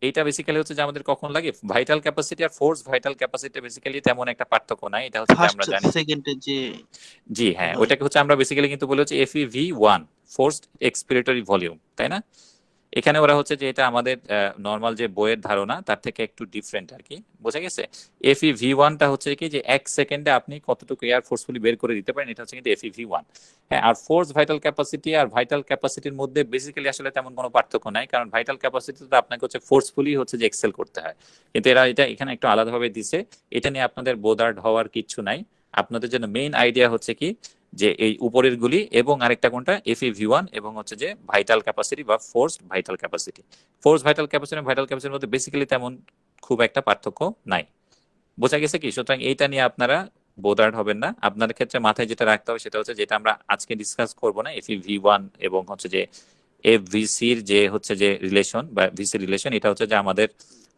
এইটা বেসিক্যালি হচ্ছে যে আমাদের কখন লাগে, ভাইটাল ক্যাপাসিটি আর ফোর্স ভাইটাল ক্যাপাসিটি বেসিক্যালি তেমন একটা পার্থক্য নাই। এটা হচ্ছে যে ফার্স্ট আমরা জানি, সেকেন্ডে যে জি হ্যাঁ, ওইটাকে হচ্ছে আমরা বেসিক্যালি কিন্তু বলে হচ্ছে FEV1, ফোর্সড এক্সপিরেটরি ভলিউম, তাই না? এখানে ওরা হচ্ছে যে এটা আমাদের নর্মাল যে বইয়ের ধারণা তার থেকে একটু ডিফারেন্ট আর কি, বোঝা গেছে? FEV1টা হচ্ছে কি, যে 1 সেকেন্ডে আপনি কতটুকু এয়ার ফোর্সফুলি বের করে দিতে পারেন, এটা হচ্ছে কিন্তু FEV1। হ্যাঁ, আর ফোর্স ভাইটাল ক্যাপাসিটি আর ভাইটাল ক্যাপাসিটির মধ্যে বেসিক্যালি আসলে তেমন কোনো পার্থক্য নাই, কারণ ভাইটাল ক্যাপাসিটিতে আপনাকে হচ্ছে ফোর্সফুলি হচ্ছে যে এক্সেল করতে হয়, কিন্তু এরা এটা এখানে একটু আলাদাভাবে দিছে। এটা নিয়ে আপনাদের বোদার্ড হওয়ার কিচ্ছু নাই। আপনাদের জন্য মেইন আইডিয়া হচ্ছে কি, যে এই উপরের গুলি এবং আরেকটা কোনটা FEV1 এবং হচ্ছে যে ভাইটাল ক্যাপাসিটি বা forced vital capacity. Force vital capacity এবং ভাইটাল ক্যাপাসিটির মধ্যে বেসিক্যালি তেমন খুব একটা পার্থক্য নাই, বোঝা গেছে কি? সুতরাং এইটা নিয়ে আপনারা বোদার্ড হবেন না। আপনাদের ক্ষেত্রে মাথায় যেটা রাখতে হবে সেটা হচ্ছে, যেটা আমরা আজকে ডিসকাস করব না, FEV1 এবং হচ্ছে যে ভিসির যে হচ্ছে যে রিলেশন বা ভিসি রিলেশন, এটা হচ্ছে যে আমাদের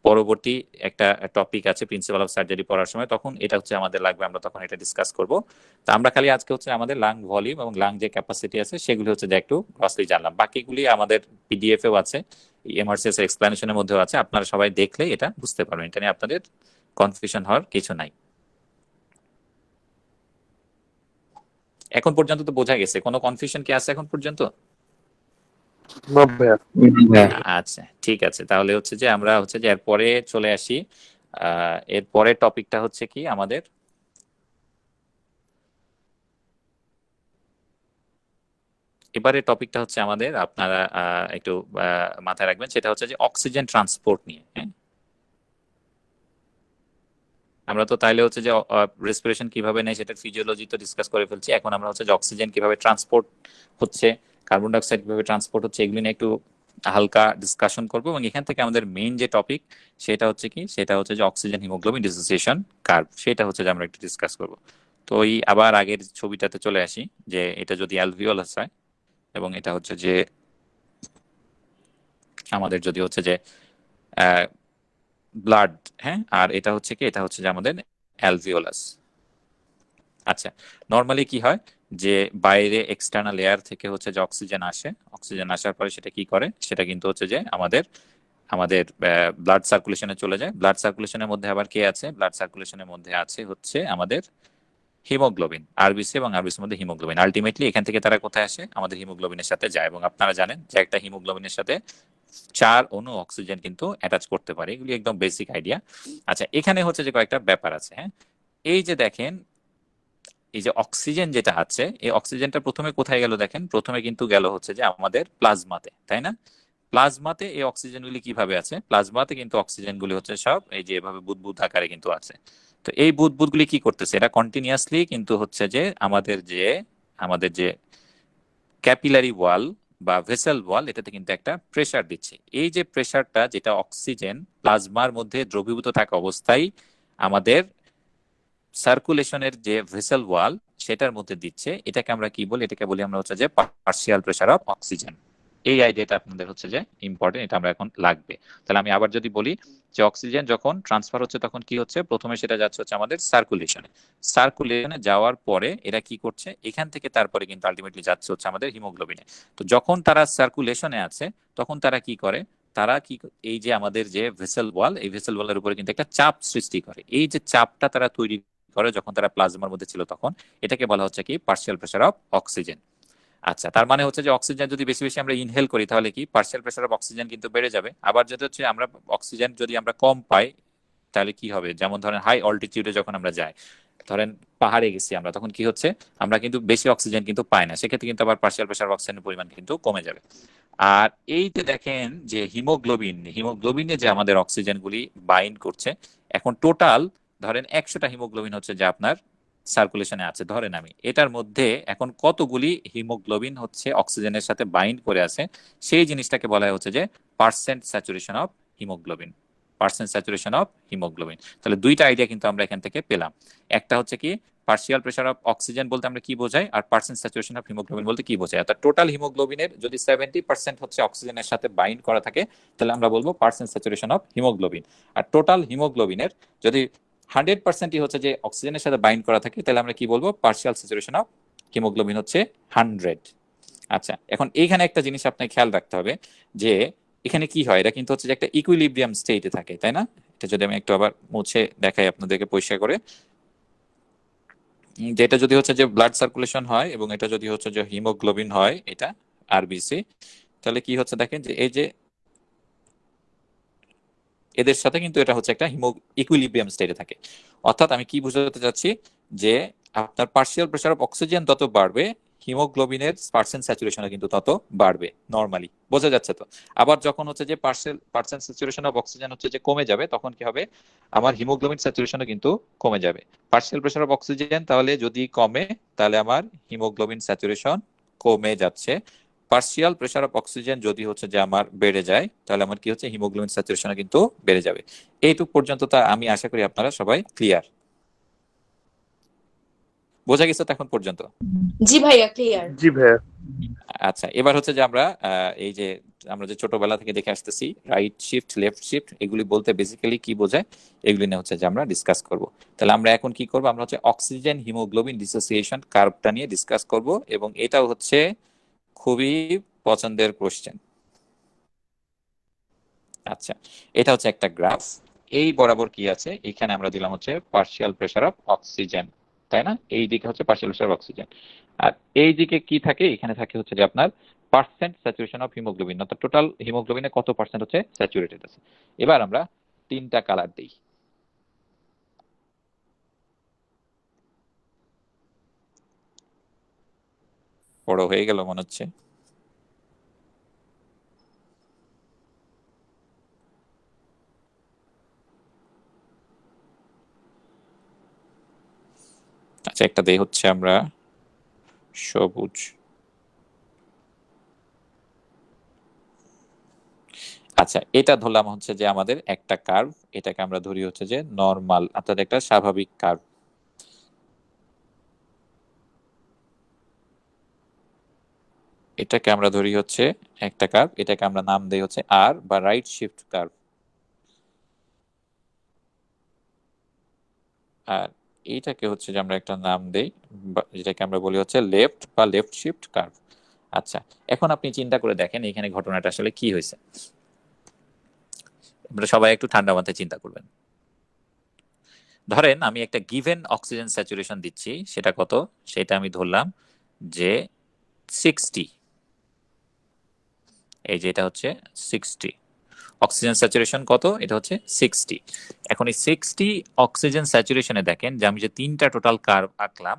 পরবর্তী একটা টপিক আছে প্রিন্সিপাল অফ সার্জারি পড়ার সময়, তখন এটা হচ্ছে আমাদের লাগবে, আমরা তখন এটা ডিসকাস করব। তো আমরা খালি আজকে হচ্ছে আমাদের লাং ভলিউম এবং লাং যে ক্যাপাসিটি আছে সেগুলি হচ্ছে যে একটু ক্রসলি জানলাম। বাকিগুলি আমাদের পিডিএফ এও আছে, এমআরসিএস এক্সপ্লেনেশনের মধ্যেও আছে, আপনারা সবাই দেখলে এটা বুঝতে পারবেন, এটা নিয়ে আপনাদের কনফিউশন হওয়ার কিছু নাই। এখন পর্যন্ত তো বোঝা গেছে, কোনো কনফিউশন কি আছে এখন পর্যন্ত? না ভাইয়া। আচ্ছা ঠিক আছে, তাহলে হচ্ছে যে আমরা হচ্ছে যে এরপরে চলে আসি। এরপরে টপিকটা হচ্ছে কি আমাদের, এবারে টপিকটা হচ্ছে আমাদের, আপনারা একটু মাথায় রাখবেন, সেটা হচ্ছে যে অক্সিজেন ট্রান্সপোর্ট নিয়ে। হ্যাঁ, আমরা তো তাইলে হচ্ছে যে রেসপিরেশন কিভাবে নেয় সেটার ফিজিওলজি তো ডিসকাস করে ফেলছি, এখন আমরা হচ্ছে যে অক্সিজেন কিভাবে ট্রান্সপোর্ট হচ্ছে, কার্বন ডাইঅক্সাইড কিভাবে ট্রান্সপোর্ট হচ্ছে, এগুলো নিয়ে একটু হালকা ডিসকাশন করবো। এবং এখান থেকে আমাদের মেইন যে টপিক সেটা হচ্ছে কি, সেটা হচ্ছে যে অক্সিজেন হিমোগ্লোবিন ডিসোসিয়েশন কার্ভ, সেটা হচ্ছে যে আমরা একটু ডিসকাস করব। তো এই আবার আগের ছবিটাতে চলে আসি, যে এটা যদি অ্যালভিওলাস হয় এবং এটা হচ্ছে যে আমাদের যদি হচ্ছে যে ব্লাড, হ্যাঁ, আর এটা হচ্ছে কি, এটা হচ্ছে যে আমাদের অ্যালভিওলাস। আচ্ছা, নর্মালি কি হয় যে বাইরে এক্সটার্নাল এয়ার থেকে হচ্ছে যে অক্সিজেন আসে, অক্সিজেন আসার পরে সেটা কি করে, সেটা কিন্তু হচ্ছে যে আমাদের আমাদের ব্লাড সার্কুলেশনে চলে যায়। ব্লাড সার্কুলেশনের মধ্যে আবার কে আছে, ব্লাড সার্কুলেশনের মধ্যে আছে হচ্ছে আমাদের হিমোগ্লোবিন, আরবিসি এবং আরবিসির মধ্যে হিমোগ্লোবিন। আলটিমেটলি এখান থেকে তারা কোথায় আসে, আমাদের হিমোগ্লোবিনের সাথে যায়। এবং আপনারা জানেন যে একটা হিমোগ্লোবিনের সাথে 4 অণু অক্সিজেন কিন্তু অ্যাটাচ করতে পারে, এগুলি একদম বেসিক আইডিয়া। আচ্ছা, এখানে হচ্ছে যে কয়েকটা ব্যাপার আছে। হ্যাঁ, এই যে দেখেন, এই যে অক্সিজেন যেটা আছে, এই অক্সিজেনটা প্রথমে কোথায় গেল দেখেন, প্রথমে কিন্তু গেল হচ্ছে যে আমাদের প্লাজমাতে, তাই না? প্লাজমাতে এই অক্সিজেনগুলি কিভাবে আছে, প্লাজমাতে কিন্তু অক্সিজেনগুলি হচ্ছে সব এই যে এভাবে বুদবুদ আকারে কিন্তু আছে। তো এই বুদবুদগুলি কি করতেছে, এটা কন্টিনিউয়াসলি কিন্তু হচ্ছে যে আমাদের যে ক্যাপিলারি ওয়াল বা ভেসেল ওয়াল, এটাতে কিন্তু একটা প্রেসার দিচ্ছে। এই যে প্রেসারটা, যেটা অক্সিজেন প্লাজমার মধ্যে দ্রবীভূত থাকা অবস্থায় আমাদের সার্কুলেশনের যে ভেসেল ওয়াল সেটার মধ্যে দিচ্ছে, এটাকে আমরা কি বলি, এটাকে বলি আমরা হচ্ছে যে পার্শিয়াল প্রেসার অফ অক্সিজেন। এই আইডিয়াটা আপনাদের হচ্ছে যে ইম্পর্টেন্ট, এটা আমরা এখন লাগবে। তাহলে আমি আবার যদি বলি যে অক্সিজেন যখন ট্রান্সফার হচ্ছে তখন কি হচ্ছে, প্রথমে সেটা যাচ্ছে হচ্ছে আমাদের সার্কুলেশনে যাওয়ার পরে এরা কি করছে, এখান থেকে তারপরে কিন্তু আলটিমেটলি যাচ্ছে হচ্ছে আমাদের হিমোগ্লোবিনে। তো যখন তারা সার্কুলেশনে আছে তখন তারা কি করে, তারা কি, এই যে আমাদের যে ভেসেল ওয়াল, এই ভেসেল ওয়ালের উপরে কিন্তু একটা চাপ সৃষ্টি করে। এই যে চাপটা তারা তৈরি করে যখন তারা প্লাজমার মধ্যে ছিল তখন, এটাকে বলা হচ্ছে কি পার্শিয়াল প্রেসার অফ অক্সিজেন। আচ্ছা, তার মানে হচ্ছে যে অক্সিজেন যদি বেশি বেশি আমরা ইনহেল করি তাহলে কি পার্শিয়াল প্রেসার অফ অক্সিজেন কিন্তু বেড়ে যাবে। আবার যদি হচ্ছে আমরা অক্সিজেন যদি আমরা কম পাই তাহলে কি হবে, যেমন ধরেন হাই অল্টিটিউডে যখন আমরা যাই, ধরেন পাহাড়ে গেছি আমরা, তখন কি হচ্ছে আমরা কিন্তু বেশি অক্সিজেন কিন্তু পাই না, সেক্ষেত্রে কিন্তু আবার পার্শিয়াল প্রেসার অফ অক্সিজেনের পরিমাণ কিন্তু কমে যাবে। আর এই যে দেখেন যে হিমোগ্লোবিনে যে আমাদের অক্সিজেন গুলি বাইন্ড করছে, এখন টোটাল ধরেন 100টা হিমোগ্লোবিন হচ্ছে যে আপনার সার্কুলেশনে আছে, ধরেন আমি এটার মধ্যে এখন কতগুলি হিমোগ্লোবিন হচ্ছে অক্সিজেনের সাথে বাইন্ড করে আছে, সেই জিনিসটাকে বলা হচ্ছে যে পার্সেন্ট স্যাচুরেশন অফ হিমোগ্লোবিন। তাহলে দুইটা আইডিয়া কিন্তু আমরা এখান থেকে পেলাম। একটা হচ্ছে কি পার্শিয়াল প্রেসার অফ অক্সিজেন বলতে আমরা কি বোঝাই, আর পার্সেন্ট স্যাচুরেশন অফ হিমোগ্লোবিন বলতে কি বোঝাই। অর্থাৎ টোটাল হিমোগ্লোবিনের যদি 70% হচ্ছে অক্সিজেনের সাথে বাইন্ড করা থাকে তাহলে আমরা বলবো পার্সেন্ট স্যাচুরেশন অফ হিমোগ্লোবিন। আর টোটাল হিমোগ্লোবিনের যদি 100%ই হচ্ছে যে অক্সিজেনের সাথে বাইন্ড করা থাকে তাহলে আমরা কি বলবো, পার্শিয়াল স্যাচুরেশন অফ হিমোগ্লোবিন হচ্ছে 100। আচ্ছা, এখন এইখানে একটা জিনিস আপনাকে খেয়াল রাখতে হবে যে এখানে কি হয়, এটা কিন্তু হচ্ছে যে একটা ইকুইলিব্রিয়াম স্টেটে থাকে, তাই না? এটা যদি আমি একটু আবার মুছে দেখাই আপনাদেরকে পরিষ্কার করে, যেটা যদি হচ্ছে যে ব্লাড সার্কুলেশন হয় এবং এটা যদি হচ্ছে যে হিমোগ্লোবিন হয়, এটা আরবিসি, তাহলে কি হচ্ছে দেখেন যে এই যে এদের সাথে কিন্তু এটা হচ্ছে একটা ইকুইলিব্রিয়াম স্টেটে থাকে। অর্থাৎ আমি কি বুঝাতে চাচ্ছি যে আপনার পার্শিয়াল প্রেসার অফ অক্সিজেন যত বাড়বে হিমোগ্লোবিনের পার্সেন্ট স্যাচুরেশনও কিন্তু তত বাড়বে, নরমালি বোঝা যাচ্ছে তো। আবার যখন হচ্ছে যে পার্সেন্ট স্যাচুরেশন অফ অক্সিজেন হচ্ছে যে কমে যাবে তখন কি হবে, আমার হিমোগ্লোবিন স্যাচুরেশনও কিন্তু কমে যাবে। পার্শিয়াল প্রেসার অফ অক্সিজেন তাহলে যদি কমে তাহলে আমার হিমোগ্লোবিন স্যাচুরেশন কমে যাচ্ছে। পার্শিয়াল প্রেসার অফ অক্সিজেন যদি হচ্ছে যে আমার বেড়ে যায় তাহলে আমার কি হচ্ছে, হিমোগ্লোবিন স্যাচুরেশন কিন্তু বেড়ে যাবে। এইটুক পর্যন্ত তা আমি আশা করি আপনারা সবাই ক্লিয়ার। বোঝা গেছে তো এখন পর্যন্ত? জি ভাইয়া ক্লিয়ার। জি ভাইয়া। আচ্ছা, এবার হচ্ছে যে আমরা এই যে আমরা যে ছোটবেলা থেকে দেখে আসতেছি রাইট শিফট লেফট শিফট এগুলি বলতে বেসিক্যালি কি বোঝায় এগুলি নিয়ে হচ্ছে যে আমরা ডিসকাস করব। তাহলে আমরা এখন কি করব, আমরা হচ্ছে অক্সিজেন হিমোগ্লোবিন ডিসোসিয়েশন কার্ভটা নিয়ে ডিসকাস করব, এবং এটাও হচ্ছে খুবই পছন্দের কোশ্চেন। আচ্ছা, এটা হচ্ছে একটা গ্রাফ, এই বরাবর কি আছে, এখানে আমরা দিলাম হচ্ছে পার্শিয়াল প্রেসার অফ অক্সিজেন, তাই না? এই দিকে হচ্ছে পার্শিয়াল প্রেসার অফ অক্সিজেন, আর এই দিকে কি থাকে, এখানে থাকে হচ্ছে যে আপনার পার্সেন্ট স্যাচুরেশন অফ হিমোগ্লোবিন, অর্থাৎ টোটাল হিমোগ্লোবিনে কত পার্সেন্ট হচ্ছে স্যাচুরেটেড আছে। এবার আমরা তিনটা কালার দিই। বড় হয়ে গেল মনে হচ্ছে। আচ্ছা, একটা দেই হচ্ছে আমরা সবুজ। আচ্ছা, এটা ধরলাম হচ্ছে যে আমাদের একটা কার্ভ, এটাকে আমরা ধরি হচ্ছে যে নরমাল, অর্থাৎ একটা স্বাভাবিক কার্ভ। এটাকে আমরা ধরি হচ্ছে একটা কার্ভ, এটাকে আমরা নাম দেই হচ্ছে আর বা রাইট শিফট কার্ভ। আর এইটাকে হচ্ছে যে আমরা একটা নাম দেই, যেটাকে আমরা বলি হচ্ছে লেফট বা লেফট শিফট কার্ভ। আচ্ছা, এখন আপনি চিন্তা করে দেখেন এখানে ঘটনাটা আসলে কি হয়েছে। আমরা সবাই একটু ঠান্ডা মাথায় চিন্তা করবেন। ধরেন আমি একটা গিভেন অক্সিজেন স্যাচুরেশন দিচ্ছি, সেটা কত, সেটা আমি ধরলাম যে 60। এই যে এটা হচ্ছে 60 অক্সিজেন স্যাচুরেশন, কত, এটা হচ্ছে 60। এখন এই 60 অক্সিজেন স্যাচুরেশনে দেখেন যে আমি যে তিনটা টোটাল কার্ভ আঁকলাম,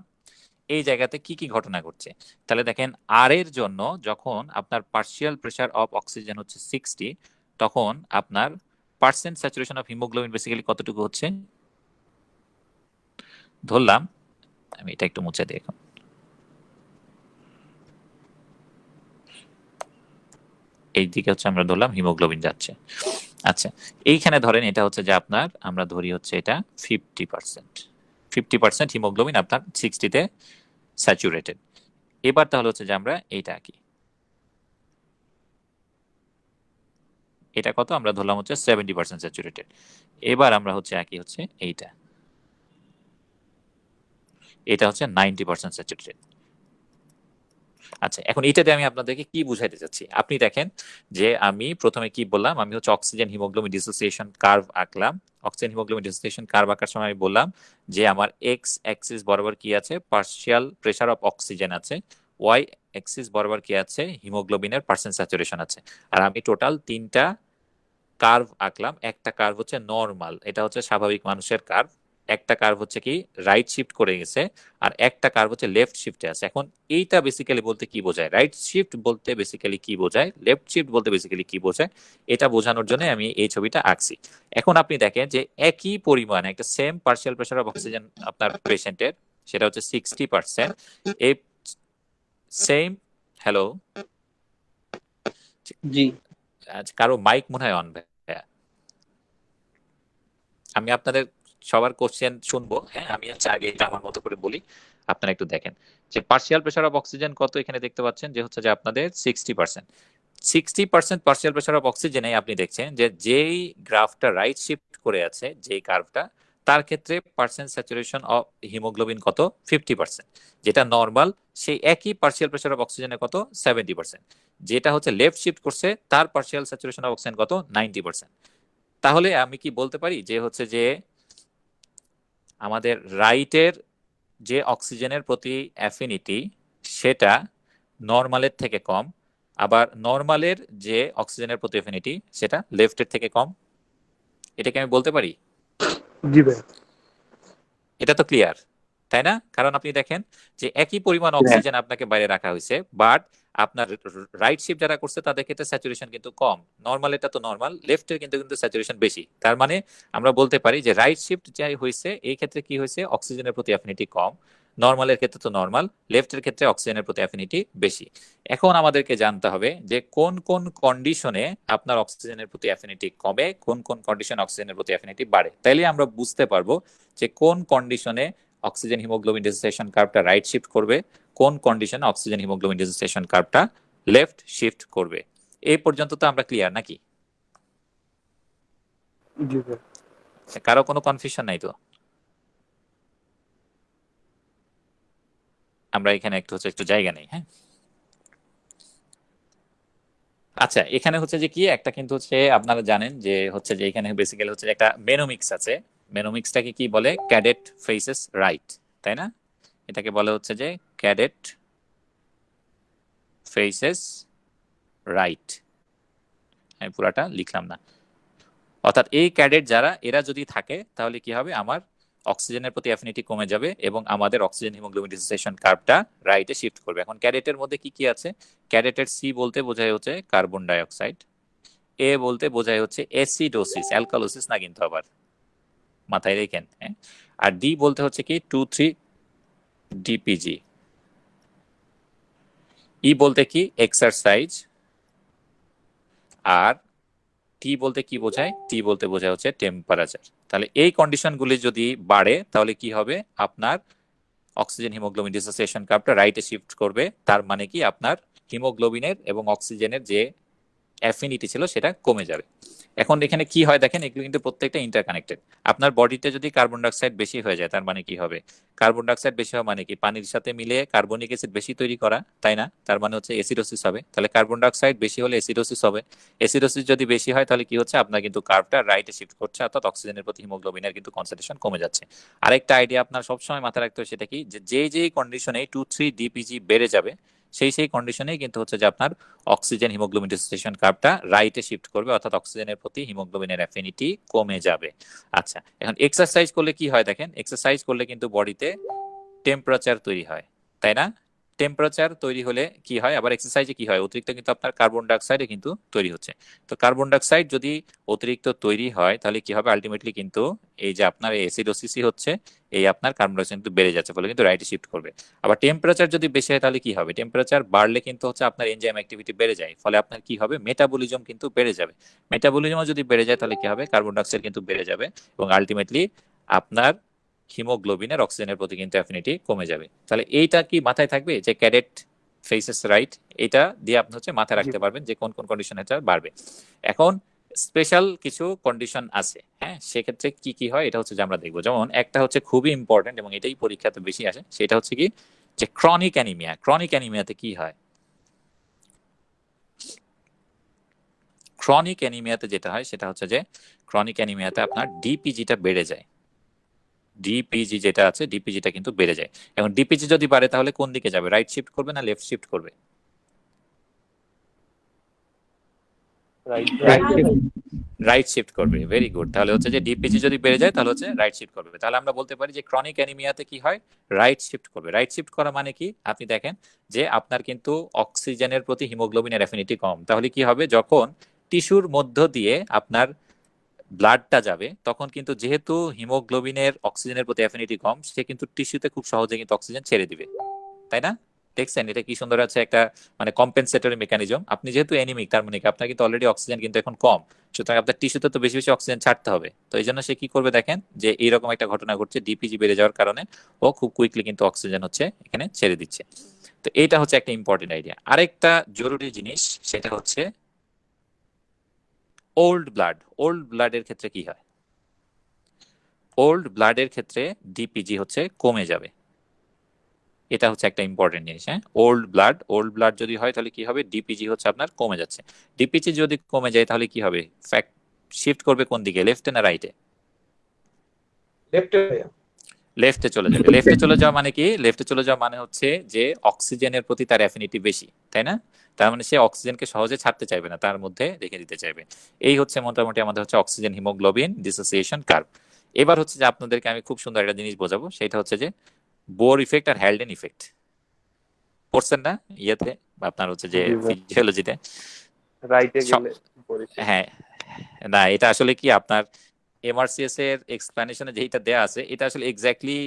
এই জায়গাতে কি কি ঘটনা ঘটছে। তাহলে দেখেন আর এর জন্য যখন আপনার পার্শিয়াল প্রেসার অফ অক্সিজেন হচ্ছে 60, তখন আপনার percent saturation of haemoglobin basically কতটুকু হচ্ছে, ধরলাম, আমি এটা একটু মুছে দিই এখন। এই দিকে হচ্ছে আমরা ধরলাম হিমোগ্লোবিন যাচ্ছে। আচ্ছা, এইখানে ধরেন এটা হচ্ছে যে আপনার, আমরা ধরি হচ্ছে এটা 50%, 50% হিমোগ্লোবিন আপনার 60-তে স্যাচুরেটেড। এবার তাহলে হচ্ছে যে আমরা এইটা আঁকি, এটা কত, আমরা ধরলাম হচ্ছে 70% স্যাচুরেটেড। এবার আমরা হচ্ছে আঁকি হচ্ছে এইটা, এটা হচ্ছে 90% স্যাচুরেটেড। আচ্ছা, এখন এটাতে আমি আপনাদেরকে কি বুঝাইতে চাচ্ছি, আপনি দেখেন যে আমি প্রথমে কি বললাম, আমি হচ্ছে অক্সিজেন হিমোগ্লোবিন ডিসোসিয়েশন কার্ভ আঁকলাম। অক্সিজেন হিমোগ্লোবিন ডিসোসিয়েশন কার্ভ আঁকার সময় আমি বললাম যে আমার এক্স অ্যাক্সিস বরাবর কি আছে, পার্শিয়াল প্রেসার অফ অক্সিজেন আছে, ওয়াই অ্যাক্সিস বরাবর কি আছে, হিমোগ্লোবিনের পার্সেন্ট স্যাচুরেশন আছে। আর আমি টোটাল তিনটা কার্ভ আঁকলাম। একটা কার্ভ হচ্ছে নর্মাল, এটা হচ্ছে স্বাভাবিক মানুষের কার্ভ। একটা কার্ভ হচ্ছে কি রাইট শিফট করে গেছে, আর একটা কার্ভ হচ্ছে লেফট শিফটে আছে। এখন এইটা বেসিক্যালি বলতে কি বোঝায়, রাইট শিফট বলতে বেসিক্যালি কি বোঝায়, লেফট শিফট বলতে বেসিক্যালি কি বোঝায়, এটা বোঝানোর জন্য আমি এই ছবিটা আঁকছি। এখন আপনি দেখেন যে একই পরিমাণে একটা same partial pressure of oxygen আপনার পেশেন্টের, সেটা হচ্ছে 60%। এই সেম, হ্যালো, জি কারো মাইক মনে হয় অন, আমি আপনাদের সবার কোশ্চেন শুনবো। হ্যাঁ, আমি হচ্ছে আগে এটা আমার মতো করে বলি, আপনারা একটু দেখেন যে পার্শিয়াল প্রেসার অফ অক্সিজেন কত, এখানে দেখতে পাচ্ছেন যে হচ্ছে যে আপনাদের 60%। 60% পার্শিয়াল প্রেসার অফ অক্সিজেনে আপনি দেখছেন যে যেই গ্রাফটা রাইট শিফট করে আছে, যেই কার্ভটা, তার ক্ষেত্রে পার্সেন্ট স্যাচুরেশন অফ হিমোগ্লোবিন কত, 50%। যেটা নর্মাল, সেই একই পার্শিয়াল প্রেসার অফ অক্সিজেনে কত, 70%। যেটা হচ্ছে লেফট শিফট করছে, তার পার্শিয়াল স্যাচুরেশন অফ অক্সিজেন কত, 90%। তাহলে আমি কি বলতে পারি যে হচ্ছে যে আমাদের রাইটের যে অক্সিজেনের প্রতি অ্যাফিনিটি, সেটা নর্মালের থেকে কম, আবার নর্মালের যে অক্সিজেনের প্রতি অ্যাফিনিটি, সেটা লেফটের থেকে কম। এটাকে আমি বলতে পারি? জি ভাই। এটা তো ক্লিয়ার, তাই না? কারণ আপনি দেখেন যে একই পরিমাণ অক্সিজেন আপনাকে বাইরে রাখা হয়েছে, বাট আপনার রাইট শিফট যারা করছে তাদের ক্ষেত্রে স্যাচুরেশন কিন্তু কম। নর্মাল, এটা তো নর্মাল, লেফটের কিন্তু কিন্তু স্যাচুরেশন বেশি। তার মানে আমরা বলতে পারি যে রাইট শিফট যাই হয়েছে, এই ক্ষেত্রে কি হয়েছে, অক্সিজেনের প্রতি অ্যাফিনিটি কম। নর্মালের ক্ষেত্রে তো নর্মাল, লেফটের ক্ষেত্রে অক্সিজেনের প্রতি অ্যাফিনিটি বেশি। এখন আমাদেরকে জানতে হবে যে কোন কোন কন্ডিশনে আপনার অক্সিজেনের প্রতি অ্যাফিনিটি কমে, কোন কোন কন্ডিশনে অক্সিজেনের প্রতি অ্যাফিনিটি বাড়ে। তাইলে আমরা বুঝতে পারবো যে কোন কন্ডিশনে অক্সিজেন হিমোগ্লোবিন ডিসোসিয়েশন কার্ভটা রাইট শিফট করবে, কোন কন্ডিশনে অক্সিজেন হিমোগ্লোবিন ডিসোসিয়েশন কার্ভটা লেফট শিফট করবে। এই পর্যন্ত তো আমরা ক্লিয়ার নাকি? জি ভাই। কারো কোনো কনফিউশন নাই তো? আমরা এখানে একটু জায়গা নেই, হ্যাঁ। আচ্ছা, এখানে হচ্ছে যে কি একটা কিন্তু হচ্ছে আপনারা জানেন যে হচ্ছে যে এখানে বেসিক্যালি হচ্ছে যে একটা মেনোমিক্স আছে। মেনোমিক্সটাকে কি বলে? ক্যাডেট ফেসেস রাইট, তাই না? এটাকে বলে হচ্ছে যে ক্যাডেট ফেসেস রাইট। আমি পুরাটা লিখলাম না। অর্থাৎ এই ক্যাডেট যারা, এরা যদি থাকে তাহলে কি হবে? আমার অক্সিজেনের প্রতি অ্যাফিনিটি কমে যাবে এবং আমাদের অক্সিজেন হিমোগ্লোবিন ডিসোসিয়েশন কার্ভটা রাইটে শিফট করবে। এখন ক্যাডেটের মধ্যে কি কি আছে? ক্যাডেটের সি বলতে বোঝায় হচ্ছে কার্বন ডাইঅক্সাইড, এ বলতে বোঝায় হচ্ছে অ্যাসিডোসিস, অ্যালকালোসিস না কিন্তু, আবার মাথায় রেখেন, হ্যাঁ। আর ডি বলতে হচ্ছে কি 2,3 ডিপিজি, ই বলতে কি এক্সারসাইজ, আর টি বলতে কি বোঝায়? টি বলতে বোঝায় হচ্ছে টেম্পারেচার। তাহলে এই কন্ডিশনগুলি যদি বাড়ে তাহলে কি হবে? আপনার অক্সিজেন হিমোগ্লোবিন ডিসোসিয়েশন কার্ভটা রাইটে শিফট করবে। তার মানে কি আপনার হিমোগ্লোবিনের এবং অক্সিজেনের যে অ্যাফিনিটি ছিল সেটা কমে যাবে। এখন এখানে কি হয় দেখেন, এগুলো কিন্তু প্রত্যেকটা ইন্টারকানেক্টেড। আপনার বডিতে যদি কার্বন ডাইঅক্সাইড বেশি হয়ে যায় তার মানে কি হবে? কার্বন ডাইঅক্সাইড বেশি হওয়া মানে কি? পানির সাথে মিলে কার্বনিক অ্যাসিড বেশি তৈরি করা, তাই না? তার মানে হচ্ছে অ্যাসিডোসিস হবে। তাহলে কার্বন ডাইঅক্সাইড বেশি হলে অ্যাসিডোসিস হবে। অ্যাসিডোসিস যদি বেশি হয় তাহলে কি হচ্ছে? আপনার কিন্তু কার্ভটা রাইটে শিফট করছে, অর্থাৎ অক্সিজেনের প্রতি হিমোগ্লোবিনের কিন্তু কনসেন্ট্রেশন কমে যাচ্ছে। আরেকটা আইডিয়া আপনার সবসময় মাথায় রাখতে হবে, সেটা কি? যে কন্ডিশনে 2,3 ডিপিজি বেড়ে যাবে সেই কন্ডিশনেই কিন্তু হচ্ছে যে আপনার অক্সিজেন হিমোগ্লোবিন ডিসোসিয়েশন কার্ভটা রাইটে শিফট করবে, অর্থাৎ অক্সিজেনের প্রতি হিমোগ্লোবিনের অ্যাফিনিটি কমে যাবে। আচ্ছা, এখন এক্সারসাইজ করলে কি হয় দেখেন, এক্সারসাইজ করলে কিন্তু বডিতে টেম্পারেচার তৈরি হয়, তাই না? টেম্পারেচার তৈরি হলে কি হয়? আবার এক্সারসাইজে কি হয়? অতিরিক্ত কিন্তু আপনার কার্বন ডাইঅক্সাইড কিন্তু তৈরি হচ্ছে। তো কার্বন ডাইঅক্সাইড যদি অতিরিক্ত তৈরি হয় তাহলে কি হবে? আলটিমেটলি কিন্তু এই যে আপনার অ্যাসিডোসিসই হচ্ছে, এই আপনার কার্বন ডাইঅক্সাইড কিন্তু বেড়ে যাচ্ছে, ফলে কিন্তু রাইটে শিফট করবে। আবার টেম্পারেচার যদি বেশি হয় তাহলে কি হবে? টেম্পারেচার বাড়লে কিন্তু হচ্ছে আপনার এনজাইম অ্যাক্টিভিটি বেড়ে যায়, ফলে আপনার কি হবে? মেটাবলিজম কিন্তু বেড়ে যাবে। মেটাবলিজমও যদি বেড়ে যায় তাহলে কি হবে? কার্বন ডাইঅক্সাইড কিন্তু বেড়ে যাবে এবং আলটিমেটলি আপনার হিমোগ্লোবিনের অক্সিজেনের প্রতি কিন্তু অ্যাফিনিটি কমে যাবে। তাহলে এইটা কি মাথায় থাকবে যে ক্যাডেট ফেসেস রাইট? এটা দিয়ে আপনি হচ্ছে মাথায় রাখতে পারবেন যে কোন কোন কন্ডিশনে এটা বাড়বে। এখন স্পেশাল কিছু কন্ডিশন আছে, হ্যাঁ, সেক্ষেত্রে কি কি হয় এটা হচ্ছে যে আমরা দেখবো। যেমন একটা হচ্ছে খুবই ইম্পর্টেন্ট এবং এটাই পরীক্ষাতে বেশি আসে, সেটা হচ্ছে কি যে ক্রনিক অ্যানিমিয়া। ক্রনিক অ্যানিমিয়াতে কি হয়? ক্রনিক অ্যানিমিয়াতে যেটা হয় সেটা হচ্ছে যে ক্রনিক অ্যানিমিয়াতে আপনার ডিপিজিটা বেড়ে যায়। ডিপিজি যেটা আছে, ডিপিজিটা কিন্তু বেড়ে যায়। এখন ডিপিজি যদি বাড়ে তাহলে কোন দিকে যাবে? রাইট শিফট করবে না লেফট শিফট করবে? রাইট শিফট করবে। Very good. তাহলে হচ্ছে যে ডিপিজি যদি বেড়ে যায় তাহলে হচ্ছে রাইট শিফট করবে। তাহলে আমরা বলতে পারি যে ক্রনিক অ্যানিমিয়াতে কি হয়? রাইট শিফট করবে। রাইট শিফট করা মানে কি? আপনি দেখেন যে আপনার কিন্তু অক্সিজেনের প্রতি হিমোগ্লোবিনের অ্যাফিনিটি কম। তাহলে কি হবে? যখন টিস্যুর মধ্য দিয়ে আপনার ব্লাডটা যাবে তখন কিন্তু যেহেতু হিমোগ্লোবিনের অক্সিজেনের প্রতি অ্যাফিনিটি কম, সে কিন্তু টিস্যুতে খুব সহজে কিন্তু অক্সিজেন ছেড়ে দিবে, তাই না? দেখছেন এটা কি সুন্দর আছে একটা মানে কম্পেনসেটরি মেকানিজম। আপনি যেহেতু অ্যানিমিক তার মানে কি আপনার কিন্তু অলরেডি অক্সিজেন কিন্তু এখন কম, সুতরাং আপনার টিস্যুতে তো বেশি বেশি অক্সিজেন ছাড়তে হবে। তো এই জন্য সে কি করবে দেখেন যে এইরকম একটা ঘটনা ঘটছে, ডিপিজি বেড়ে যাওয়ার কারণে ও খুব কুইকলি কিন্তু অক্সিজেন হচ্ছে এখানে ছেড়ে দিচ্ছে। তো এইটা হচ্ছে একটা ইম্পর্টেন্ট আইডিয়া। আরেকটা জরুরি জিনিস সেটা হচ্ছে ওল্ড ব্লাড। ওল্ড ব্লাডের ক্ষেত্রে কি হয়? ওল্ড ব্লাডের ক্ষেত্রে ডিপিজি হচ্ছে কমে যাবে। এটা হচ্ছে একটা ইম্পর্টেন্ট জিনিস, হ্যাঁ। ওল্ড ব্লাড যদি হয় তাহলে কি হবে? ডিপিজি হচ্ছে আপনার কমে যাচ্ছে। ডিপিজি যদি কমে যায় তাহলে কি হবে? ফ্যাক্ট শিফট করবে কোন দিকে? লেফটে না রাইটে? লেফটে চলে যাবে। লেফটে চলে যাওয়া মানে কি? লেফটে চলে যাওয়া মানে হচ্ছে যে অক্সিজেনের প্রতি তার অ্যাফিনিটি বেশি, তাই না? তার মানে সে অক্সিজেনকে সহজে ছাড়তে চাইবে না, তার মধ্যে রেখে দিতে চাইবে। এই হচ্ছে মোটামুটি আমাদের হচ্ছে অক্সিজেন হিমোগ্লোবিন ডিসোসিয়েশন কার্ভ। এবার হচ্ছে যে আপনাদেরকে আমি খুব সুন্দর একটা জিনিস বোঝাবো, সেটা হচ্ছে যে বোর ইফেক্ট আর হ্যালডেন ইফেক্ট। পড়ছেন না ইয়েতে আপনার হচ্ছে যে ফিজিওলজিতে? রাইটে গেলে হ্যাঁ, না এটা আসলে কি আপনার এমআরসিএস এর এক্সপ্লেনেশনে যেটা দেয়া আছে এটা আসলে এক্স্যাক্টলি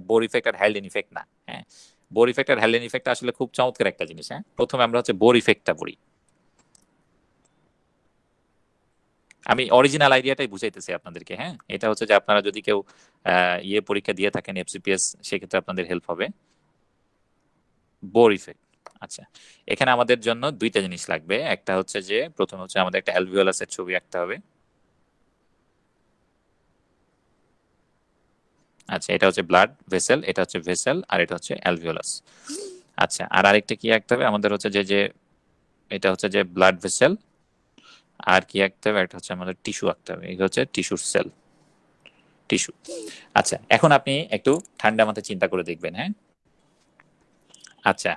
বোর ইফেক্ট আর হ্যালডেন ইফেক্ট না, হ্যাঁ। বোর ইফেক্ট আর হ্যালডেন ইফেক্ট আসলে খুব চমৎকার একটা জিনিস, হ্যাঁ। প্রথমে আমরা হচ্ছে বোর ইফেক্টটা পড়ি। আমি অরিজিনাল আইডিয়াটাই বুঝাইতেছি আপনাদেরকে। হ্যাঁ, এটা হচ্ছে যে আপনারা যদি কেউ পরীক্ষা দিয়ে থাকেন এফসিপিএস, সেক্ষেত্রে আপনাদের হেল্প হবে। Bohr effect. আচ্ছা, এখানে আমাদের জন্য দুইটা জিনিস লাগবে। একটা হচ্ছে যে প্রথম হচ্ছে আমাদের একটা অ্যালভিওলাসের ছবি আঁকতে হবে। আচ্ছা, এটা হচ্ছে ব্লাড ভেসেল, এটা হচ্ছে ভেসেল, আর এটা হচ্ছে অ্যালভিওলাস। আচ্ছা, আর আরেকটা কি আঁকতে হবে আমাদের হচ্ছে যে এটা হচ্ছে যে ব্লাড ভেসেল, আর কি আঁকতে হবে, একটা হচ্ছে আমাদের টিস্যু আঁকতে হবে। এটা হচ্ছে টিস্যুর সেল, টিস্যু। আচ্ছা, এখন আপনি একটু ঠান্ডা মাথায় চিন্তা করে দেখবেন। হ্যাঁ, আচ্ছা,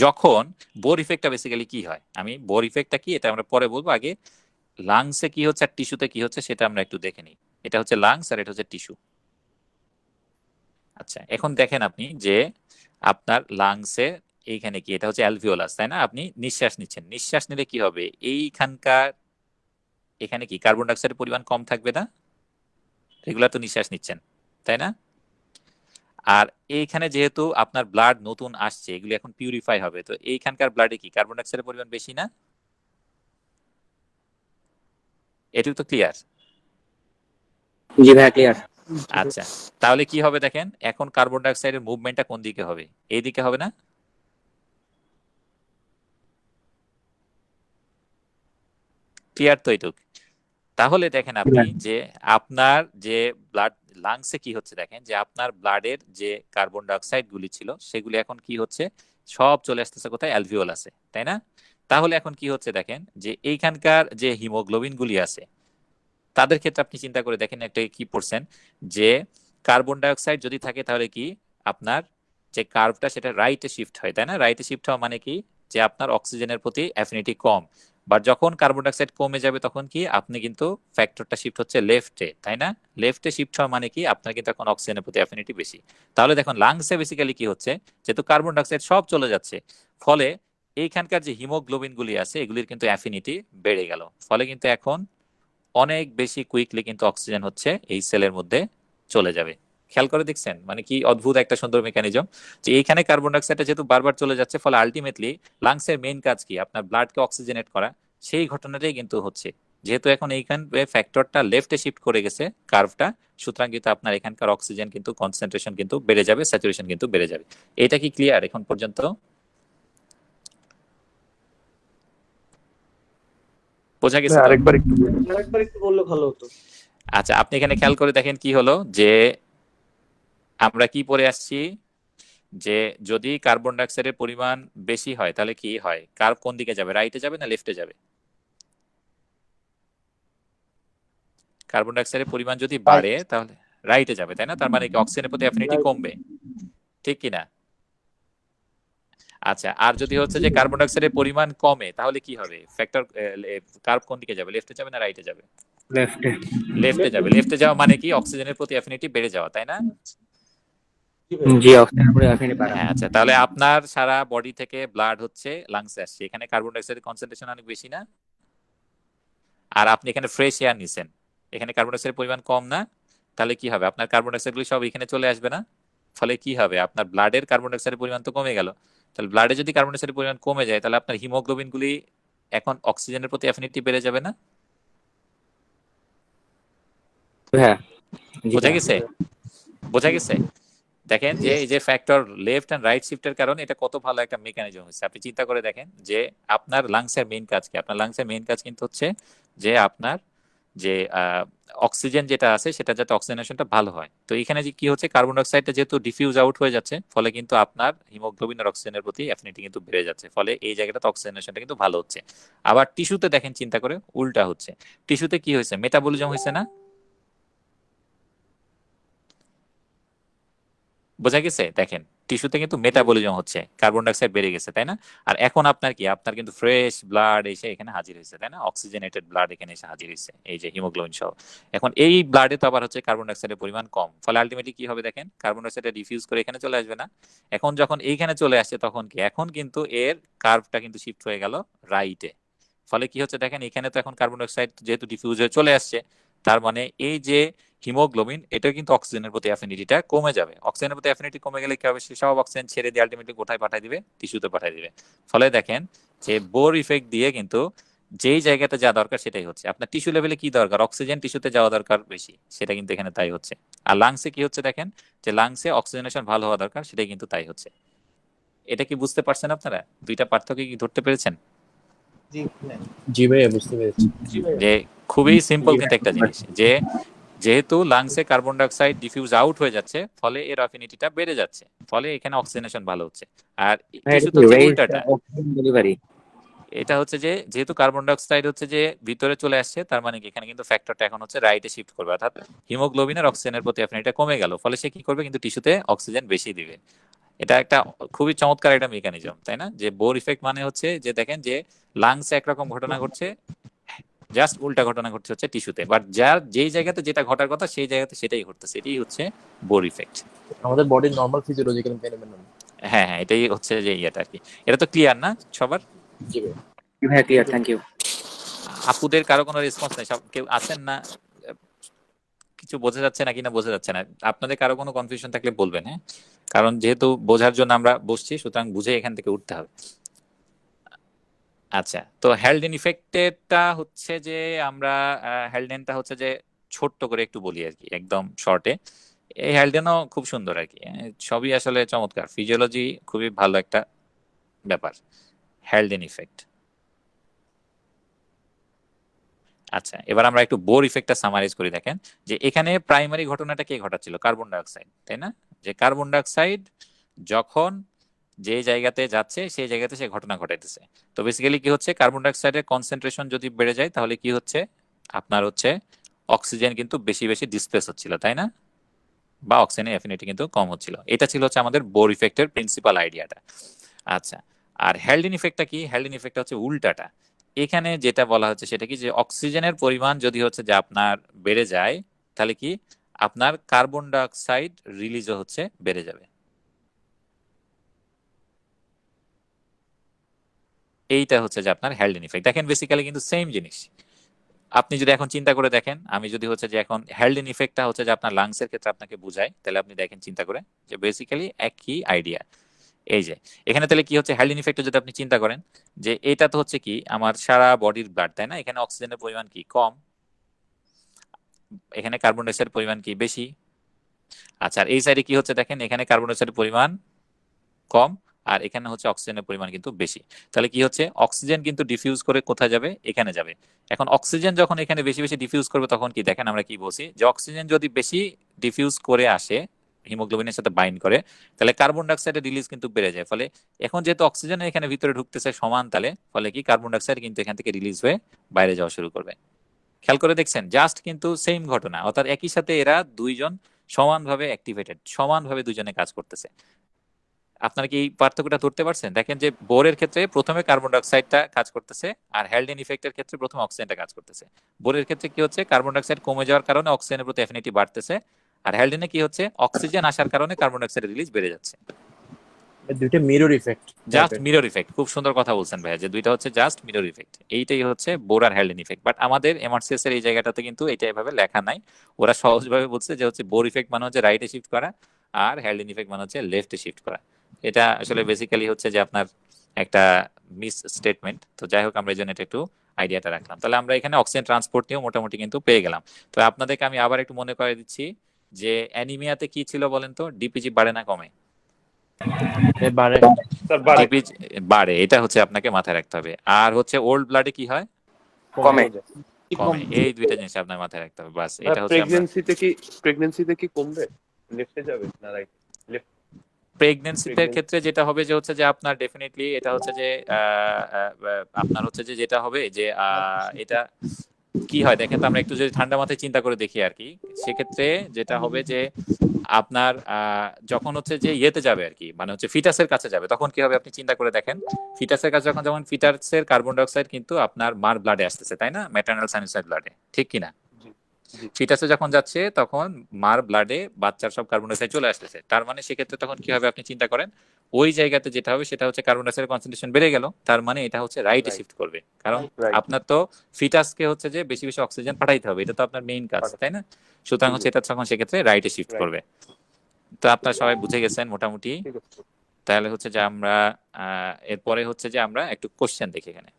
যখন বোর ইফেক্টটা বেসিক্যালি কি হয়, আমি বোর ইফেক্টটা কি এটা আমরা পরে বলবো, আগে লাংসে কি হচ্ছে আর টিস্যুতে কি হচ্ছে সেটা আমরা একটু দেখে নিই। এটা হচ্ছে লাংস আর এটা হচ্ছে টিস্যু। আচ্ছা, এখন দেখেন আপনি যে আপনার লাংসে এইখানে কি, এটা হচ্ছে অ্যালভিওলাস, তাই না? আপনি নিঃশ্বাস নিচ্ছেন, নিঃশ্বাস নিলে কি হবে, এইখানকার এখানে কি কার্বন ডাইঅক্সাইডের পরিমাণ কম থাকবে না? রেগুলার তো নিঃশ্বাস নিচ্ছেন, তাই না? আর এইখানে যেহেতু আপনার ব্লাড নতুন আসছে, এগুলি এখন পিউরিফাই হবে, তো এইখানকার ব্লাডে কি কার্বন ডাইঅক্সাইডের পরিমাণ বেশি না? এটুকু তো ক্লিয়ার? জি ভাইয়া ক্লিয়ার। আচ্ছা, তাহলে কি হবে দেখেন, এখন কার্বন ডাইঅক্সাইডের মুভমেন্টটা কোন দিকে হবে? এই দিকে হবে না? ক্লিয়ার তো এইটুক? তাহলে দেখেন আপনি যে আপনার যে ব্লাড লাংসে কি হচ্ছে, দেখেন যে আপনার ব্লাডের যে কার্বন ডাইঅক্সাইড গুলি ছিল সেগুলি এখন কি হচ্ছে, সব চলে আসতেছে কোথায়? অ্যালভিওলাসে, তাই না? তাহলে এখন কি হচ্ছে দেখেন যে এইখানকার যে হিমোগ্লোবিন গুলি আছে তাদের ক্ষেত্রে আপনি চিন্তা করে দেখেন একটা কি পড়ছেন, যে কার্বন ডাইঅক্সাইড যদি থাকে তাহলে কি আপনার যে কার্ভটা সেটা রাইটে শিফট হয়, তাই না? রাইটে শিফট হওয়া মানে কি, যে আপনার অক্সিজেনের প্রতি অ্যাফিনিটি কম, বা যখন কার্বন ডাইঅক্সাইড কমে যাবে তখন কি আপনি কিন্তু ফ্যাক্টরটা শিফট হচ্ছে লেফটে, তাই না? লেফটে শিফট হওয়া মানে কি আপনার কিন্তু এখন অক্সিজেনের প্রতি অ্যাফিনিটি বেশি। তাহলে দেখুন লাংসে বেসিক্যালি কি হচ্ছে, যেহেতু কার্বন ডাইঅক্সাইড সব চলে যাচ্ছে, ফলে এইখানকার যে হিমোগ্লোবিন গুলি আছে এগুলির কিন্তু অ্যাফিনিটি বেড়ে গেল, ফলে কিন্তু এখন অনেক বেশি কুইকলি কিন্তু অক্সিজেন হচ্ছে এই সেলের মধ্যে চলে যাবে। খেয়াল করে দেখছেন মানে কি অদ্ভুত একটা সুন্দর মেকানিজম, যে এইখানে কার্বন ডাইঅক্সাইডটা যেহেতু বারবার চলে যাচ্ছে, ফলে আলটিমেটলি লাংসের মেইন কাজ কি, আপনার ব্লাডকে অক্সিজেনেট করা, সেই ঘটনাটাই কিন্তু হচ্ছে। যেহেতু এখন এইখানে ফ্যাক্টরটা লেফটে শিফট করে গেছে কার্ভটা, সুতরাং কিন্তু আপনার এখানকার অক্সিজেন কিন্তু কনসেন্ট্রেশন কিন্তু বেড়ে যাবে, স্যাচুরেশন কিন্তু বেড়ে যাবে। এটা কি ক্লিয়ার এখন পর্যন্ত? বোঝা গেছে তো? আরেকবার একটু আরেকবার একটু বললে ভালো হতো। আচ্ছা, আপনি এখানে খেয়াল করে দেখেন কি হলো, যে আমরা কি পড়ে আসছি, যে যদি কার্বন ডাইঅক্সাইডের পরিমাণ বেশি হয় তাহলে কি হয়, কার্ভ কোন দিকে যাবে, রাইটে যাবে না লেফটে যাবে? কার্বন ডাইঅক্সাইডের পরিমাণ যদি বাড়ে তাহলে রাইটে যাবে, তাই না? তার মানে কি অক্সিজেনের প্রতি অ্যাফিনিটি কমবে, ঠিক কি না? আচ্ছা, আর যদি হচ্ছে যে কার্বন ডাইঅক্সাইডের পরিমাণ কমে তাহলে কি হবে, ফ্যাক্টর কার্ভ কোন দিকে যাবে, লেফটে যাবে না রাইটে যাবে? লেফটে। লেফটে যাবে। লেফটে যাওয়া মানে কি অক্সিজেনের প্রতি অ্যাফিনিটি বেড়ে যাওয়া, তাই না? জি অক্সিজেনের উপরে অ্যাফিনিটি বাড়া। হ্যাঁ, আচ্ছা, তাহলে আপনার সারা বডি থেকে ব্লাড হচ্ছে লাংসে আসছে, এখানে কার্বন ডাইঅক্সাইডের কনসেন্ট্রেশন অনেক বেশি না? আর আপনি এখানে ফ্রেশ এয়ার নিছেন, এখানে কার্বন ডাইঅক্সাইডের পরিমাণ কম না? তাহলে কি হবে, আপনার কার্বন ডাইঅক্সাইড গুলো সব এখানে চলে আসবে না? ফলে কি হবে, আপনার ব্লাডের কার্বন ডাইঅক্সাইডের পরিমাণ তো কমে গেল। তাহলে ব্লাডে যদি কার্বন ডাইঅক্সাইডের পরিমাণ কমে যায় তাহলে আপনার হিমোগ্লোবিন গুলি এখন অক্সিজেনের প্রতি অ্যাফিনিটি বেড়ে যাবে না? হ্যাঁ জি বোঝা ভাইয়া। গেছে? বোঝা গেছে? দেখেন যে এই যে ফ্যাক্টর লেফট এন্ড রাইট শিফটের কারণে এটা কত ভালো একটা মেকানিজম হচ্ছে। আপনি চিন্তা করে দেখেন যে আপনার লাংসের মেইন কাজ কি, আপনার লাংসের মেইন কাজ কিন্তু হচ্ছে যে আপনার যে অক্সিজেন যেটা আছে সেটা যাতে অক্সিজেনেশনটা ভালো হয়। তো এখানে যে কি হচ্ছে, কার্বন ডাইঅক্সাইডটা যেহেতু ডিফিউজ আউট হয়ে যাচ্ছে, ফলে কিন্তু আপনার হিমোগ্লোবিন আর অক্সিজেনের প্রতি অ্যাফিনিটি কিন্তু বেড়ে যাচ্ছে, ফলে এই জায়গাটাতে অক্সিজেনেশনটা কিন্তু ভালো হচ্ছে। আবার টিস্যুতে দেখেন চিন্তা করে উল্টা হচ্ছে, টিস্যুতে কি হয়েছে, মেটাবলিজম হয়েছে না? বোঝা গেছে? দেখেন টিস্যুতে কিন্তু মেটাবলিজম হচ্ছে, কার্বন ডাইঅক্সাইড বেড়ে গেছে, তাই না? আর এখন আপনার কি, আপনার কিন্তু ফ্রেশ ব্লাড এসে এখানে হাজির হয়েছে, তাই না? অক্সিজেনেটেড ব্লাড এখানে এসে হাজির হয়েছে, এই যে হিমোগ্লোবিন সহ। এখন এই ব্লাডে তো আবার হচ্ছে কার্বন ডাইঅক্সাইডের পরিমাণ কম, ফলে আলটিমেটলি কি হবে দেখেন, কার্বন ডাইঅক্সাইডটা ডিফিউজ করে এখানে চলে আসবে না? এখন যখন এইখানে চলে আসছে তখন কি, এখন কিন্তু এর কার্ভটা কিন্তু শিফট হয়ে গেল রাইটে, ফলে কি হচ্ছে দেখেন, এখানে তো এখন কার্বন ডাইঅক্সাইড যেহেতু ডিফিউজ হয়ে চলে আসছে, তার মানে এই যে হিমোগ্লোবিন এটা কিন্তু অক্সিজেনের প্রতি অ্যাফিনিটিটা কমে যাবে। অক্সিজেনের প্রতি অ্যাফিনিটি কমে গেলে কি হবে, সে সব অক্সিজেন ছেড়ে দিয়ে আলটিমেটলি কোথায় পাঠিয়ে দিবে, টিস্যুতে পাঠিয়ে দিবে। ফলে দেখেন যে বোর ইফেক্ট দিয়ে কিন্তু যেই জায়গাতে যা দরকার সেটাই হচ্ছে। আপনার টিস্যু লেভেলে কি দরকার, অক্সিজেন টিস্যুতে যাওয়া দরকার বেশি, সেটা কিন্তু এখানে তাই হচ্ছে। আর লাংসে কি হচ্ছে দেখেন, যে লাংসে অক্সিজেনেশন ভালো হওয়া দরকার, সেটাই কিন্তু তাই হচ্ছে। এটা কি বুঝতে পারছেন আপনারা? দুইটা পার্থক্য কি ধরতে পেরেছেন? জি হ্যাঁ। জি ভাইয়া বুঝতে পেরেছি। যে খুবই সিম্পল কিন্তু একটা জিনিস, যে যেহেতু লাংসে কার্বন ডাইঅক্সাইড ডিফিউজ আউট হয়ে যাচ্ছে, ফলে এর অ্যাফিনিটিটা বেড়ে যাচ্ছে, ফলে এখানে অক্সিজেনেশন ভালো হচ্ছে। আর ভাই এটা টিস্যুতে কি হচ্ছে রেইজ উল্টাটা। Oxygen delivery? এটা হচ্ছে যে যেহেতু কার্বন ডাইঅক্সাইড হচ্ছে যে ভিতরে চলে আসছে, তার মানে কি এখানে কিন্তু ফ্যাক্টরটা এখন হচ্ছে রাইটে শিফট করবে, অর্থাৎ হিমোগ্লোবিন আর অক্সিজেনের প্রতি অ্যাফিনিটিটা কমে গেল, ফলে সে কি করবে, কিন্তু টিস্যুতে অক্সিজেন বেশি দিবে। এটা একটা খুবই চমৎকার একটা মেকানিজম, তাই না? যে বোর ইফেক্ট মানে হচ্ছে যে দেখেন যে লাংসে একরকম ঘটনা ঘটছে, জাস্ট উল্টা ঘটনা ঘটছে হচ্ছে টিস্যুতে, বাট যার যেই জায়গাতে যেটা ঘটার কথা সেই জায়গাতে সেটাই ঘটতেছে, এটাই হচ্ছে বোর ইফেক্ট। আমাদের বডির নর্মাল ফিজিওলজিক্যাল ফেনোমেনন। হ্যাঁ হ্যাঁ, এটাই হচ্ছে যে ইয়েটা আর কি। এটা তো ক্লিয়ার না সবার? জি ভাই। ভাই ক্লিয়ার, থ্যাংক ইউ। আপুদের কারো কোনো রেসপন্স নেই? সব কেউ আছেন না? কিছু বোঝা যাচ্ছে না কিনা বোঝা যাচ্ছে না। আপনাদের কারো কোনো কনফিউশন থাকলে বলবেন, হ্যাঁ? কারণ যেহেতু বোঝার জন্য আমরা বসছি, সুতরাং বুঝে এখান থেকে উঠতে হবে। আচ্ছা, তো হ্যালডেন ইফেক্টেরটা হচ্ছে যে আমরা হ্যালডেনটা হচ্ছে যে ছোট্ট করে একটু বলি আর কি, একদম শর্টে। এই হ্যালডেনও খুব সুন্দর আর কি, সবই আসলে চমৎকার, ফিজিওলজি খুবই ভালো একটা ব্যাপার, হ্যালডেন ইফেক্ট। আচ্ছা, এবার আমরা একটু বোর ইফেক্টটা সামারাইজ করি। দেখেন যে এখানে প্রাইমারি ঘটনাটা কে ঘটাচ্ছিল, কার্বন ডাইঅক্সাইড, তাই না? যে কার্বন ডাইঅক্সাইড যখন যে জায়গাতে যাচ্ছে সেই জায়গাতে সে ঘটনা ঘটাইতেছে। তো বেসিক্যালি কি হচ্ছে, কার্বন ডাইঅক্সাইডের কনসেন্ট্রেশন যদি বেড়ে যায় তাহলে কি হচ্ছে, আপনার হচ্ছে অক্সিজেন কিন্তু বেশি বেশি ডিসপ্লেস হচ্ছিল, তাই না? বা অক্সিজেনের অ্যাফিনিটি কিন্তু কম হচ্ছিল। এটা ছিল হচ্ছে আমাদের বোর ইফেক্টের প্রিন্সিপাল আইডিয়াটা। আচ্ছা, আর হ্যালডেন ইফেক্টটা কি? হ্যালডেন ইফেক্টটা হচ্ছে উল্টাটা। এখানে যেটা বলা হচ্ছে সেটা কি, যে অক্সিজেনের পরিমাণ যদি হচ্ছে যে আপনার বেড়ে যায়, তাহলে কি আপনার কার্বন ডাইঅক্সাইড রিলিজও হচ্ছে বেড়ে যাবে। এইটা হচ্ছে যে আপনার হ্যালডেন ইফেক্ট। দেখেন বেসিক্যালি কিন্তু সেম জিনিস। আপনি যদি এখন চিন্তা করে দেখেন, আমি যদি হচ্ছে যে এখন হ্যালডেন ইফেক্টটা হচ্ছে যে আপনার লাংসের ক্ষেত্রে আপনাকে বুঝাই, তাহলে আপনি দেখেন চিন্তা করে যে বেসিক্যালি একই আইডিয়া। এই যে এখানে তাহলে কি হচ্ছে, হ্যালডেন ইফেক্ট যদি আপনি চিন্তা করেন, যে এটা তো হচ্ছে কি আমার সারা বডির ব্লাড, তাই না? এখানে অক্সিজেনের পরিমাণ কি কম, এখানে কার্বন ডাইঅক্সাইডের পরিমাণ কি বেশি। আচ্ছা, আর এই সাইডে কি হচ্ছে দেখেন, এখানে কার্বন ডাইঅক্সাইডের পরিমাণ কম, আর এখানে হচ্ছে অক্সিজেনের পরিমাণ কিন্তু বেশি। তাহলে কি হচ্ছে, অক্সিজেন কিন্তু ডিফিউজ করে কোথায় যাবে, এখানে যাবে। এখন অক্সিজেন যখন এখানে বেশি বেশি ডিফিউজ করবে, তখন কি দেখেন আমরা কি বলছি, যে অক্সিজেন যদি বেশি ডিফিউজ করে আসে, হিমোগ্লোবিনের সাথে বাইন্ড করে, তাহলে কার্বন ডাইঅক্সাইডের রিলিজ কিন্তু বেড়ে যায়। ফলে এখন যেহেতু অক্সিজেন এখানে ভিতরে ঢুকতেছে সমান তালে, ফলে কি কার্বন ডাইঅক্সাইড কিন্তু এখান থেকে রিলিজ হয়ে বাইরে যাওয়া শুরু করবে। খেয়াল করে দেখছেন, জাস্ট কিন্তু সেম ঘটনা, অর্থাৎ একই সাথে এরা দুইজন সমানভাবে অ্যাক্টিভেটেড, সমানভাবে দুজনে কাজ করতেছে। আপনারা কি এই পার্থক্যটা ধরতে পারছেন? দেখেন যে বোরের ক্ষেত্রে প্রথমে কার্বন ডাইঅক্সাইডটা কাজ করতেছে, আর হ্যালডেন ইফেক্টের ক্ষেত্রে প্রথমে অক্সিজেনটা কাজ করতেছে। বোরের ক্ষেত্রে কি হচ্ছে, কার্বন ডাইঅক্সাইড কমে যাওয়ার কারণে অক্সিজেনের প্রতি অ্যাফিনিটি বাড়তেছে, আর হ্যালডেনে কি হচ্ছে, অক্সিজেন আসার কারণে কার্বন ডাইঅক্সাইডের রিলিজ বেড়ে যাচ্ছে। দুইটা mirror effect. Just mirror effect, খুব সুন্দর কথা বলছেন ভাইয়া, যে দুইটা হচ্ছে জাস্ট মিরর ইফেক্ট। এইটাই হচ্ছে বোর আর হ্যালডেন ইফেক্ট। বাট আমাদের এমআরসিএস এর এই জায়গাটাতে কিন্তু এটা এভাবে লেখা নাই। ওরা সহজভাবে বলছে যে হচ্ছে বোর ইফেক্ট মানে হচ্ছে রাইটে শিফট করা, আর হ্যালডেন ইফেক্ট মানে হচ্ছে লেফটে শিফট করা। এটা আসলে বেসিক্যালি হচ্ছে যে আপনার একটা মিস স্টেটমেন্ট। তো যাই হোক, আমরা এই জন্য এটা একটু আইডিয়াটা রাখলাম। তাহলে আমরা এখানে অক্সিজেন ট্রান্সপোর্ট নিয়েও মোটামুটি কিন্তু পেয়ে গেলাম। তো আপনাদেরকে আমি আবার একটু মনে করে দিচ্ছি, যে অ্যানিমিয়াতে কি ছিল বলেন তো, ডিপিজি বাড়ে না কমে? বাড়ে। স্যার বাড়ে, ডিপিজি বাড়ে, এটা হচ্ছে আপনাকে মাথায় রাখতে হবে। আর হচ্ছে ওল্ড ব্লাডে কি হয়, কমে। কমে। এই দুইটা জিনিস আপনার মাথায় রাখতে হবে, বাস। এটা হচ্ছে আমরা প্রেগন্যান্সিতে কি কমবে, লেফটে যাবে না রাইট? প্রেগন্যান্সিতে ক্ষেত্রে যেটা হবে যে হচ্ছে যে আপনার ডেফিনেটলি এটা হচ্ছে যে আপনার হচ্ছে যে যেটা হবে যে এটা কি হয় দেখেন তো, আমরা একটু যদি ঠান্ডা মাথায় চিন্তা করে দেখি আর কি, সেক্ষেত্রে যেটা হবে যে আপনার যখন হচ্ছে যে ইয়েতে যাবে আর কি, মানে হচ্ছে ফিটাসের কাছে যাবে, তখন কি হবে আপনি চিন্তা করে দেখেন। ফিটাসের কাছে যখন, যেমন ফিটাসের কার্বন ডাইঅক্সাইড কিন্তু আপনার মার ব্লাডে আসতেছে, তাই না? ম্যাটারনাল সাইনোসয়েড ব্লাডে, ঠিক কিনা? ফিটাসে যখন যাচ্ছে তখন মার ব্লাডে বাচ্চার সব কার্বন ডাইঅক্সাইড চলে আসতেছে। তার মানে সেক্ষেত্রে তখন কি হবে আপনি চিন্তা করেন, ওই জায়গাতে যেটা হবে সেটা হচ্ছে কার্বন ডাইঅক্সাইডের কনসেন্ট্রেশন বেড়ে গেল, তার মানে এটা হচ্ছে রাইটে শিফট করবে। কারণ আপনার তো ফিটাসকে হচ্ছে যে বেশি বেশি অক্সিজেন পাঠাইতে হবে, এটা তো আপনার মেইন কাজ, তাই না? সুতরাং হচ্ছে এটা তখন সেক্ষেত্রে রাইটে শিফট করবে। তো আপনারা সবাই বুঝে গেছেন মোটামুটি। তাহলে হচ্ছে যে আমরা এরপরে হচ্ছে যে আমরা একটু কোশ্চেন দেখি এখানে।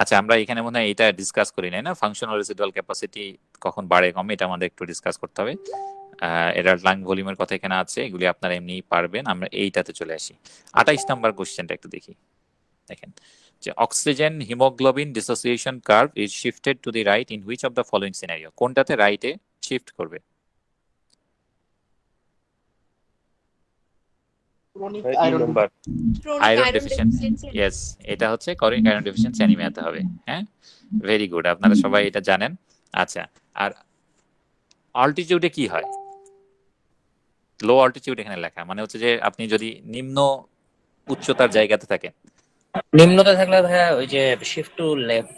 আচ্ছা, আমরা এখানে মনে হয় এটা ডিসকাস করি নাই না, ফাংশনাল রেসিডুয়াল ক্যাপাসিটি কখন বাড়ে কমে, এটা আমাদের একটু ডিসকাস করতে হবে। এটার লাং ভলিউমের কথা এখানে আছে, এগুলি আপনারা এমনিই পারবেন। আমরা এইটাতে চলে আসি। 28 নাম্বার কোশ্চেনটা একটু দেখি। দেখেন যে oxygen hemoglobin dissociation curve is shifted to the right in which of the following scenario, কোনটাতে রাইটে শিফট করবে? ক্রনিক ই iron number. Iron deficiency, yes, এটা হচ্ছে ক্রনিক আয়রন ডেফিসিয়েন্সি অ্যানিমিয়াতে হবে। হ্যাঁ, ভেরি গুড, আপনারা সবাই এটা জানেন। আচ্ছা, আর অল্টিটিউডে কি হয়? লো অল্টিটিউড এখানে লেখা, মানে হচ্ছে যে আপনি যদি নিম্ন উচ্চতার জায়গাতে থাকেন। নিম্নতে থাকলে ভাইয়া ওই যে shift to left,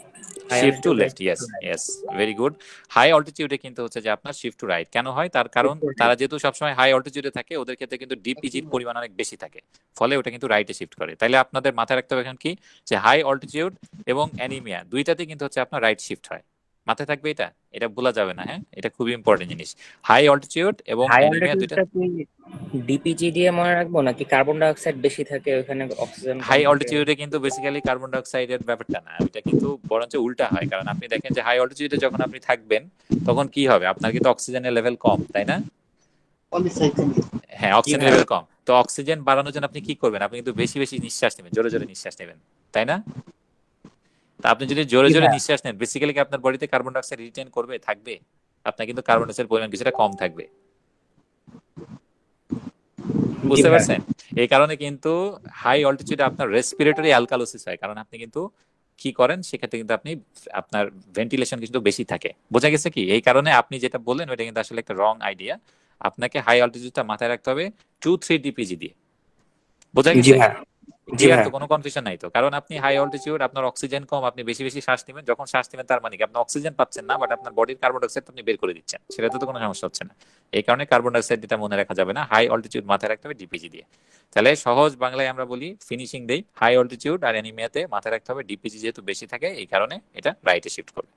shift to left, yes yes, very good. High অল্টিটিউডে কিন্তু হচ্ছে যে আপনার শিফট টু রাইট। কেন হয়? তার কারণ তারা যেহেতু সবসময় হাই অল্টিটিউডে থাকে, ওদের ক্ষেত্রে কিন্তু ডিপিজির পরিমাণ অনেক বেশি থাকে, ফলে ওটা কিন্তু রাইটে শিফট করে। তাইলে আপনাদের মাথায় রাখতে হবে এখন কি, যে হাই অল্টিটিউড এবং অ্যানিমিয়া দুইটাতে কিন্তু হচ্ছে আপনার রাইট শিফট হয়। মাথায় থাকবে এটা, এটা ভোলা যাবে না। হ্যাঁ, এটা খুবই ইম্পর্টেন্ট জিনিস। হাই অল্টিটিউড এবং হাই অ্যানিমিয়া দুইটা। অল্টিটিউডটা কি ডিপিজি দিয়ে মনে রাখবো নাকি কার্বন ডাই অক্সাইড বেশি থাকে ওখানে অক্সিজেন কম হাই থাকে? অল্টিটিউডে কিন্তু বেসিক্যালি কার্বন ডাই অক্সাইডের ব্যাপারটা না, এটা কিন্তু বরঞ্চ উল্টা হয়। কারণ আপনি দেখেন যে হাই অল্টিটিউডে যখন আপনি থাকবেন তখন কি হবে, আপনার কিন্তু অক্সিজেনের লেভেল কম, তাই না? পলিসাইকেল। হ্যাঁ, অক্সিজেন লেভেল কম, তো অক্সিজেন বাড়ানোর জন্য আপনি কি করবেন? আপনি কিন্তু বেশি বেশি নিঃশ্বাস নেবেন, জোরে জোরে নিঃশ্বাস নেবেন, তাই না? তা আপনি যদি জোরে জোরে নিঃশ্বাস নেন, বেসিক্যালি কি আপনার বডিতে কার্বন ডাই অক্সাইড রিটেন করবে, থাকবে? আপনার কিন্তু কার্বন ডাই অক্সাইডের পরিমাণ কিছুটা কম থাকবে। বুঝতে পারছেন? এই কারণে কিন্তু হাই অল্টিটিউডে আপনার রেসপিরেটরি অ্যালকালোসিস হয়, কারণ আপনি কিন্তু কি করেন, সেক্ষেত্রে কিন্তু আপনি আপনার ভেন্টিলেশন কিন্তু বেশি থাকে। বোঝা গেছে কি? এই কারণে আপনি যেটা বললেন ওইটা কিন্তু আসলে একটা রং আইডিয়া। আপনাকে হাই অল্টিটিউডটা মাথায় রাখতে হবে 2-3 ডিপিজি দিয়ে। বোঝা জি গেছে? ভাইয়া, জি ক্লিয়ার তো? ভাইয়া। কোনো কনফিউশন নাই তো? কারণ আপনি হাই অল্টিটিউড, আপনার অক্সিজেন কম, আপনি বেশি বেশি শ্বাস নেবেন, যখন শ্বাস নেবেন তার মানে কি আপনি অক্সিজেন পাচ্ছেন না, বাট আপনার বডির কার্বন ডাইঅক্সাইড আপনি বের করে দিচ্ছেন, সেটাতে তো কোনো সমস্যা হচ্ছে না। এই কারণে কার্বন ডাইঅক্সাইড এটা মনে রাখা যাবে না, হাই অল্টিটিউড মাথায় রাখতে হবে ডিপিজি দিয়ে। তাহলে সহজ বাংলায় আমরা বলি, ফিনিশিং দেই, হাই অল্টিটিউড আর অ্যানিমিয়াতে মাথায় রাখতে হবে ডিপিজি যেহেতু বেশি থাকে, এই কারণে এটা রাইটে শিফট করবে।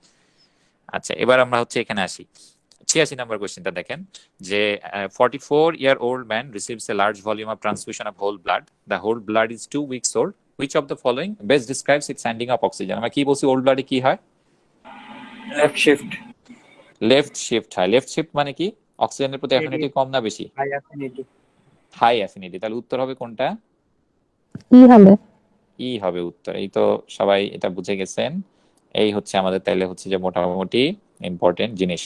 আচ্ছা, এবার আমরা হচ্ছে এখানে আসি। 86 নম্বর কোশ্চেনটা দেখেন যে 44-year-old man receives a large volume of transfusion of whole blood. The whole blood is 2 weeks old. Which of the following best describes its handling of oxygen? আমরা কি বলছি, ওল্ড ব্লাডে কি হয়? Left shift. লেফট শিফট হয়। Left shift মানে কি? অক্সিজেনের প্রতি অ্যাফিনিটি কম না বেশি? High affinity. High affinity. তাহলে উত্তর হবে কোনটা? কি হবে? ই হবে উত্তর। এই তো সবাই এটা বুঝে গেছেন। এই হচ্ছে আমাদের তাইলে হচ্ছে যে মোটামুটি ইম্পর্টেন্ট জিনিস।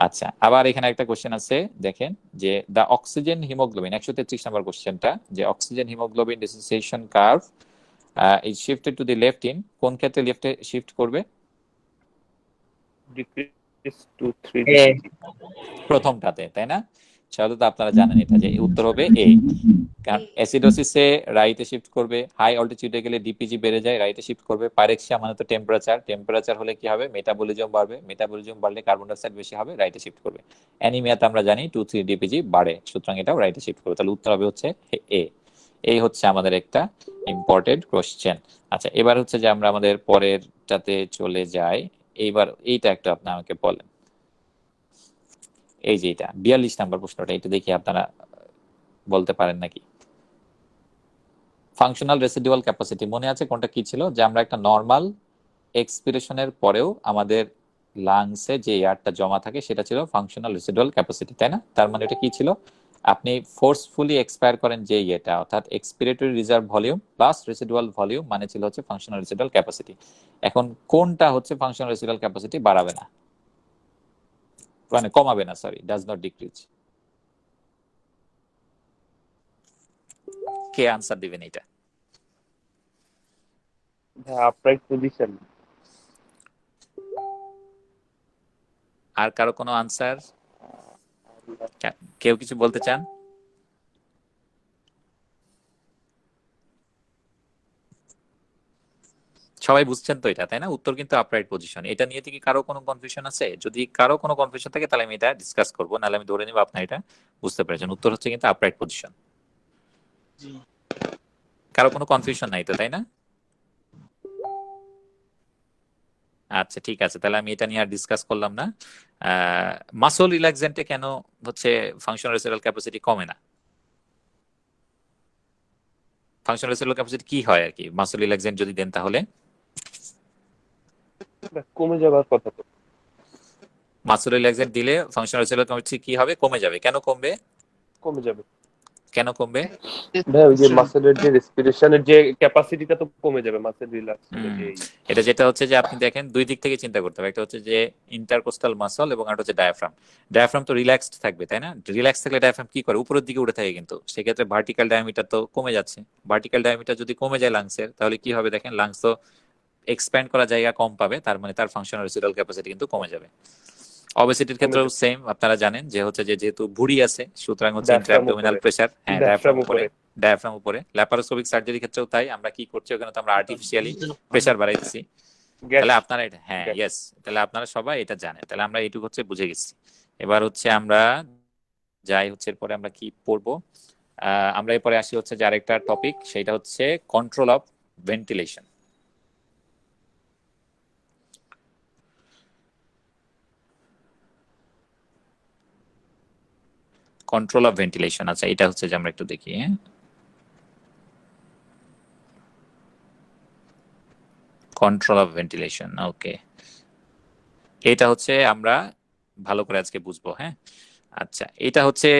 আচ্ছা, আবার এখানে একটা কোশ্চেন আছে, দেখেন যে দ্য অক্সিজেন হিমোগ্লোবিন, 133 নম্বর কোশ্চেনটা, যে oxygen hemoglobin dissociation curve is shifted to the left in, কোন ক্ষেত্রে লেফটে শিফট করবে? ডিক্রিজ টু 3 এ, প্রথমটাতে, তাই না? সেটা তো আপনারা জানেন, এটা যে উত্তর হবে এ। কারণ অ্যাসিডোসিসে রাইটে শিফট করবে, হাই অল্টিটিউডে গেলে ডিপিজি বেড়ে যায়, রাইটে শিফট করবে। পাইরেক্সিয়া মানে তো টেম্পারেচার, টেম্পারেচার হলে কি হবে? মেটাবলিজম বাড়বে, মেটাবলিজম বাড়লে কার্বন ডাইঅক্সাইড বেশি হবে, রাইটে শিফট করবে। অ্যানিমিয়াতে আমরা জানি 2-3 ডিপিজি বাড়ে, সুতরাং এটাও রাইটে শিফট করবে। তাহলে উত্তর হবে হচ্ছে এ। এই হচ্ছে আমাদের একটা ইম্পর্টেন্ট কোশ্চেন। আচ্ছা, এবার হচ্ছে যে আমরা আমাদের পরেরটাতে চলে যাই। এইবার এইটা একটা আপনি আমাকে বলেন, এই যে এটা 42 নাম্বার প্রশ্নটা, এটা দেখি আপনারা বলতে পারেন নাকি। ফাংশনাল রেসিডুয়াল ক্যাপাসিটি মনে আছে কোনটা কি ছিল? যে আমরা একটা নর্মাল এক্সপিরেশনের পরেও আমাদের লাংসে যে এয়ারটা জমা থাকে সেটা ছিল ফাংশনাল রেসিডুয়াল ক্যাপাসিটি, তাই না? তার মানে এটা কি ছিল? আপনি ফোর্সফুলি এক্সপায়ার করেন যে ইয়েটা, অর্থাৎ expiratory reserve volume plus residual volume, মানে ছিল হচ্ছে ফাংশনাল রেসিডুয়াল ক্যাপাসিটি। এখন কোনটা হচ্ছে ফাংশনাল রেসিডুয়াল ক্যাপাসিটি বাড়াবে না, মানে কমাবে না, sorry, does not decrease? K answer দিবেন এটা? Upright position. আর কারো কোনো আনসার? কেউ কিছু বলতে চান? সবাই বুঝছেন তো এটা, তাই না? উত্তর কিন্তু আপরাইট পজিশন। এটা নিয়ে কি কারো কোনো কনফিউশন আছে? যদি কারো কোনো কনফিউশন থাকে তাহলে আমি এটা ডিসকাস করবো, নাহলে আমি ধরে নিব আপনার এটা বুঝতে পেরেছেন। উত্তর হচ্ছে কিন্তু আপরাইট পজিশন। কারো কোনো কনফিউশন নাই তো, তাই না? আচ্ছা, ঠিক আছে, তাহলে আমি এটা নিয়ে আর ডিসকাস করলাম না। মাসল রিল্যাক্সেন্টে কেন হচ্ছে ফাংশনাল রেসিডুয়াল ক্যাপাসিটি কমে না? ফাংশনাল রেসিডুয়াল ক্যাপাসিটি কি হয় আর কি মাসল রিল্যাক্সেন্ট যদি দেন তাহলে? কমে যাবার কথা তো। মাসল রিল্যাক্সেন্ট দিলে ফাংশনাল রেসিডুয়াল কমপ্লেক্স কি হবে? কমে যাবে। কেন কমবে? কমে যাবে কেন কমবে? ভাই, ওই যে মাসেলের যে রেসপিরেশনের যে ক্যাপাসিটিটা তো কমে যাবে মাসেল রিল্যাক্স হলে। হুম, এটা যেটা হচ্ছে যে আপনি দেখেন দুই দিক থেকে চিন্তা করতে হবে। একটা হচ্ছে যে ইন্টারকোস্টাল মাসল এবং একটা হচ্ছে ডায়াফ্রাম। ডায়াফ্রাম তো রিল্যাক্সড থাকবে, তাই না? রিল্যাক্স থাকলে ডায়াফ্রাম কি করে? উপরের দিকে উঠে থাকে, কিন্তু সেক্ষেত্রে ভার্টিক্যাল ডায়ামিটার তো কমে যাচ্ছে। ভার্টিক্যাল ডায়ামিটার যদি কমে যায় লাংসের, তাহলে কি হবে দেখেন? লাংস তো এক্সপ্যান্ড করা জায়গা কম পাবে, তার মানে তার ফাংশনাল রেসিডুয়াল ক্যাপাসিটি কিন্তু কমে যাবে। অবেসিটির ক্ষেত্রেও সেম, আপনারা জানেন যে হচ্ছে যে যেহেতু ভুঁড়ি আছে, সুতরাং হচ্ছে ইন্ট্রাঅ্যাবডোমিনাল প্রেসার, হ্যাঁ ডায়াফ্রাম উপরে। ল্যাপারোস্কোপিক সার্জারির ক্ষেত্রেও তাই। আমরা কি করছি ওখানে? তো আমরা আর্টিফিশিয়ালি প্রেসার বাড়াইতেছি। তাহলে আপনারা এটা, হ্যাঁ ইয়েস, তাহলে আপনারা সবাই এটা জানেন। তাহলে আমরা এইটুকু হচ্ছে বুঝে গেছি। এবার হচ্ছে আমরা যাই হচ্ছে এরপরে আমরা কি পড়বো? আমরা এরপরে আসি হচ্ছে যে আরেকটা টপিক, সেটা হচ্ছে control of ventilation. Control of ventilation, আচ্ছা এটা হচ্ছে যে আমরা একটু দেখি। হ্যাঁ, কন্ট্রোল অফ ভেন্টিলেশন, ওকে। এটা হচ্ছে আমরা ভালো করে আজকে বুঝবো। হ্যাঁ, আচ্ছা, এটা হচ্ছে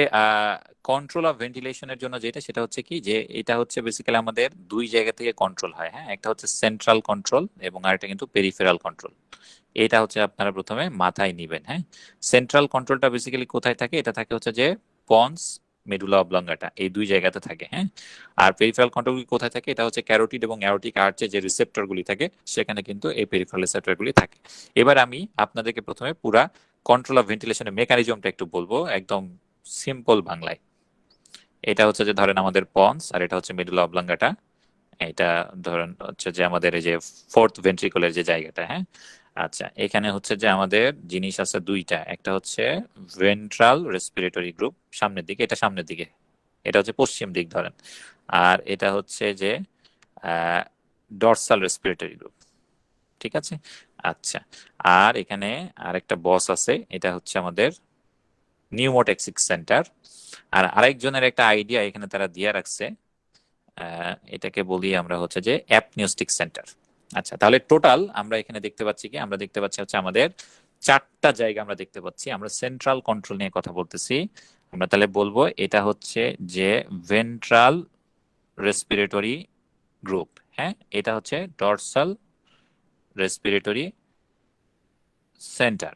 কন্ট্রোল অফ ভেন্টিলেশনের জন্য যেটা, সেটা হচ্ছে কি যে এটা হচ্ছে বেসিক্যালি আমাদের দুই জায়গা থেকে কন্ট্রোল হয়। হ্যাঁ, একটা হচ্ছে সেন্ট্রাল কন্ট্রোল এবং আরেকটা কিন্তু পেরিফেরাল কন্ট্রোল। এটা হচ্ছে আপনারা প্রথমে মাথায় নিবেন। হ্যাঁ, সেন্ট্রাল কন্ট্রোলটা বেসিক্যালি কোথায় থাকে? এটা থাকে হচ্ছে যে পন্স, মেডুলা অবলঙ্গাটা, এই দুই জায়গাতে থাকে। হ্যাঁ, আর পেরিফেরাল কন্ট্রোল কোথায় থাকে? এটা হচ্ছে ক্যারোটিড এবং অ্যাওরটিক আর্চে যে রিসেপ্টর গুলি থাকে, সেখানে কিন্তু এই পেরিফেরাল রিসেপ্টর গুলি থাকে। এবার আমি আপনাদেরকে প্রথমে পুরা কন্ট্রোল অফ ভেন্টিলেশনের মেকানিজমটা একটু বলবো একদম সিম্পল বাংলায়। এটা হচ্ছে যে ধরেন আমাদের পন্স, আর এটা হচ্ছে মেডুলা অবলঙ্গাটা। এটা ধরেন হচ্ছে যে আমাদের এই যে ফোর্থ ভেন্ট্রিকলের যে জায়গাটা। হ্যাঁ, আচ্ছা, এখানে হচ্ছে যে আমাদের জিনিস আছে দুইটা। একটা হচ্ছে ভেন্ট্রাল রেসপিরেটরি গ্রুপ, সামনের দিকে, এটা সামনের দিকে, এটা হচ্ছে পশ্চিম দিক ধরেন। আর এটা হচ্ছে যে ডরসাল রেসপিরেটরি গ্রুপ, ঠিক আছে? আচ্ছা, আর এখানে আরেকটা বস আছে, এটা হচ্ছে আমাদের নিউমোটেক্সিক সেন্টার। আর আরেকজনের একটা আইডিয়া এখানে তারা দিয়ে রাখছে, এটাকে বলি আমরা হচ্ছে যে অ্যাপনিউস্টিক সেন্টার। আচ্ছা, তাহলে টোটাল আমরা এখানে দেখতে পাচ্ছি কি? আমরা দেখতে পাচ্ছি হচ্ছে আমাদের চারটা জায়গা আমরা দেখতে পাচ্ছি। আমরা সেন্ট্রাল কন্ট্রোল নিয়ে কথা বলতেছি। আমরা তাহলে বলবো এটা হচ্ছে যে ভেন্ট্রাল রেসপিরেটরি গ্রুপ। হ্যাঁ, এটা হচ্ছে ডরসাল রেসপিরেটরি সেন্টার।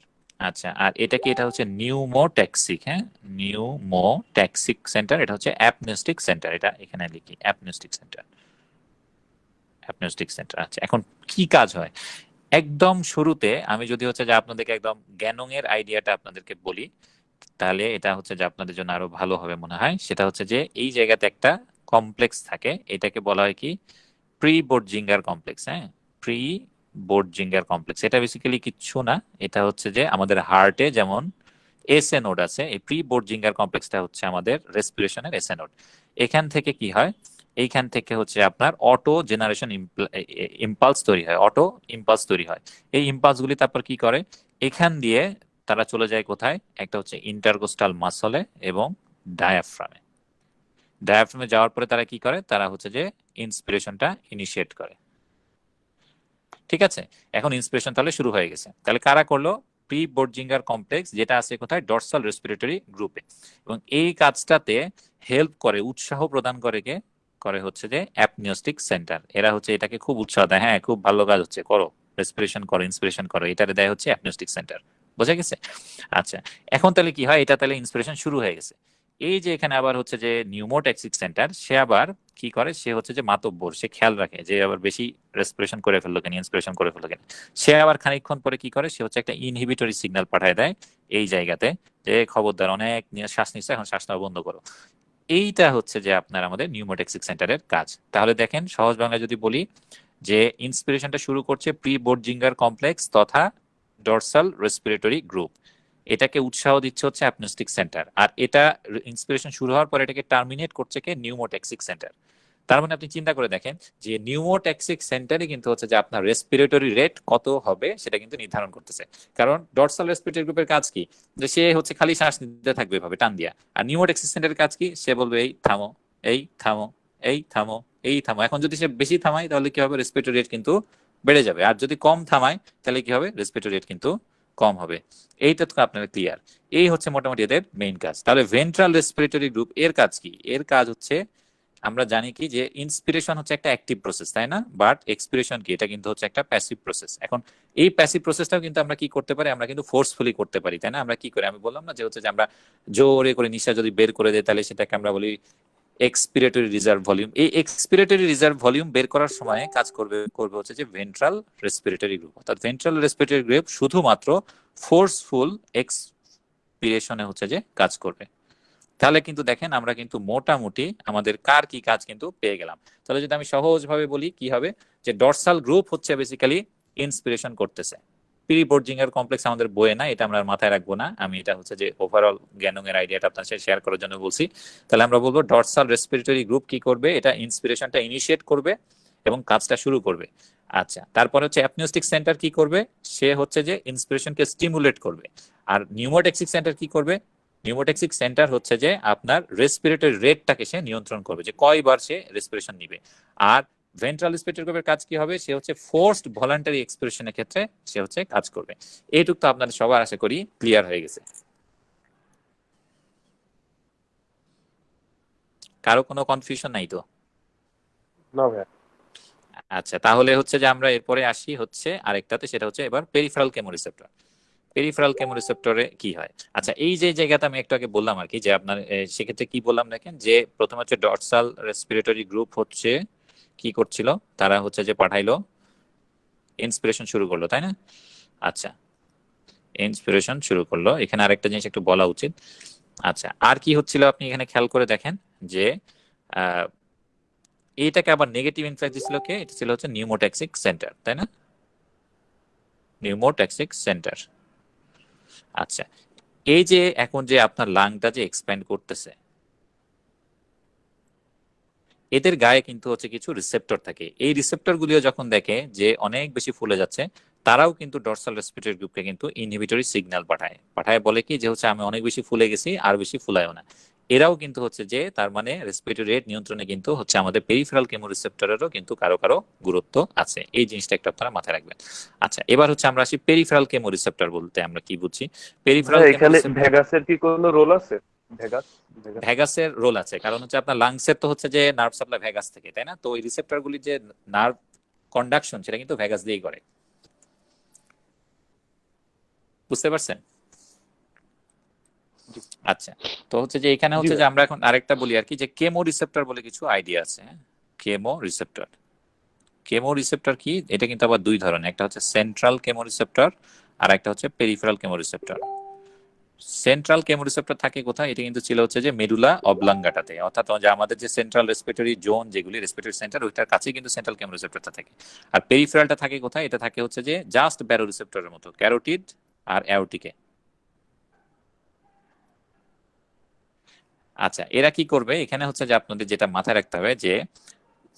আচ্ছা, আর এটা কি? এটা হচ্ছে নিউমোট্যাক্সিক। হ্যাঁ, নিউমোট্যাক্সিক সেন্টার। এটা হচ্ছে অ্যাপনিউস্টিক সেন্টার। এটা এখানে লিখি অ্যাপনিউস্টিক সেন্টার, অ্যাপনিউস্টিক সেন্টার। আচ্ছা, এখন কি কাজ হয়? একদম শুরুতে আমি যদি হচ্ছে যে আপনাদেরকে একদম জ্ঞানং এর আইডিয়াটা আপনাদেরকে বলি, তাহলে এটা হচ্ছে যে আপনাদের জন্য আরো ভালো হবে মনে হয়। সেটা হচ্ছে যে এই জায়গাতে একটা কমপ্লেক্স থাকে, এটাকে বলা হয় কি? Pre Botzinger complex. হ্যাঁ, প্রি বোর্জিঙ্গার কমপ্লেক্স। এটা বেসিক্যালি কিচ্ছু না, এটা হচ্ছে যে আমাদের হার্টে যেমন এসএ নোড আছে, এই প্রি বোর্জিঙ্গার কমপ্লেক্সটা হচ্ছে আমাদের রেসপিরেশনের এসএ নোড। এখান থেকে কি হয়? এইখান থেকে হচ্ছে আপনার অটো জেনারেশন ইম্পালস তৈরি হয়, অটো ইম্পালস তৈরি হয়। এই ইম্পালস গুলি তারপর কি করে? এখান দিয়ে তারা চলে যায় কোথায়? একটা হচ্ছে ইন্টারকোস্টাল মাসলে এবং ডায়াফ্রামে। ডায়াফ্রামে যাওয়ার পরে তারা কি করে? তারা হচ্ছে যে ইন্সপিরেশনটা ইনিশিয়েট করে। ঠিক আছে, এখন ইন্সপিরেশন তাহলে শুরু হয়ে গেছে। তাহলে কারা করলো? প্রি বোর্জিঙ্গার কমপ্লেক্স, যেটা আছে কোথায়? ডরসাল রেসপিরেটরি গ্রুপে। এবং এই কাজটাতে হেল্প করে, উৎসাহ প্রদান করে কে? করে হচ্ছে যে অ্যাপনিউস্টিক সেন্টার। এরা হচ্ছে এটাকে খুব উৎসাহ দেয়, হ্যাঁ খুব ভালো কাজ হচ্ছে, করো, রেসপিরেশন করো, ইন্সপিরেশন করো, এটারে দেয় হচ্ছে অ্যাপনিউস্টিক সেন্টার। বোঝা গেছে? আচ্ছা, এখন তাহলে কি হয়? এটা তাহলে ইন্সপিরেশন শুরু হয়ে গেছে। এই যে এখানে আবার হচ্ছে যে নিউমোট্যাক্সিক সেন্টার, সে আবার কি করে? সে হচ্ছে যে মাতব্বর, সে খেয়াল রাখে যে আবার বেশি রেসপিরেশন করে ফেললো কেন, ইন্সপিরেশন করে ফেললো কেন। সে আবার খানিকক্ষণ পরে কি করে? সে হচ্ছে একটা ইনহিবিটরি সিগন্যাল পাঠায় দেয় এই জায়গাতে, যে খবরদার, অনেক শ্বাস নিচ্ছে, এখন শ্বাস নেওয়া বন্ধ করো। এইটা হচ্ছে যে আপনার আমাদের নিউমোট্যাক্সিক সেন্টারের কাজ। তাহলে দেখেন সহজ বাংলায় যদি বলি যে ইন্সপিরেশনটা শুরু করছে প্রি বোর্জিঙ্গার কমপ্লেক্স তথা ডরসাল রেসপিরেটরি গ্রুপ, এটাকে উৎসাহ দিচ্ছে হচ্ছে অ্যাপনিউস্টিক সেন্টার, আর এটা ইন্সপিরেশন শুরু হওয়ার পর এটাকে টার্মিনেট করছে কে? নিউমোট্যাক্সিক সেন্টার। তার মানে আপনি চিন্তা করে দেখেন যে নিউমোট্যাক্সিক সেন্টারই কিন্তু হচ্ছে যে আপনার রেসপিরেটরি রেট কত হবে সেটা কিন্তু নির্ধারণ করতেছে। কারণ ডরসাল রেসপিরেটরি গ্রুপের কাজ কি? যে সে হচ্ছে খালি শ্বাস নিতে থাকবে এভাবে টান দিয়া। আর নিউমোট্যাক্সিক সেন্টারের কাজ কি? সে বলবে এই থামো, এই থামো, এই থামো, এই থামো। এখন যদি সে বেশি থামায় তাহলে কি হবে? রেসপিরেটরি রেট কিন্তু বেড়ে যাবে, আর যদি কম থামায় তাহলে কি হবে, রেসপিরেটরি রেট কিন্তু কম হবে। এইটা তো আপনারা ক্লিয়ার। এই হচ্ছে মোটামুটি এদের মেইন কাজ। তাহলে ভেন্ট্রাল রেসপিরেটরি গ্রুপ এর কাজ কি? এর কাজ হচ্ছে, আমরা জানি কি যে ইন্সপিরেশন হচ্ছে একটা অ্যাক্টিভ প্রসেস, তাই না? বাট এক্সপিরেশন কি, এটা কিন্তু হচ্ছে একটা প্যাসিভ প্রসেস। এখন এই প্যাসিভ প্রসেসটাও কিন্তু আমরা কি করতে পারি, আমরা কিন্তু ফোর্সফুলি করতে পারি, তাই না? আমরা কি করি, আমি বললাম না যে হচ্ছে যে আমরা জোরে করে নিঃশ্বাস যদি বের করে দেয় তাহলে সেটাকে আমরা বলি এক্সপিরেটরি রিজার্ভ ভলিউম। এই এক্সপিরেটরি রিজার্ভ ভলিউম বের করার সময় কাজ করবে করবে হচ্ছে যে ভেন্ট্রাল রেসপিরেটরি গ্রুপ। অর্থাৎ ভেন্ট্রাল রেসপিরেটরি গ্রুপ শুধুমাত্র ফোর্সফুল এক্সপিরেশনে হচ্ছে যে কাজ করবে। তাহলে কিন্তু দেখেন আমরা কিন্তু মোটামুটি আমাদের কার কি কাজ কিন্তু পেয়ে গেলাম। তাহলে যদি আমি সহজভাবে বলি কি হবে, যে ডরসাল গ্রুপ হচ্ছে বেসিক্যালি ইন্সপিরেশন করতেছে। প্রি বোর্জিঙ্গার কমপ্লেক্স আমাদের বইয়ে না, এটা আমরা আর মাথায় রাখবো না, আমি এটা হচ্ছে যে ওভারঅল জ্ঞানের আইডিয়াটা আপনার সাথে শেয়ার করার জন্য বলছি। তাহলে আমরা বলবো ডরসাল রেসপিরেটরি গ্রুপ কি করবে, এটা ইন্সপিরেশনটা ইনিশিয়েট করবে এবং কাজটা শুরু করবে। আচ্ছা, তারপরে হচ্ছে অ্যাপনিউস্টিক সেন্টার কি করবে, সে হচ্ছে যে ইন্সপিরেশনকে স্টিমুলেট করবে। আর নিউমোটেক্সিক সেন্টার কি করবে, নিউমোটেক্সিক সেন্টার হচ্ছে যে আপনার রেসপিরেটরি রেটটাকে সে নিয়ন্ত্রণ করবে, যে কয়বার সে রেসপিরেশন নিবে। আর ভেন্ট্রাল রেসপিরেটরি গ্রুপের কাজ কি হবে, সে হচ্ছে ফোর্সড ভলান্টারি এক্সপিরেশনের ক্ষেত্রে সে হচ্ছে কাজ করবে। এইটুকু তো আপনাদের সবার আশা করি ক্লিয়ার হয়ে গেছে। কারো কোনো কনফিউশন নাই তো? না ভাইয়া। আচ্ছা, তাহলে হচ্ছে যে আমরা এরপরে আসি হচ্ছে আরেকটাতে, সেটা হচ্ছে এবার পেরিফেরাল কেমোরিসেপ্টর। পেরিফেরাল কেমোরিসেপ্টরে কি হয়? আচ্ছা, এই যে জায়গাটা আমি একটু আগে বললাম আর কি, যে আপনার সেক্ষেত্রে কি বললাম দেখেন, যে প্রথমে হচ্ছে ডরসাল রেসপিরেটরি গ্রুপ হচ্ছে কি করছিল, তারা হচ্ছে যে পাঠাইলো ইন্সপিরেশন শুরু করলো, তাই না? আচ্ছা, ইন্সপিরেশন শুরু করলো। এখানে আরেকটা জিনিস একটু বলা উচিত। আচ্ছা, আর কি হচ্ছিল আপনি এখানে খেয়াল করে দেখেন, যে এইটাকে আবার নেগেটিভ ইনফ্লুয়েন্স দিছিল কে, এটা ছিল হচ্ছে নিউমোট্যাক্সিক সেন্টার, তাই না? নিউমোট্যাক্সিক সেন্টার। আচ্ছা, এই যে এখন যে আপনার লাংটা যে এক্সপ্যান্ড করতেছে, এদের গায়ে কিন্তু হচ্ছে কিছু রিসেপ্টর থাকে। এই রিসেপ্টর গুলিও যখন দেখে যে অনেক বেশি ফুলে যাচ্ছে, তারাও কিন্তু ডরসাল রেসপিরেটরি গ্রুপকে কিন্তু ইনহিবিটরি সিগন্যাল পাঠায় পাঠায় বলে কি, যে হচ্ছে আমি অনেক বেশি ফুলে গেছি, আর বেশি ফুলায়ও না। এরাও কিন্তু হচ্ছে যে তার মানে রেসপিরেটরি রেট নিয়ন্ত্রণে কিন্তু হচ্ছে আমাদের পেরিফেরাল কেমোরিসেপ্টরেরও কিন্তু কারো কারো গুরুত্ব আছে। এই জিনিসটা একটু আপনারা মাথায় রাখবেন। আচ্ছা, এবার হচ্ছে আমরা আসি পেরিফেরাল কেমোরিসেপ্টর বলতে আমরা কি বুঝছি। পেরিফেরাল ভাইয়া, এখানে কেমোরিসেপ্টর, ভেগাসের কি কোনো রোল আছে? ভেগাস ভেগাস ভেগাসের রোল আছে, কারণ হচ্ছে আপনার লাংসের তো হচ্ছে যে নার্ভ সাপ্লাই ভেগাস থেকে, তাই না? তো ওই রিসেপ্টর গুলি যে নার্ভ কন্ডাকশন, সেটা কিন্তু ভেগাস দিয়েই করে। বুঝতে পারছেন? আচ্ছা, তো হচ্ছে যে এখানে জি হচ্ছে যে ভাইয়া। আমরা এখন আরেকটা বলি আর কি, যে কেমো রিসেপ্টর বলে কিছু আইডিয়া আছে। কেমো রিসেপ্টর, কেমো রিসেপ্টর কি, এটা কিন্তু আবার দুই ধরনের, একটা হচ্ছে সেন্ট্রাল কেমো রিসেপ্টর আর একটা হচ্ছে peripheral chemo receptor. Central chemoreceptor থাকে কোথায়, এটা কিন্তু ছিল হচ্ছে যে মেডুলা অবলাঙ্গাটাতে, অর্থাৎ যে আমাদের যে সেন্ট্রাল রেসপিরেটরি জোন, যেগুলি রেসপিরেটরি সেন্টার, ওইটার কাছে কিন্তু সেন্ট্রাল কেমোরিসেপ্টরটা থাকে। আর পেরিফেরালটা থাকে কোথায়, এটা থাকে হচ্ছে যে জাস্ট ব্যারো রিসেপ্টরের মতো, ক্যারোটিড আর অ্যাওর্টিকে। আচ্ছা, এরা কি করবে, এখানে হচ্ছে যে আপনাদের যেটা মাথায় রাখতে হবে, যে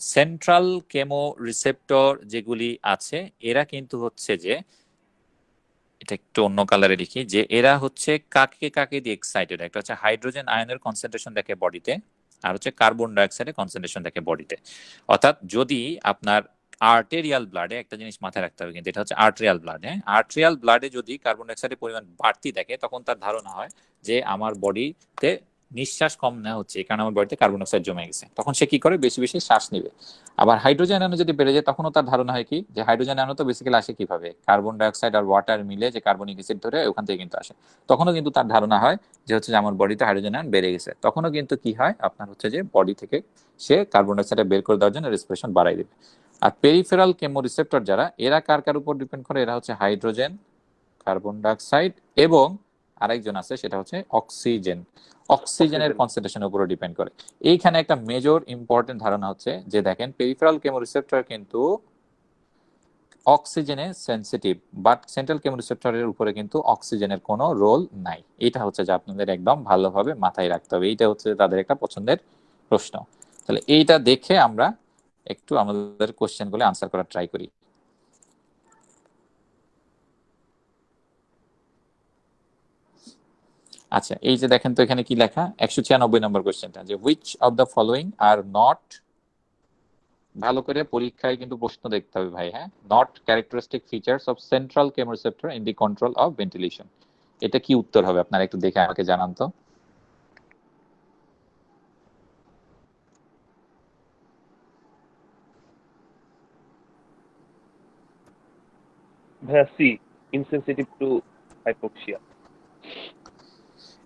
সেন্ট্রাল কেমো রিসেপ্টর যেগুলি আছে, এরা কিন্তু হচ্ছে যে, এটা একটু অন্য কালারে লিখি, যে এরা হচ্ছে কাকে কাকে দিয়ে এক্সাইটেড। একটা হচ্ছে হাইড্রোজেন আয়নের কনসেন্ট্রেশন দেখে বডিতে, আর হচ্ছে কার্বন ডাইঅক্সাইডের কনসেন্ট্রেশন দেখে বডিতে। অর্থাৎ যদি আপনার আর্টেরিয়াল ব্লাডে, একটা জিনিস মাথায় রাখতে হবে কিন্তু, এটা হচ্ছে আর্টেরিয়াল ব্লাড, হ্যাঁ, আর্টেরিয়াল ব্লাডে যদি কার্বন ডাইঅক্সাইডের পরিমাণ বাড়তি দেখে, তখন তার ধারণা হয় যে আমার বডিতে নিঃশ্বাস কম নেওয়া হচ্ছে, কারণ আমার বডিতে কার্বন ডাইঅক্সাইড জমে গেছে। তখন সে কি করে, বেশি বেশি শ্বাস নিবে। আবার হাইড্রোজেন অণু যদি বেড়ে যায়, তখনও তার ধারণা হয় কি, যে হাইড্রোজেন অণু তো বেসিক্যালি আসে কিভাবে, কার্বন ডাইঅক্সাইড আর ওয়াটার মিলে যে কার্বনিক অ্যাসিড ধরে, ওখান থেকে কিন্তু আসে। তখনও কিন্তু তার ধারণা হয় যে হচ্ছে যে আমার বডিতে হাইড্রোজেন আয়ন বেড়ে গেছে। তখনও কিন্তু কি হয়, আপনার হচ্ছে যে বডি থেকে সে কার্বন ডাইঅক্সাইড বের করে দেওয়ার জন্য রেসপিরেশন বাড়াই দেবে। আর পেরিফেরাল কেমোরিসেপ্টর যারা, এরা কার কার উপর ডিপেন্ড করে, এরা হচ্ছে হাইড্রোজেন, কার্বন ডাইঅক্সাইড এবং আরেকজন আছে, সেটা হচ্ছে অক্সিজেন। অক্সিজেনের কনসেন্ট্রেশনের উপর ডিপেন্ড করে। এইখানে একটা মেজর ইম্পর্টেন্ট ধারণা হচ্ছে যে, দেখেন পেরিফেরাল কেমোরিসেপ্টর কিন্তু অক্সিজেনে সেনসিটিভ, বাট সেন্ট্রাল কেমোরিসেপ্টরের উপরে কিন্তু অক্সিজেনের কোনো রোল নাই। এটা হচ্ছে যে আপনাদের একদম ভালোভাবে মাথায় রাখতে হবে। এইটা হচ্ছে তাদের একটা পছন্দের প্রশ্ন। তাহলে এইটা দেখে আমরা একটু আমাদের কোশ্চেন গুলো আনসার করার ট্রাই করি। আচ্ছা, এই যে দেখেন তো এখানে কি লেখা, 196 নম্বর কোশ্চেনটা, যে which of the following are not ভালো করে পরীক্ষায় কিন্তু প্রশ্ন দেখতে হবে ভাই, হ্যাঁ। Not characteristic features of central chemoreceptor in the control of ventilation, এটা কি উত্তর হবে আপনারা একটু দেখে আমাকে জানান তো। ভাইয়া সি, ইনসেনসিটিভ টু হাইপোক্সিয়া।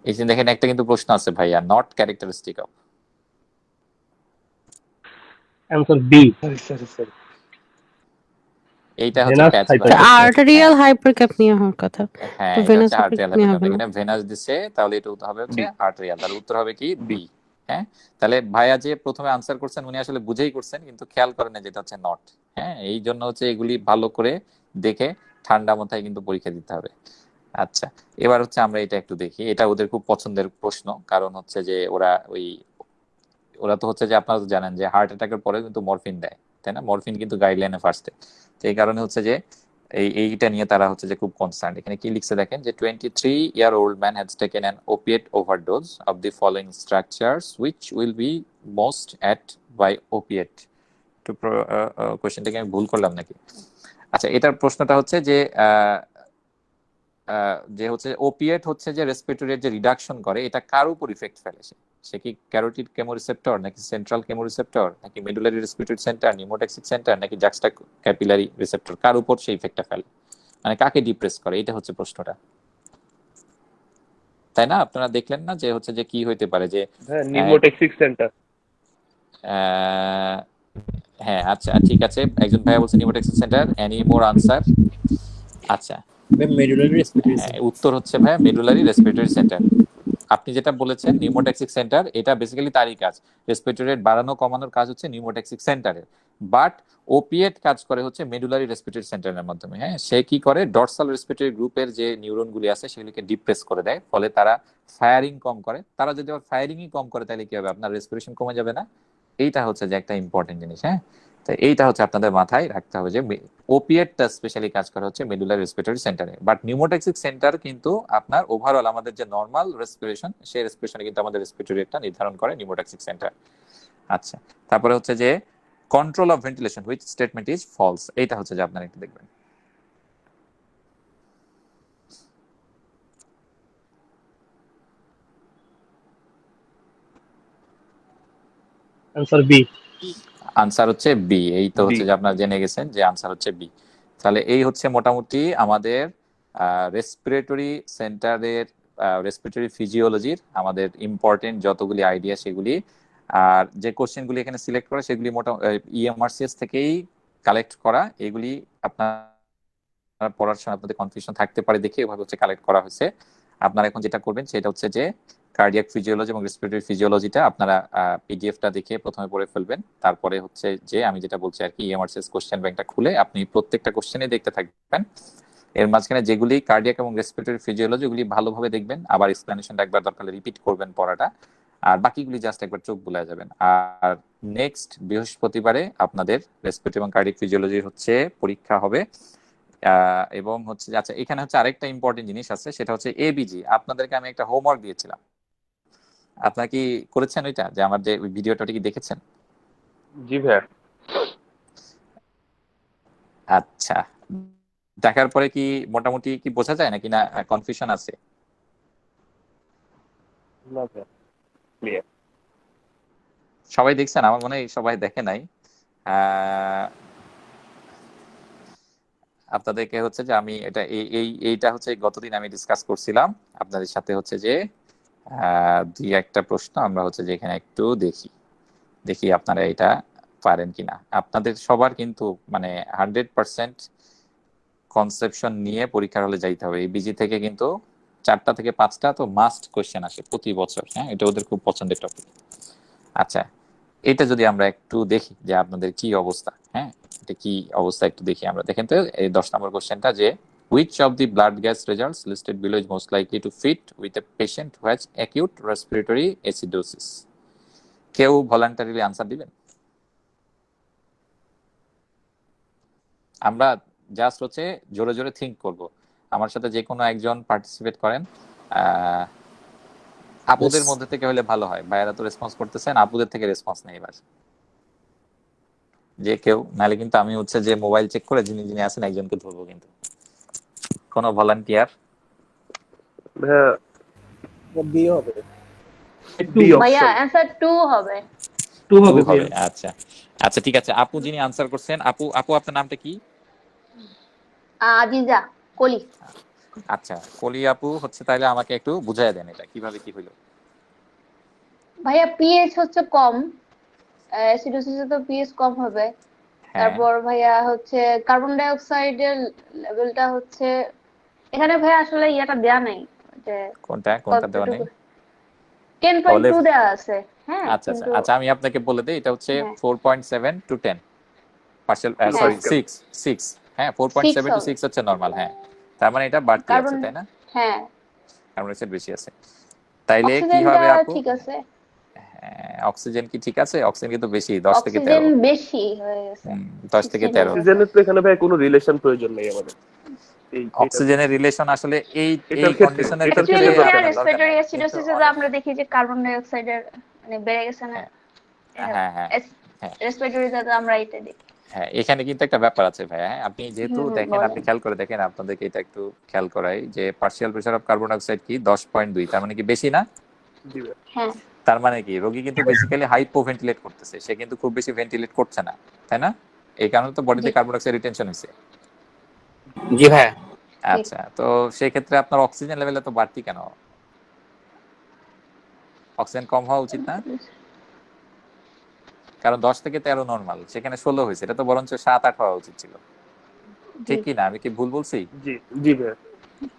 এই যে দেখেন একটা কিন্তু প্রশ্ন আছে ভাইয়া, not characteristic of. Answer B, sorry. এইটা হচ্ছে ভেনাস প্যাচ ভাই। হাইপারক্যাপনিয়া। আর্টেরিয়াল হাইপারক্যাপনিয়া হওয়ার কথা, হ্যাঁ, তো এটা ভেনাস হচ্ছে আর্টেরিয়াল হাইপারক্যাপনিয়া হবে হাইপারক্যাপনিয়া, না। এখানে ভেনাস দিছে, তাহলে এটা হবে হচ্ছে বি আর্টেরিয়াল, তাহলে উত্তর হবে কি বি। বি। হ্যাঁ, তাহলে ভাইয়া যে প্রথমে আনসার করছেন উনি আসলে বুঝেই করছেন, কিন্তু খেয়াল করেন না যেটা হচ্ছে নট। হ্যাঁ, এই জন্য হচ্ছে এগুলি ভালো করে দেখে ঠান্ডা মাথায় কিন্তু পরীক্ষা দিতে হবে। আচ্ছা, এবার হচ্ছে আমরা এটা একটু দেখি, এটা ওদের খুব পছন্দের প্রশ্ন, কারণ হচ্ছে যে ওরা তো হচ্ছে যে আপনারা তো জানেন যে হার্ট অ্যাটাকের পরে কিন্তু মরফিন দেয়, তাই না? মরফিন কিন্তু গাইডলাইনে ফার্স্টে। তো এই কারণে হচ্ছে যে এইটা নিয়ে তারা হচ্ছে যে খুব কনসার্ন। এখানে কি লিখছে দেখেন, যে 23-year-old man has taken an opiate overdose of the following structures which will be most at by opiate to কোশ্চেনটাকে আমি ভুল করলাম নাকি? আচ্ছা, এটার প্রশ্নটা হচ্ছে যে যে হচ্ছে ওপিয়েট হচ্ছে যে রেসপিরেটরি যে রিডাকশন করে, এটা কার উপর ইফেক্ট ফেলে? সে কি ক্যারোটিড কেমোরিসেপ্টর, নাকি সেন্ট্রাল কেমোরিসেপ্টর, নাকি মেডুলারি রেসপিরেটরি সেন্টার, নিউমোট্যাক্সিক সেন্টার, নাকি জাক্সটা ক্যাপিলারি রিসেপ্টর? কার উপর সেই ইফেক্টটা ফেলে, মানে কাকে ডিপ্রেস করে? এটা হচ্ছে প্রশ্নটা, তাই না? আপনারা দেখলেন না যে হচ্ছে যে কি হইতে পারে যে হ্যাঁ, নিউমোটেক্সিক সেন্টার। হ্যাঁ, আচ্ছা ঠিক আছে, একজন ভাইয়া বলছে নিউমোট্যাক্সিক সেন্টার। Any more answer? আচ্ছা, মেডুলারি রেসপিরেটরি হ্যাঁ, উত্তর হচ্ছে ভাইয়া মেডুলারি রেসপিরেটরি সেন্টার। আপনি যেটা বলেছেন নিউমোট্যাক্সিক সেন্টার, এটা বেসিক্যালি তারই কাজ। রেসপিরেটরি রেট বাড়ানো কমানোর কাজ হচ্ছে নিউমোট্যাক্সিক সেন্টারের, বাট ওপিয়েট কাজ করে হচ্ছে মেডুলারি রেসপিরেটরি সেন্টারের মাধ্যমে। হ্যাঁ, সে কি করে, ডর্সাল রেসপিরেটরি গ্রুপের যে নিউরনগুলি আছে সেগুলিকে ডিপ্রেস করে দেয়, ফলে তারা ফায়ারিং কম করে। তারা যদি আবার ফায়ারিংই কম করে তাহলে কি হবে, আপনার রেসপিরেশন কমে যাবে না? এইটা হচ্ছে যে একটা ইম্পর্টেন্ট জিনিস। হ্যাঁ, তো এইটা হচ্ছে আপনাদের মাথায় রাখতে হবে যে ওপিয়েটটা স্পেশালি কাজ করা হচ্ছে মেডুলারি রেসপিরেটরি সেন্টারে, বাট নিউমোট্যাক্সিক সেন্টার কিন্তু আপনার ওভারঅল আমাদের যে নর্মাল রেসপিরেশন, সেই রেসপিরেশনে কিন্তু আমাদের রেসপিরেটরি রেটটা নির্ধারণ করে নিউমোট্যাক্সিক সেন্টার। আচ্ছা, তারপরে হচ্ছে যে control of ventilation which statement is false, এইটা হচ্ছে যে আপনারা একটু দেখবেন। Answer B. আনসার হচ্ছে বি। এই তো বি। হচ্ছে যে আপনারা জেনে গেছেন যে আনসার হচ্ছে বি। তাহলে এই হচ্ছে মোটামুটি আমাদের রেসপিরেটরি সেন্টারের রেসপিরেটরি ফিজিওলজির আমাদের ইম্পর্টেন্ট যতগুলি আইডিয়া সেগুলি। আর যে কোশ্চেনগুলি এখানে সিলেক্ট করা সেগুলি ইএমআরসিএস থেকেই কালেক্ট করা। এগুলি আপনারা পড়ার সময় আপনাদের কনফিউশন থাকতে পারে দেখে এভাবে হচ্ছে কালেক্ট করা হয়েছে। আপনারা এখন যেটা করবেন সেটা হচ্ছে যে কার্ডিয়াক ফিজিওলজি এবং রেসপিরেটরি ফিজিওলজিটা আপনারা পিডিএফটা দেখে প্রথমে পড়ে ফেলবেন। তারপরে হচ্ছে যে আমি যেটা বলছি আর কি, ইএমআরসিএস কোশ্চেন ব্যাংকটা খুলে আপনি প্রত্যেকটা কোশ্চেনে দেখতে থাকবেন। এর মাঝখানে যেগুলি কার্ডিয়াক এবং রেসপিরেটরি ফিজিওলজি ওগুলি ভালোভাবে দেখবেন, আবার এক্সপ্লেনেশনটা একবার দরকার রিপিট করবেন পড়াটা, আর বাকিগুলি জাস্ট একবার চোখ বুলায় যাবেন। আর নেক্সট বৃহস্পতিবারে আপনাদের রেসপিরেটরি এবং কার্ডিয়াক ফিজিওলজির হচ্ছে পরীক্ষা হবে। এবং হচ্ছে আচ্ছা, এখানে হচ্ছে আরেকটা ইম্পর্টেন্ট জিনিস আছে, সেটা হচ্ছে এবিজি। আপনাদেরকে আমি একটা হোমওয়ার্ক দিয়েছিলাম, আপনারা কি করেছেন ওইটা? যে আমার যে ভিডিওটা কি দেখেছেন? জি ভাইয়া। আচ্ছা, দেখার পরে কি মোটামুটি কি বোঝা যায় নাকি না কনফিউশন আছে? না ভাইয়া, ক্লিয়ার। সবাই দেখছেন? আমার মনে হয় সবাই দেখে নাই। আপনাদেরকে হচ্ছে যে আমি এটা এইটা হচ্ছে গতদিন আমি ডিসকাস করছিলাম আপনাদের সাথে, হচ্ছে যে দুই একটা প্রশ্ন আমরা হচ্ছে যে এখানে একটু দেখি আপনারা এটা পারেন কিনা। আপনাদের সবার কিন্তু মানে 100% কনসেপশন নিয়ে পরীক্ষার হলে যাইতে হবে। এই বিজি থেকে কিন্তু 4টা থেকে 5টা তো মাস্ট কোশ্চেন আসে প্রতি বছর। হ্যাঁ, এটা ওদের খুব পছন্দের টপিক। আচ্ছা, এটা যদি আমরা একটু দেখি যে আপনাদের কি অবস্থা, হ্যাঁ এটা কি অবস্থা একটু দেখি আমরা। দেখেন তো এই 10 নম্বর কোশ্চেনটা, যে which of the blood gas results listed below is most likely to fit with a patient who has acute respiratory acidosis? কেউ ভলান্টারিলি আনসার দিবেন? আমরা জাস্ট হচ্ছে জোরে জোরে থিঙ্ক করব। আমার সাথে যে কোনো একজন পার্টিসিপেট করেন। আপুদের মধ্যে থেকে হলে ভালো হয়, ভাইয়ারা তো রেসপন্স করতেছেন, আপুদের থেকে রেসপন্স নেই এবার। যে কেউ, নাহলে কিন্তু আমি হচ্ছে যে মোবাইল চেক করে যিনি যিনি আছেন একজনকে ধরবো কিন্তু। কোনো ভলান্টিয়ার? ভাইয়া বি হবে। বি ভাইয়া অপশন। অ্যান্সার 2 হবে। 2 হবে হবে, ভাইয়া। আচ্ছা আচ্ছা ঠিক আছে। আপু যিনি আনসার করছেন, আপু আপু আপনার নামটা কি? আজিজা কলি। আচ্ছা, কলি আপু হচ্ছে, তাহলে আমাকে একটু বুঝাই দেন এটা কিভাবে কি হইলো। ভাইয়া পিএইচ হচ্ছে কম, অ্যাসিডোসিসে তো পিএইচ কম হবে। হ্যাঁ, তারপর ভাইয়া হচ্ছে কার্বন ডাই অক্সাইডের লেভেলটা হচ্ছে, এখানে ভাইয়া আসলে ইয়াটা দেয়া নাই যে কোনটা কোনটা দেওয়া কতটুকু, নেই? 10.2 দেয়া আছে। হ্যাঁ আচ্ছা আচ্ছা কিন্তু আচ্ছা, আমি আপনাকে বলে দিই, এটা হচ্ছে হ্যাঁ 4.7 to 10 পার্সেল, হ্যাঁ সরি 6, হ্যাঁ 6 4.7 to হবে 6 হচ্ছে নরমাল। হ্যাঁ, তার মানে এটা বাড়তি আছে, কার্বন। তাই না? হ্যাঁ, কার্বন ডাইঅক্সাইড বেশি আছে, তাইলে কি অক্সিজেনটা হবে আপু? ঠিক আছে। হ্যাঁ, অক্সিজেন কি ঠিক আছে? অক্সিজেন কিন্তু বেশি, 10 থেকে অক্সিজেন 13। বেশি হয়ে গেছে, 10 থেকে 13। অক্সিজেনের তো এখানে ভাই কোনো রিলেশন প্রয়োজন নেই আমাদের অক্সিজেনের রিলেশন আসলে এই এটার ক্ষেত্রে কন্ডিশনের এটার ক্ষেত্রে অ্যাকচুয়ালি ভাইয়া ক্ষেত্রে আপনার দরকার রেসপিরেটরি নাই, কিন্তু অ্যাসিডোসিসে অনেক। আমরা দেখি যে কার্বন ডাই অক্সাইডের মানে বেড়ে গেছে না। হ্যাঁ হ্যাঁ হ্যাঁ হ্যাঁ রেসপিরেটরিতে তো আমরা এটা দেখি। হ্যাঁ, এখানে কিন্তু একটা ব্যাপার আছে ভাই। হ্যাঁ, আপনি যেহেতু দেখেন, বলেন। আপনি খেয়াল করে দেখেন, আপনাদেরকে এটা একটু খেয়াল করাই যে partial pressure of carbon dioxide কি 10.2, তার মানে কি বেশি না? হ্যাঁ তার মানে কি রোগী কিন্তু বেসিক্যালি হাইপো ভেন্টিলেট করতেছে, সে কিন্তু খুব বেশি ভেন্টিলেট করছে না, তাই না? এই কারণে তো বডিতে জি কার্বন ডাইঅক্সাইড রিটেনশন হয়েছে। জি ভাইয়া। আচ্ছা, তো সেই ক্ষেত্রে আপনার অক্সিজেন লেভেল এত বাড়তি কেন? অক্সিজেন কম হওয়া উচিত না? কারণ 10 থেকে 13 নরমাল, সেখানে 16 হয়েছে, এটা তো বরঞ্চ 7-8 হওয়া উচিত ছিল, ঠিক কি না? আমি কি ভুল বলছি? জি জি ভাইয়া।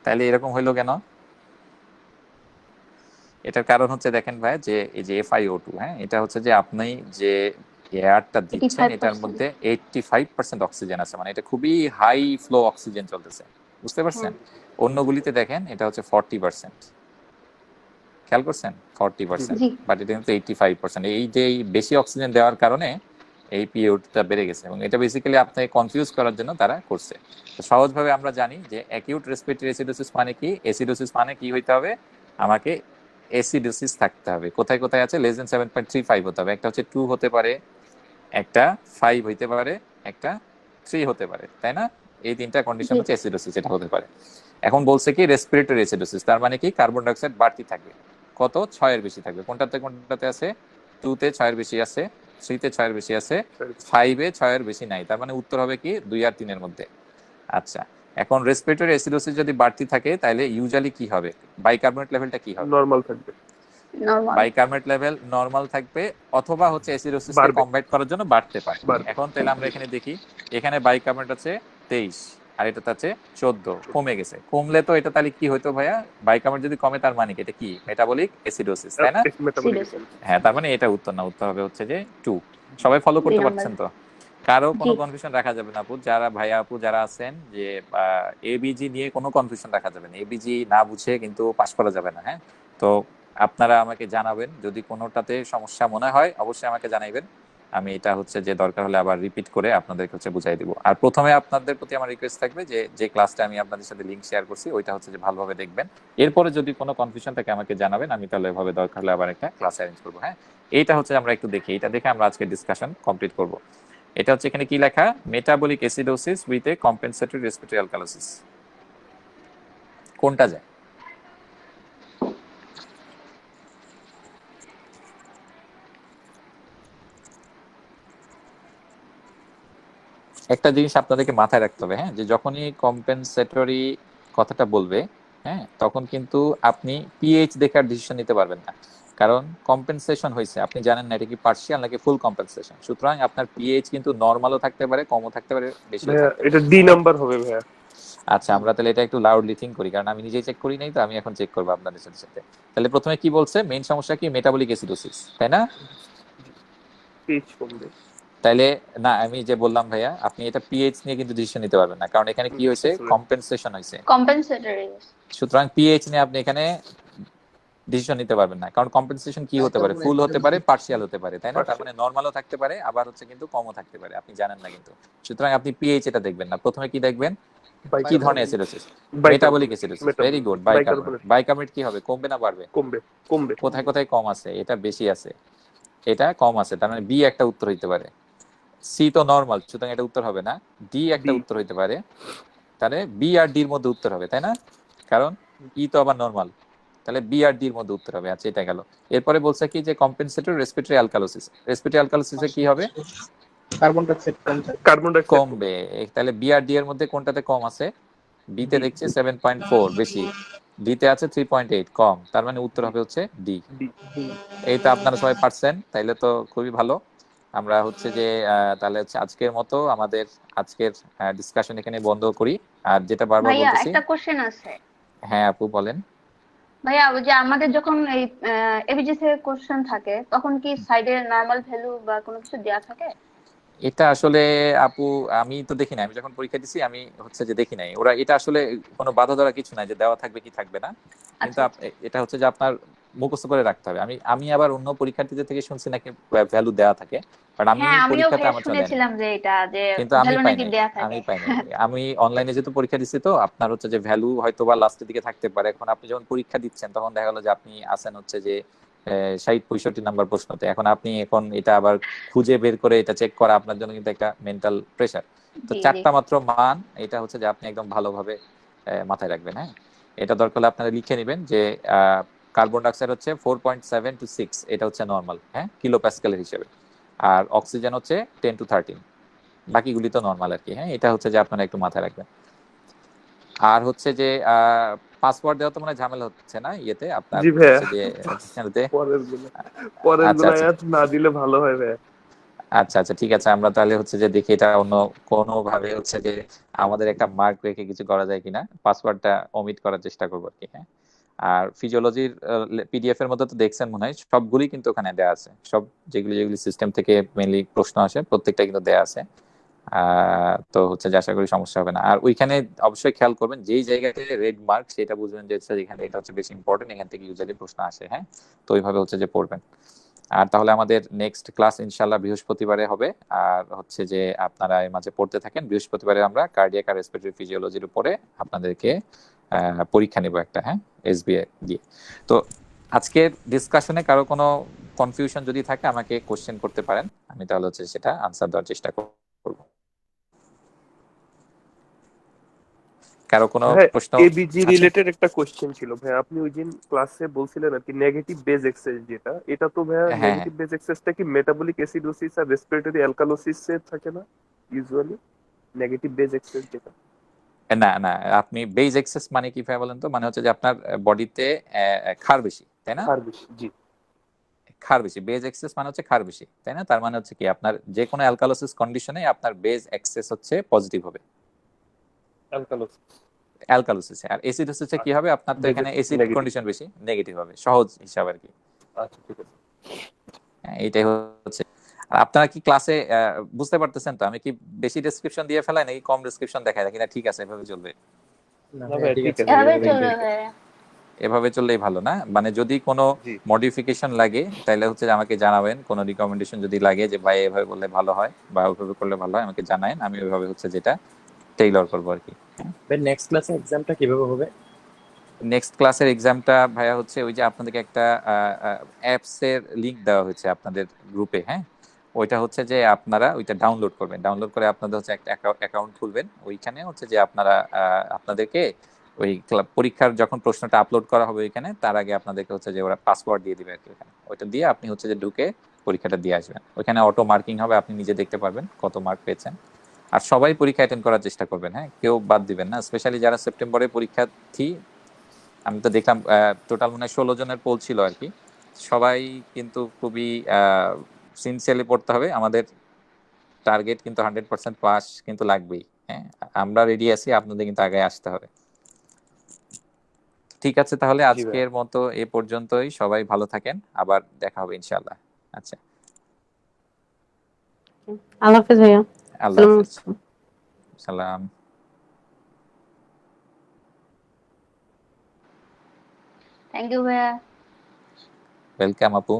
তাহলে এরকম হইলো কেন? এটার কারণ হচ্ছে দেখেন ভাই, যে এই যে FiO2, হ্যাঁ, এটা হচ্ছে যে আপনি যে এয়ারটা দিচ্ছেন এটার 85%। মধ্যে 85% অক্সিজেন আছে, মানে এটা খুবই হাই ফ্লো অক্সিজেন চলতেছে, বুঝতে পারছেন? অন্যগুলিতে দেখেন এটা হচ্ছে 40%, খেয়াল করছেন? 40%, জি বাট এটা কিন্তু 85%। এই যে এই বেশি অক্সিজেন দেওয়ার কারণে এই পিওটা বেড়ে গেছে, এবং এটা বেসিক্যালি আপনাকে কনফিউজ করার জন্য তারা করছে। তো সহজভাবে আমরা জানি যে অ্যাকিউট রেসপিরেটরি অ্যাসিডোসিস মানে কি? অ্যাসিডোসিস মানে কি হইতে হবে? আমাকে অ্যাসিডোসিস থাকতে হবে। কোথায় কোথায় আছে? লেস দেন 7.35 হতে হবে। একটা হচ্ছে 2 হতে পারে, একটা 5 হইতে পারে, একটা 3 হতে পারে, তাই না? এই তিনটা কন্ডিশন জি হচ্ছে অ্যাসিডোসিস, এটা হতে পারে। এখন বলছে কি রেসপিরেটরি অ্যাসিডোসিস, তার মানে কি কার্বন ডাইঅক্সাইড বাড়তি থাকবে। কত? 6 এর বেশি থাকবে। কোনটাতে কোনটাতে আছে? 2 তে 6 এর বেশি আছে, 3 তে 6 এর বেশি আছে, 5 এ 6 এর বেশি নাই। তার মানে উত্তর হবে কি 2 আর 3 এর মধ্যে। আচ্ছা, এখন রেসপিরেটরি অ্যাসিডোসিস যদি বাড়তি থাকে তাহলে ইউজুয়ালি কি হবে? বাইকার্বনেট লেভেলটা কি হবে? নরমাল থাকবে। নরমাল। বাইকার্বনেট লেভেল নরমাল থাকবে, অথবা হচ্ছে অ্যাসিডোসিসকে বাড়বে। কমব্যাট করার জন্য বাড়তে পারে। বাড়বে। এখন তাহলে আমরা এখানে দেখি, এখানে বাইকার্বনেট আছে 23 আর এটাতে আছে 14, কমে গেছে। কমলে তো এটা তাহলে কি হইতো ভাইয়া? বাইকার্বনেট যদি কমে তার মানে কি এটা কি? মেটাবলিক অ্যাসিডোসিস, তাই না? মেটাবলিক। হ্যাঁ, তার মানে এটা উত্তর না, উত্তর হবে হচ্ছে যে 2। সবাই ফলো করতে 2 নাম্বার। পারছেন তো? কারো কোনো জি কনফিউশন রাখা যাবে না আপু, যারা ভাইয়া আপু যারা আছেন যে এবিজি নিয়ে কোনো কনফিউশন রাখা যাবে না, এবিজি না বুঝে কিন্তু পাস করা যাবে না। হ্যাঁ, তো আপনারা আমাকে জানাবেন যদি কোনোটাতে সমস্যা মনে হয়, অবশ্যই আমাকে জানাইবেন। আমি এটা হচ্ছে যে দরকার হলে আবার রিপিট করে আপনাদেরকে হচ্ছে বুঝাই দিব। আর প্রথমে আপনাদের প্রতি আমার রিকোয়েস্ট থাকবে যে যে ক্লাসটা আমি আপনাদের সাথে লিংক শেয়ার করছি ওইটা হচ্ছে যে ভালোভাবে দেখবেন। এরপরে যদি কোনো কনফিউশন থাকে আমাকে জানাবেন, আমি তাহলে এভাবে দরকার হলে আবার একটা ক্লাস অ্যারেঞ্জ করবো। হ্যাঁ, এইটা হচ্ছে আমরা একটু দেখি, এটা দেখে আমরা আজকে ডিসকাশন কমপ্লিট করব। এটা হচ্ছে এখানে কি লেখা? Metabolic acidosis with a compensatory respiratory alkalosis. কোনটা যায়? একটা জিনিস আপনাদেরকে মাথায় রাখতে হবে, হ্যাঁ, যে যখনই কম্পেনসেটরি কথাটা বলবে, হ্যাঁ, তখন কিন্তু আপনি পিএইচ দেখে আর ডিসিশন নিতে পারবেন না, কারণ কম্পেনসেশন হয়েছে, আপনি জানেন না এটা কি পার্শিয়াল নাকি ফুল কম্পেনসেশন। সুতরাং আপনার পিএইচ কিন্তু নরমালও থাকতে পারে, কমও থাকতে পারে, বেশিও ভাইয়া থাকতে পারে। এটা ডি নাম্বার হবে ভাইয়া। আচ্ছা, আমরা তাহলে এটা একটু লাউডলি থিঙ্ক করি, কারণ আমি নিজেই চেক করি নাই, তো আমি এখন চেক করবো আপনাদের সাথে সাথে। তাহলে প্রথমে কি বলছে? মেইন সমস্যা কি? মেটাবলিক অ্যাসিডোসিস, তাই না? পেজ কমবে। তাইলে না, আমি যে বললাম ভাইয়া, আপনি এটা পিএইচ নিয়ে কিন্তু ডিসিশন নিতে পারবেন না, কারণ এখানে কি হয়েছে? কম্পেনসেশন হয়েছে। কম্পেনসেটরি। সুতরাং পিএইচ নিয়ে আপনি এখানে ডিসিশন নিতে পারবেন না, কারণ কম্পেনসেশন কি হতে পারে? ফুল হতে পারে, পার্শিয়াল হতে পারে, তাই না? তার মানে নরমালও থাকতে পারে, আবার হচ্ছে কিন্তু কমও থাকতে পারে, আপনি জানেন না কিন্তু। সুতরাং আপনি পিএইচ এটা দেখবেন না, প্রথমে কি দেখবেন? কি ধরনের acidosis? Metabolic acidosis. Very good. Bicarbonate. Bicarbonate কি হবে? কমবে না বাড়বে? কমবে। কমবে। কোথায় কোথায় কম আছে? এটা বেশি আছে, এটা কম আছে, তার মানে বি একটা উত্তর হইতে পারে। সি তো নর্মাল, সুতরাং এটা উত্তর হবে না। ডি একটা D। উত্তর হইতে পারে, তাহলে বি আর ডির মধ্যে উত্তর হবে, তাই না? কারণ ই তো আবার নর্মাল, তাহলে বি আর ডির মধ্যে উত্তর হবে। আচ্ছা, এটা গেল। এরপরে বলছে কি যে কম্পেনসেটর রেসপিরেটরি অ্যালকালোসিস। রেসপিরেটরি অ্যালকালোসিসে কি হবে? কার্বন ডাইঅক্সাইড কমছে। কার্বন ডাইঅক্সাইড কমবে। তাহলে বি আর ডি এর মধ্যে কোনটাতে কম আছে? বি তে D। দেখছি 7.4 বেশি, ডি তে আছে 3.8 কম, তার মানে উত্তর হবে হচ্ছে ডি। D। এই তো আপনারা সবাই পারছেন, তাইলে তো খুবই ভালো। আমরা হচ্ছে যে তাহলে হচ্ছে আজকের মতো আমাদের আজকের ডিসকাশন এখানে বন্ধ করি। আর যেটা বারবার ভাইয়া বলতেছি, একটা কোশ্চেন আছে। হ্যাঁ আপু বলেন। ভাইয়া ওই যে আমাদের যখন এই এবিজিসি এর কোশ্চেন থাকে তখন কি সাইডে নরমাল ভ্যালু বা কোনো কিছু দেয়া থাকে? এটা আসলে আপু আমি তো দেখি না, আমি যখন পরীক্ষা দিছি আমি হচ্ছে যে দেখি নাই ওরা, এটা আসলে কোনো বাধা ধরা কিছু নাই যে দেওয়া থাকবে কি থাকবে না, কিন্তু আচ্ছা আচ্ছা। এটা হচ্ছে যে আপনার মুখস্থ করে রাখতে হবে। আমি আমি আবার অন্য পরীক্ষার্থীদের থেকে শুনছি নাকি ভ্যালু দেওয়া থাকে, বাট আমি হ্যাঁ আমিও পরীক্ষাতে ভাইয়া আমার চলে দেয়নি, শুনেছিলাম যে এটা যে কিন্তু আমি ভ্যালু পাই নাকি নাই। দেয়া আমি থাকে। পাই নাই, আমি অনলাইনে যেহেতু পরীক্ষা দিচ্ছি, তো আপনার হচ্ছে যে ভ্যালু হয়তো বা লাস্টের দিকে থাকতে পারে। এখন আপনি যখন পরীক্ষা দিচ্ছেন তখন দেখা গেলো যে আপনি আসেন হচ্ছে যে 60-65 নাম্বার প্রশ্নতে, এখন আপনি এখন এটা আবার খুঁজে বের করে এটা চেক করা আপনার জন্য কিন্তু একটা মেন্টাল প্রেশার। তো জি জি। 4টা মাত্র মান, এটা হচ্ছে যে আপনি একদম ভালোভাবে মাথায় রাখবেন। হ্যাঁ, এটা দরকার হলে আপনারা লিখে নেবেন যে কার্বন ডাইঅক্সাইড হচ্ছে 4.7 to 6, এটা হচ্ছে নর্মাল, হ্যাঁ, কিলো প্যাসকেলের হিসেবে। আর অক্সিজেন হচ্ছে 10 to 13, বাকিগুলি তো নর্মাল আর কি। হ্যাঁ, এটা হচ্ছে যে আপনারা একটু মাথায় রাখবেন। আর হচ্ছে যে পাসওয়ার্ড দেওয়া তো মনে হয় ঝামেলা হচ্ছে না ইয়েতে আপনার জি ভাইয়া, হচ্ছে যে চ্যানেলতে। পরের আচ্ছা গুলো আচ্ছা না দিলে ভালো হয় ভাইয়া। আচ্ছা আচ্ছা ঠিক আছে, আমরা তাহলে হচ্ছে যে দেখি এটা অন্য কোনো ভাবে হচ্ছে যে আমাদের একটা মার্ক রেখে কিছু করা যায় কিনা, পাসওয়ার্ডটা ওমিট করার চেষ্টা করবো আর কি। হ্যাঁ, আর ফিজিওলজির পিডিএফ এর মধ্যে তো দেখছেন মনে হয়, সবগুলি কিন্তু ওখানে দেওয়া আছে, সব যেগুলি যেগুলি সিস্টেম থেকে মেইনলি প্রশ্ন আসে প্রত্যেকটা কিন্তু দেওয়া আছে। তো হচ্ছে যে আশা করি সমস্যা হবে না। আর ওইখানে অবশ্যই খেয়াল করবেন যেই জায়গাতে রেড মার্ক, সেটা বুঝবেন যে এখানে এটা হচ্ছে বেশি ইম্পর্টেন্ট, এখান থেকে ইউজুয়ালি প্রশ্ন আসে। হ্যাঁ, তো ওইভাবে হচ্ছে যে পড়বেন। আর তাহলে আমাদের নেক্সট ক্লাস ইনশাল্লাহ বৃহস্পতিবারে হবে। আর হচ্ছে যে আপনারা এর মাঝে পড়তে থাকেন। বৃহস্পতিবারে আমরা কার্ডিয়াক আর রেসপিরেটরি ফিজিওলজির উপরে আপনাদেরকে পরীক্ষা নেব একটা, হ্যাঁ, এসবিএ দিয়ে। তো আজকের ডিসকাশনে কারো কোনো কনফিউশন যদি থাকে আমাকে কোশ্চেন করতে পারেন, আমি তাহলে হচ্ছে সেটা আনসার দেওয়ার চেষ্টা করব। কারো কোনো হ্যাঁ, প্রশ্ন এবিজি আছে? রিলেটেড একটা কোশ্চেন ছিল ভাই। আপনি ওই দিন ক্লাসে বলছিলেন আর কি নেগেটিভ বেজ এক্সেস, যেটা এটা তো ভাইয়া হ্যাঁ নেগেটিভ বেজ এক্সেসটা কি মেটাবলিক অ্যাসিডোসিস আর রেসপিরেটরি অ্যালকালোসিস এ থাকে না ইউজুয়ালি? নেগেটিভ বেজ এক্সেস যেটা। না না, আপনি বেজ এক্সেস মানে কি ভাই বলেন তো? মানে হচ্ছে যে আপনার বডিতে ক্ষার বেশি, তাই না? খার বেশি, জি। ক্ষার বেশি, বেজ এক্সেস মানে হচ্ছে ক্ষার বেশি, তাই না? তার মানে হচ্ছে কি আপনার যে কোনো অ্যালকালোসিস কন্ডিশনে আপনার বেজ এক্সেস হচ্ছে পজিটিভ হবে অ্যালকালোসিস। অ্যালকালোসিসে। আর অ্যাসিডোসিসে কি হবে? আপনার তো বেজ এখানে এক্সেস অ্যাসিড নেগেটিভ। কন্ডিশন বেশি, নেগেটিভ হবে, সহজ হিসাব আর কি। আচ্ছা ঠিক আছে। হ্যাঁ, এইটাই হচ্ছে। আর আপনারা কি ক্লাসে বুঝতে পারতেছেন তো? আমি কি বেশি ডেসক্রিপশন দিয়ে ফেলাই নাকি কম ডেসক্রিপশন দেখাই নাকি? না ঠিক আছে এভাবে চলবে? না না ভাইয়া ভাইয়া ঠিক ঠিক আছে, আছে, এভাবেই এভাবেই চলবে ঠিক আছে। ভাইয়া। এভাবে চললেই ভালো না? মানে যদি কোনো জি। মডিফিকেশন লাগে তাহলে হচ্ছে যে আমাকে জানাবেন, কোনো রিকমেন্ডেশন যদি লাগে যে ভাই এভাবে বললে ভালো হয় বা ওইভাবে করলে ভালো হয়, আমাকে জানায়েন, আমি ওইভাবে হচ্ছে যেটা টেইলর করবো আর কি। ভাই নেক্সট ক্লাসে এক্সামটা কিভাবে হবে? নেক্সট ক্লাসের এক্সামটা ভাইয়া হচ্ছে ওই যে আপনাদেরকে একটা অ্যাপস এর লিংক দেওয়া হয়েছে আপনাদের গ্রুপে। হ্যাঁ, ওইটা হচ্ছে যে আপনারা ওইটা ডাউনলোড করবেন, ডাউনলোড করে আপনাদের হচ্ছে একটা অ্যাকাউন্ট খুলবেন। ওইখানে হচ্ছে যে আপনারা আপনাদেরকে ওই পরীক্ষার যখন প্রশ্নটা আপলোড করা হবে ওইখানে, তার আগে আপনাদেরকে হচ্ছে যে ওরা পাসওয়ার্ড দিয়ে দিবে আর কি। ওখানে ওইটা দিয়ে আপনি হচ্ছে যে ঢুকে পরীক্ষাটা দিয়ে আসবেন। ওইখানে অটো মার্কিং হবে, আপনি নিজে দেখতে পারবেন কত মার্ক পেয়েছেন। আর সবাই পরীক্ষা অ্যাটেন্ড করার চেষ্টা করবেন, হ্যাঁ, কেউ বাদ দিবেন না। স্পেশালি যারা সেপ্টেম্বরে পরীক্ষার্থী, আমি তো দেখলাম টোটাল মনে হয় 16 জনের পোল ছিল আর কি। সবাই কিন্তু খুবই সিনসিয়ারলি পড়তে হবে। আমাদের টার্গেট কিন্তু 100% পাস কিন্তু লাগবেই। হ্যাঁ, আমরা রেডি আছি, আপনাদের কিন্তু আগে আসতে হবে। ঠিক আছে, তাহলে জি ভাই। আজকের মতো এ পর্যন্তই। সবাই ভালো থাকেন, আবার দেখা হবে ইনশাআল্লাহ। আচ্ছা, আল্লাহ হাফেজ ভাইয়া। আল্লাহ আসসালামু হাফেজ। আলাইকুম। সালাম। থ্যাংক ইউ ভাইয়া। ওয়েলকাম আপু।